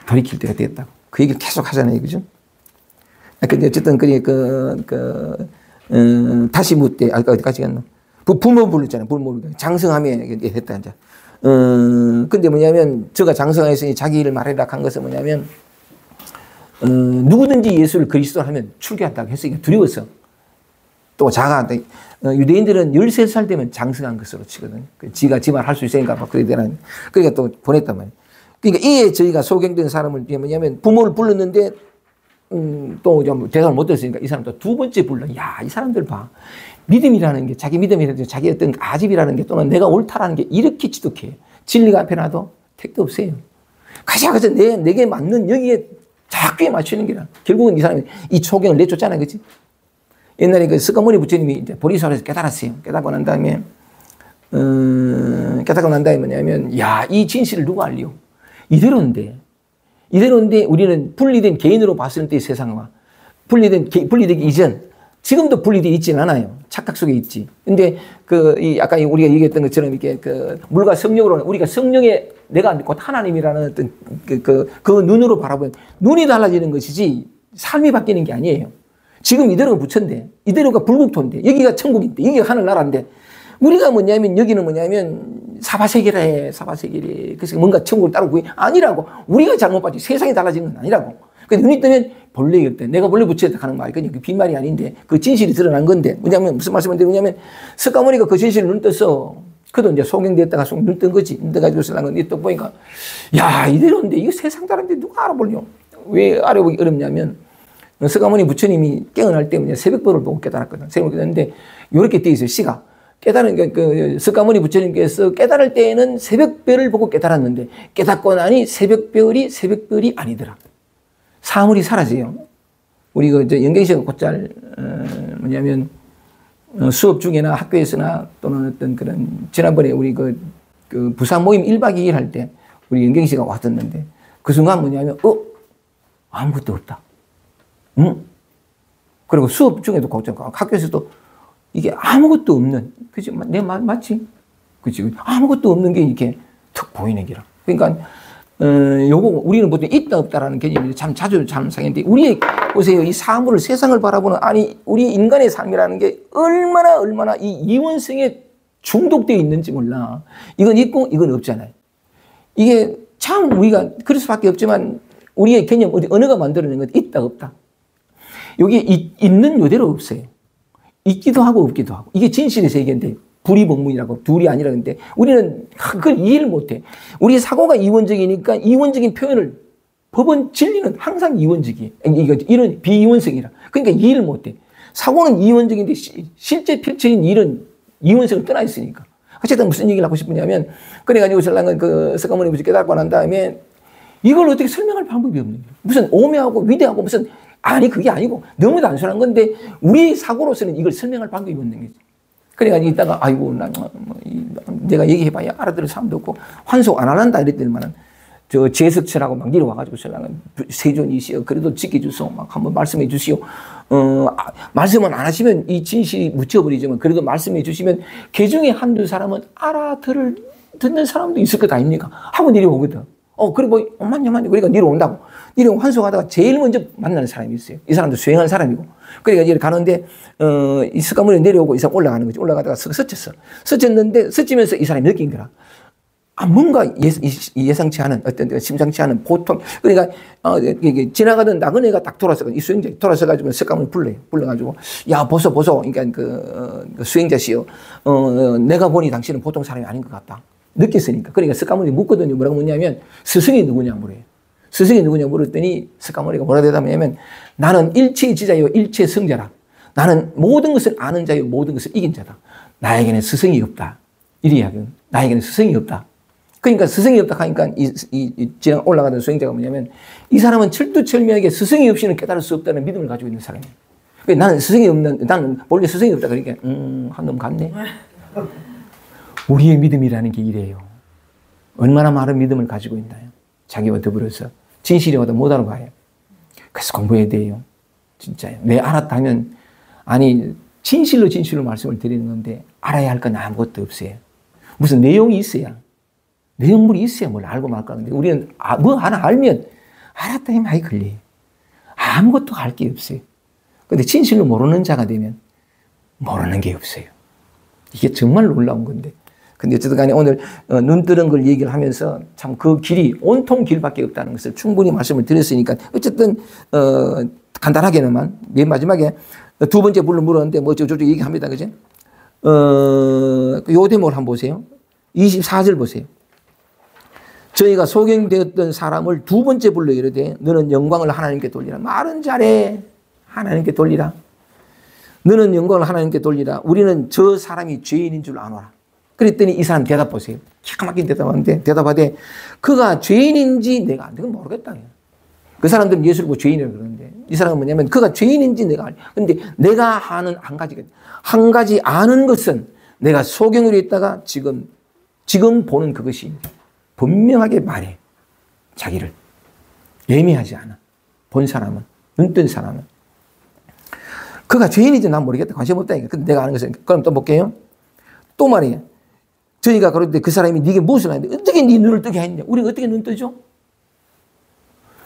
돌이킬 때가 됐다고. 그 얘기를 계속 하잖아요. 그죠? 근데 어쨌든 다시 묻되 어디까지 갔나? 부모 불렀잖아요. 부모 장성하며 했다 이제. 근데 뭐냐면 저가 장성하였으니 자기 일을 말해라 한 것은 뭐냐면 누구든지 예수를 그리스도로 하면 출교한다고 했으니까 두려워서 또 자가. 유대인들은 13살 되면 장성한 것으로 치거든요. 지가 지만 할 수 있으니까 막 그래야 되나. 그러니까 또 보냈단 말이에요. 그러니까 이에 저희가 소경된 사람을 뭐냐면 부모를 불렀는데 또 좀 대답을 못 들었으니까 이 사람 또 두 번째 불러. 야, 이 사람들 봐. 믿음이라는 게 자기 믿음이라든지 자기 어떤 아집이라는 게 또는 내가 옳다라는 게 이렇게 지독해요. 진리가 앞에 놔도 택도 없어요. 가서 내게 맞는 여기에 자꾸에 맞추는 게라. 결국은 이 사람이 이 초경을 내쫓잖아요. 그치? 옛날에 그 스가모니 부처님이 이제 보리사원에서 깨달았어요. 깨닫고 난 다음에, 뭐냐면, 야, 이 진실을 누가 알리요? 이대로인데 우리는 분리된 개인으로 봤을 때 세상과 분리되기 이전, 지금도 분리되어 있지는 않아요. 착각 속에 있지. 근데 아까 우리가 얘기했던 것처럼 이렇게 물과 성령으로는 우리가 성령의 내가 곧 하나님이라는 어떤 그 눈으로 바라보면 눈이 달라지는 것이지 삶이 바뀌는 게 아니에요. 지금 이대로가 부처인데, 이대로가 불국토인데, 여기가 천국인데, 여기가 하늘나라인데, 우리가 여기는 사바세계라 해, 사바세계래. 그래서 뭔가 천국을 따로 구해. 아니라고. 우리가 잘못 봤지. 세상이 달라진 건 아니라고. 그러니까 눈이 뜨면 본래 없대. 내가 본래 부처였다 하는 말이 그냥 빈말이 아닌데, 그 진실이 드러난 건데, 무슨 말씀을 드리냐면, 스가모니가 그 진실을 눈 떴어. 그도 이제 소경됐다가 눈 뜬 거지. 눈 떠가지고 쓰는 건데, 또 보니까, 야, 이대로인데, 이거 세상 다른데 누가 알아보려? 왜 알아보기 어렵냐면, 스가모니 부처님이 깨어날 때 새벽별을 보고 깨달았거든. 새벽을 깨달았는데, 요렇게 되어 있어요, 시가. 스가모니 부처님께서 깨달을 때에는 새벽별을 보고 깨달았는데, 깨닫고 나니 새벽별이 아니더라. 사물이 사라져요. 우리 연경씨가 곧잘, 수업 중에나 학교에서나 또는 어떤 그런, 지난번에 우리 부산 모임 1박 2일 할 때, 우리 연경씨가 왔었는데, 그 순간 아무것도 없다. 응? 그리고 수업 중에도 걱정, 학교에서도 이게 아무것도 없는, 그치? 내 말 맞지? 그치? 아무것도 없는 게 이렇게 툭 보이는 기라. 그러니까, 우리는 보통 있다 없다라는 개념이 자주 상했는데, 보세요. 이 사물을, 세상을 바라보는, 우리 인간의 삶이라는 게 얼마나 이 이원성에 중독되어 있는지 몰라. 이건 있고, 이건 없잖아요. 이게 참 우리가 그럴 수밖에 없지만, 우리의 개념, 언어가 만들어낸 건 있다 없다. 여기 있는 요대로 없어요. 있기도 하고 없기도 하고. 이게 진실의 세계인데 불이법문이라고 둘이 아니라는데 우리는 그걸 이해를 못해. 우리 사고가 이원적이니까 이원적인 표현을 법은 진리는 항상 이원적이에요. 이런 비이원성이라. 그러니까 이해를 못해. 사고는 이원적인데 실제 펼쳐진 일은 이원성을 떠나 있으니까. 어쨌든 무슨 얘기를 하고 싶으냐면 그래가지고 설랑은 스가모니 부처 깨닫고 난 다음에 이걸 어떻게 설명할 방법이 없는 거예요. 무슨 오묘하고 위대하고 무슨 그게 아니고 너무 단순한 건데 우리 사고로서는 이걸 설명할 방법이 없는 거지. 그래가지고 이따가 내가 얘기해봐야 알아들을 사람도 없고 환속 안 한다 이랬더니만은 제석철하고 막 내려와가지고 세존이시여 그래도 지켜주소 막 한번 말씀해 주시오. 말씀은 안 하시면 이 진실이 묻혀버리지만 그래도 말씀해 주시면 그 중에 한두 사람은 듣는 사람도 있을 것 아닙니까? 하고 내려오거든. 그리고 맞냐. 그러니까 내려온다고. 내려오고 환송하다가 제일 먼저 만나는 사람이 있어요. 이 사람도 수행한 사람이고. 그러니까 이제 가는데, 이 스가모니 내려오고 이 사람 올라가는 거지. 올라가다가 스쳤어. 스쳤는데, 스치면서 이 사람이 느낀 거라. 뭔가 예상치 않은, 심상치 않은 보통, 그러니까, 지나가던 나그네가 딱 돌아서가지고, 이 수행자 돌아서가지고 스가모니 불러요. 불러가지고, 야, 보소. 그러니까 수행자시여, 내가 보니 당신은 보통 사람이 아닌 것 같다. 느꼈으니까. 그러니까 스가모니 묻거든요. 뭐라고 묻냐면, 스승이 누구냐 물어요. 스승이 누구냐 물었더니 스가모니가 뭐라 대답하냐면 나는 일체의 지자요 일체의 성자라. 나는 모든 것을 아는 자요 모든 것을 이긴 자다. 나에게는 스승이 없다. 이래야 나에게는 스승이 없다. 그러니까 스승이 없다 하니까 지나 올라가던 수행자가 뭐냐면 이 사람은 철두철미하게 스승이 없이는 깨달을 수 없다는 믿음을 가지고 있는 사람이에요. 나는 원래 스승이 없다. 그러니까 한 놈 같네. 우리의 믿음이라는 게 이래요. 얼마나 많은 믿음을 가지고 있나요? 자기와 더불어서 진실이 와도 못 알아봐요. 그래서 공부해야 돼요. 진짜요. 내 알았다 하면 진실로 말씀을 드리는 건데 알아야 할 건 아무것도 없어요. 무슨 내용이 있어야 내용물이 있어야 뭘 알고 말까 하는데 우리는 뭐 하나 알면 알았다 하면 많이 걸려요. 아무것도 알 게 없어요. 근데 진실로 모르는 자가 되면 모르는 게 없어요. 이게 정말 놀라운 건데. 근데 어쨌든 간에 오늘 눈 뜨는 걸 얘기를 하면서 참 그 길이 온통 길밖에 없다는 것을 충분히 말씀을 드렸으니까 어쨌든 간단하게는만 맨 마지막에 두 번째 불로 물었는데 뭐 저쪽 얘기합니다. 그죠? 요 대목을 한번 보세요. 24절 보세요. 저희가 소경되었던 사람을 두 번째 불러 이르되 너는 영광을 하나님께 돌리라. 말은 잘해. 하나님께 돌리라. 너는 영광을 하나님께 돌리라. 우리는 저 사람이 죄인인 줄 아노라. 그랬더니 이 사람 대답 보세요. 기가 막힌 대답하는데 대답하되 그가 죄인인지 내가 안 되면 모르겠다. 그 사람들은 예수를 보고 죄인이라고 그러는데 이 사람은 뭐냐면 그가 죄인인지 내가 알지. 근데 내가 아는 한 가지 아는 것은 내가 소경으로 있다가 지금 보는 그것이 분명하게 말해. 자기를. 예미하지 않아. 본 사람은. 눈 뜬 사람은. 그가 죄인인지 난 모르겠다. 관심 없다니까. 근데 내가 아는 것은. 그럼 또 볼게요. 또 말이에요. 저희가 그럴 때 그 사람이 네게 무엇을 하는데 어떻게 네 눈을 뜨게 했냐. 우리가 어떻게 눈 뜨죠?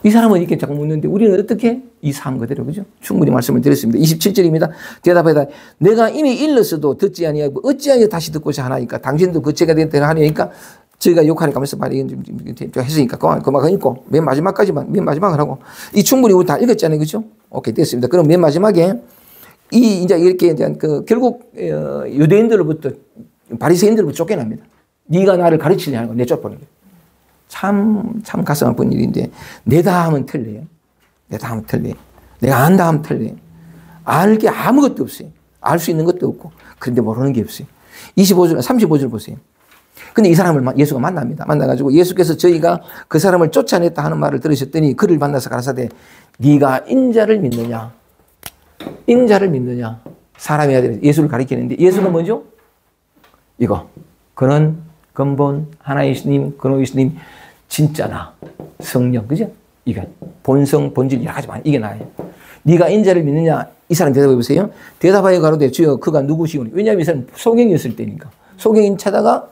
이 사람은 이렇게 자꾸 묻는데 우리는 어떻게? 이 삶 그대로. 그죠? 충분히 말씀을 드렸습니다. 27절입니다. 대답하다 내가 이미 일렀어도 듣지 아니하고 어찌하여 다시 듣고자 하나이까. 당신도 그 죄가 된다고 하니까 저희가 욕하니까 하면서 말이 좀 했으니까 그만 읽고 맨 마지막을 하고 이 충분히 우리 다 읽었잖아요. 그죠? 오케이 됐습니다. 그럼 맨 마지막에 이제 이렇게 이제 결국 유대인들로부터 바리새인들로부터 쫓겨납니다. 네가 나를 가르치려 하는 거 내쫓보는 거예요. 참 가슴 아픈 일인데 내다 하면 틀려요. 내다 하면 틀려요. 내가 안다 하면 틀려요. 알 게 아무것도 없어요. 알 수 있는 것도 없고 그런데 모르는 게 없어요. 35절 보세요. 근데 이 사람을 예수가 만납니다. 만나가지고 예수께서 저희가 그 사람을 쫓아냈다 하는 말을 들으셨더니 그를 만나서 가라사대 네가 인자를 믿느냐? 인자를 믿느냐? 사람이 아니라 예수를 가리키는데 예수는 뭐죠? 이거. 그는 근본 하나이시님, 근원이시님 진짜나 성령. 그죠? 이게 본성, 본질 여러 가지 많이 이게 나예요. 네가 인자를 믿느냐? 이 사람 대답해 보세요. 대답하여 가로되 주여 그가 누구시오니? 왜냐하면 이 사람 소경이었을 때니까. 소경인 차다가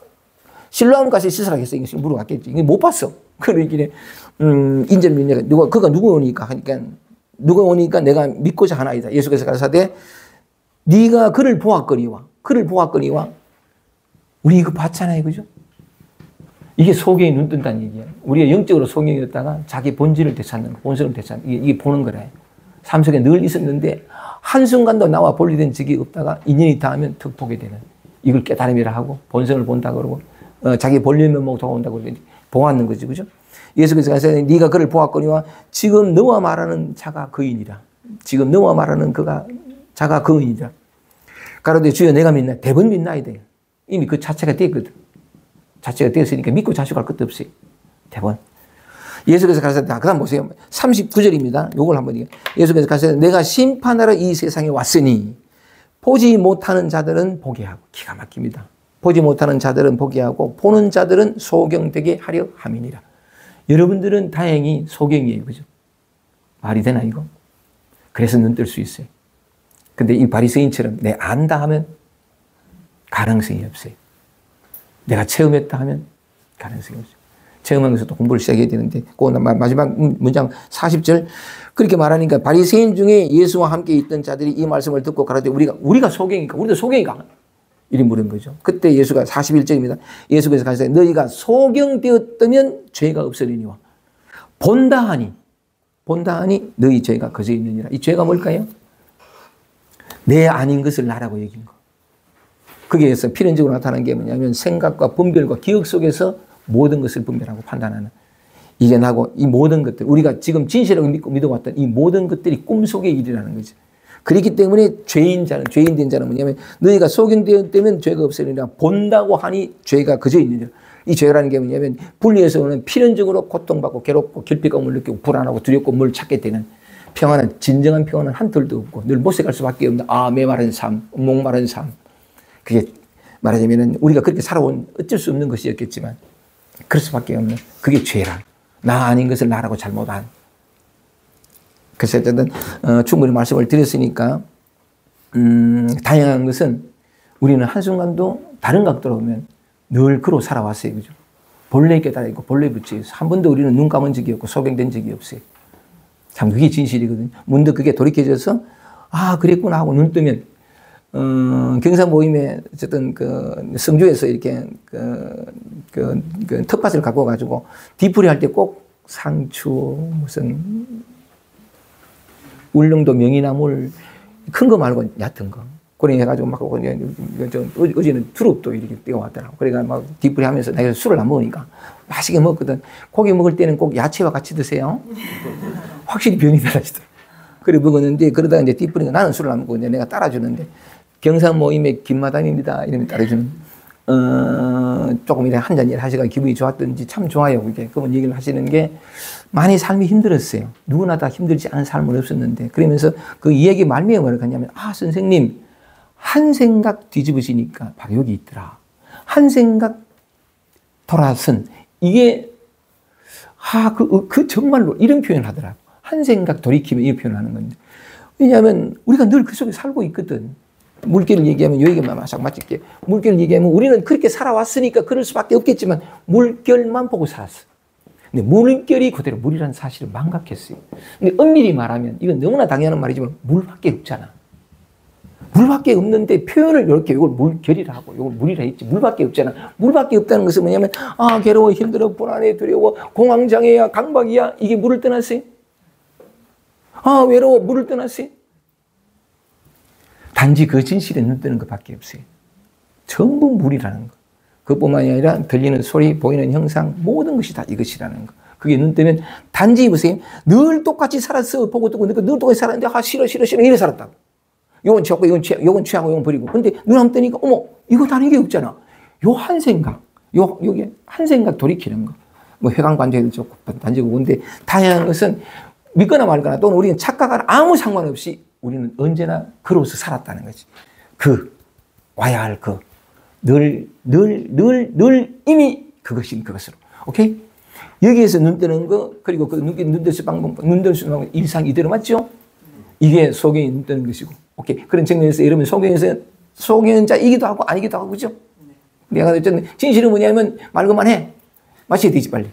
실로암 가서 씻으라 했어. 이게 물어봤겠지. 이게 못 봤어. 그러길래 인자를 믿느냐? 그가 누구 오니까 하니까 누가 오니까 내가 믿고자 하나이다. 예수께서 가라사대 네가 그를 보았거니와 우리 이거 봤잖아요. 그죠? 이게 소경이 눈 뜬다는 얘기예요. 우리가 영적으로 소경이었다가 자기 본질을 되찾는 거, 본성을 되찾는 거. 이게 보는 거래. 삶 속에 늘 있었는데 한순간도 나와 분리된 적이 없다가 인연이 닿으면 턱 보게 되는 이걸 깨달음이라 하고 본성을 본다 그러고 자기 본래 면목 돌아온다고 보았는 거지. 그죠? 예수께서 가서 네가 그를 보았거니와 지금 너와 말하는 자가 그인이라. 지금 너와 말하는 자가 그인이라. 가로되 주여 내가 믿나? 대번 믿나야 돼. 이미 그 자체가 됐거든. 자체가 되었으니까 믿고 자식할 것도 없어요. 대번. 예수께서 가서 그 다음 보세요. 39절입니다. 요걸 한번 예수께서 가서 내가 심판하러 이 세상에 왔으니 보지 못하는 자들은 보게 하고 기가 막힙니다. 보지 못하는 자들은 보게 하고 보는 자들은 소경되게 하려 함이니라. 여러분들은 다행히 소경이에요. 그죠? 말이 되나 이거? 그래서 눈 뜰 수 있어요. 근데 이 바리새인처럼 내 안다 하면 가능성이 없어요. 내가 체험했다 하면 가능성이 없어요. 체험하면서 또 공부를 시작해야 되는데 그 마지막 문장 40절 그렇게 말하니까 바리새인 중에 예수와 함께 있던 자들이 이 말씀을 듣고 가라되 우리가 소경이니까 우리도 소경이가 이리 물은 거죠. 그때 예수가 41절입니다. 예수께서 가시되 너희가 소경되었다면 죄가 없으리니와 본다 하니 너희 죄가 거저 있느니라. 이 죄가 뭘까요? 내 아닌 것을 나라고 여긴 거. 거기에서 필연적으로 나타나는 게 뭐냐면 생각과 분별과 기억 속에서 모든 것을 분별하고 판단하는 이게 나고 이 모든 것들 우리가 지금 진실하고 믿고 믿어왔던 이 모든 것들이 꿈속의 일이라는 거죠. 그렇기 때문에 죄인 된 자는 뭐냐면 너희가 소경되었다면 죄가 없으리라 본다고 하니 죄가 그저 있느니라. 이 죄라는 게 뭐냐면 분리해서 오는 필연적으로 고통받고 괴롭고 결핍감을 느끼고 불안하고 두렵고 뭘 찾게 되는 평안은 진정한 평안은 한둘도 없고 늘 모색할 수밖에 없는 메마른 삶, 목마른 삶. 그게 말하자면 우리가 그렇게 살아온 어쩔 수 없는 것이었겠지만 그럴 수밖에 없는 그게 죄라. 나 아닌 것을 나라고 잘못한. 그래서 어쨌든 충분히 말씀을 드렸으니까 다양한 것은 우리는 한순간도 다른 각도로 보면 늘 그로 살아왔어요. 그죠? 본래 깨달아 있고 본래 붙여 있어. 한 번도 우리는 눈 감은 적이 없고 소경된 적이 없어요. 참 그게 진실이거든요. 문득 그게 돌이켜져서 그랬구나 하고 눈 뜨면 경상 모임에 어쨌든 성주에서 이렇게 텃밭을 갖고 가지고 뒤풀이 할 때 꼭 상추 무슨 울릉도 명이나물 큰 거 말고 얕은 거. 그래 해가지고 막 어제는 두릅도 이렇게 떼어왔더라고. 그러니까 막 뒷부리 하면서 내가 술을 안 먹으니까 맛있게 먹거든. 고기 먹을 때는 꼭 야채와 같이 드세요. 확실히 변이 달라지더라고. 그래 먹었는데 그러다가 이제 뒷부리가 나는 술을 안 먹고 이제 내가 따라주는데 경상 모임의 김마담입니다. 이러면 따라주는 조금 이래 한 잔 일 하시다가 기분이 좋았던지 참 좋아요. 그게 그런 얘기를 하시는 게 많이 삶이 힘들었어요. 누구나 다 힘들지 않은 삶은 없었는데 그러면서 그 이야기 말미에 뭐라고 하냐면 선생님 한 생각 뒤집으시니까 바로 여기 있더라. 한 생각 돌아선 이게 정말로 이런 표현을 하더라고. 한 생각 돌이키면 이 표현을 하는 건데 왜냐하면 우리가 늘 그 속에 살고 있거든. 물결을 얘기하면 여기가 맞게 물결을 얘기하면 우리는 그렇게 살아왔으니까 그럴 수밖에 없겠지만 물결만 보고 살았어. 근데 물결이 그대로 물이라는 사실을 망각했어요. 근데 엄밀히 말하면 이건 너무나 당연한 말이지만 물밖에 없잖아. 물밖에 없는데 표현을 이렇게 이걸 물결이라 하고 이걸 물이라 했지 물밖에 없잖아. 물밖에 없다는 것은 뭐냐면 괴로워 힘들어 불안해 두려워 공황장애야 강박이야 이게 물을 떠났어요. 외로워 물을 떠났어요. 단지 그 진실에 눈 뜨는 것밖에 없어요. 전부 물이라는 거. 그것뿐만이 아니라 들리는 소리, 보이는 형상 모든 것이 다 이것이라는 거. 그게 눈 뜨면 단지 보세요. 늘 똑같이 살았어. 보고 뜨고 늘 똑같이 살았는데 싫어 이래 살았다고. 요건 취하고 요건 취하고 요건 버리고. 근데 눈 한번 뜨니까 어머 이거 다른 게 없잖아. 요 한 생각. 요게 한 생각 돌이키는 거. 뭐 회관관절도 좋고 단지고 근데 다양한 것은 믿거나 말거나 또는 우리는 착각하나 아무 상관없이 우리는 언제나 그로서 살았다는 거지. 와야 할 늘 이미 그것인 그것으로. 오케이? 여기에서 눈 뜨는 거, 그리고 눈 뜰 수 방법, 눈 뜰 수 방법, 일상 이대로 맞죠? 이게 소경이 눈 뜨는 것이고. 오케이? 그런 측면에서 여러분 소경자이기도 하고 아니기도 하고, 그죠? 내가 어쨌든 진실은 뭐냐면 말고만 해. 마셔야 되지, 빨리.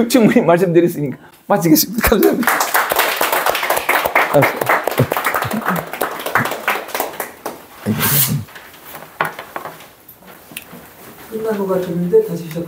충분히 말씀드렸으니까 마치겠습니다. 감사합니다. 끝난 것 같았는데 다시 시작.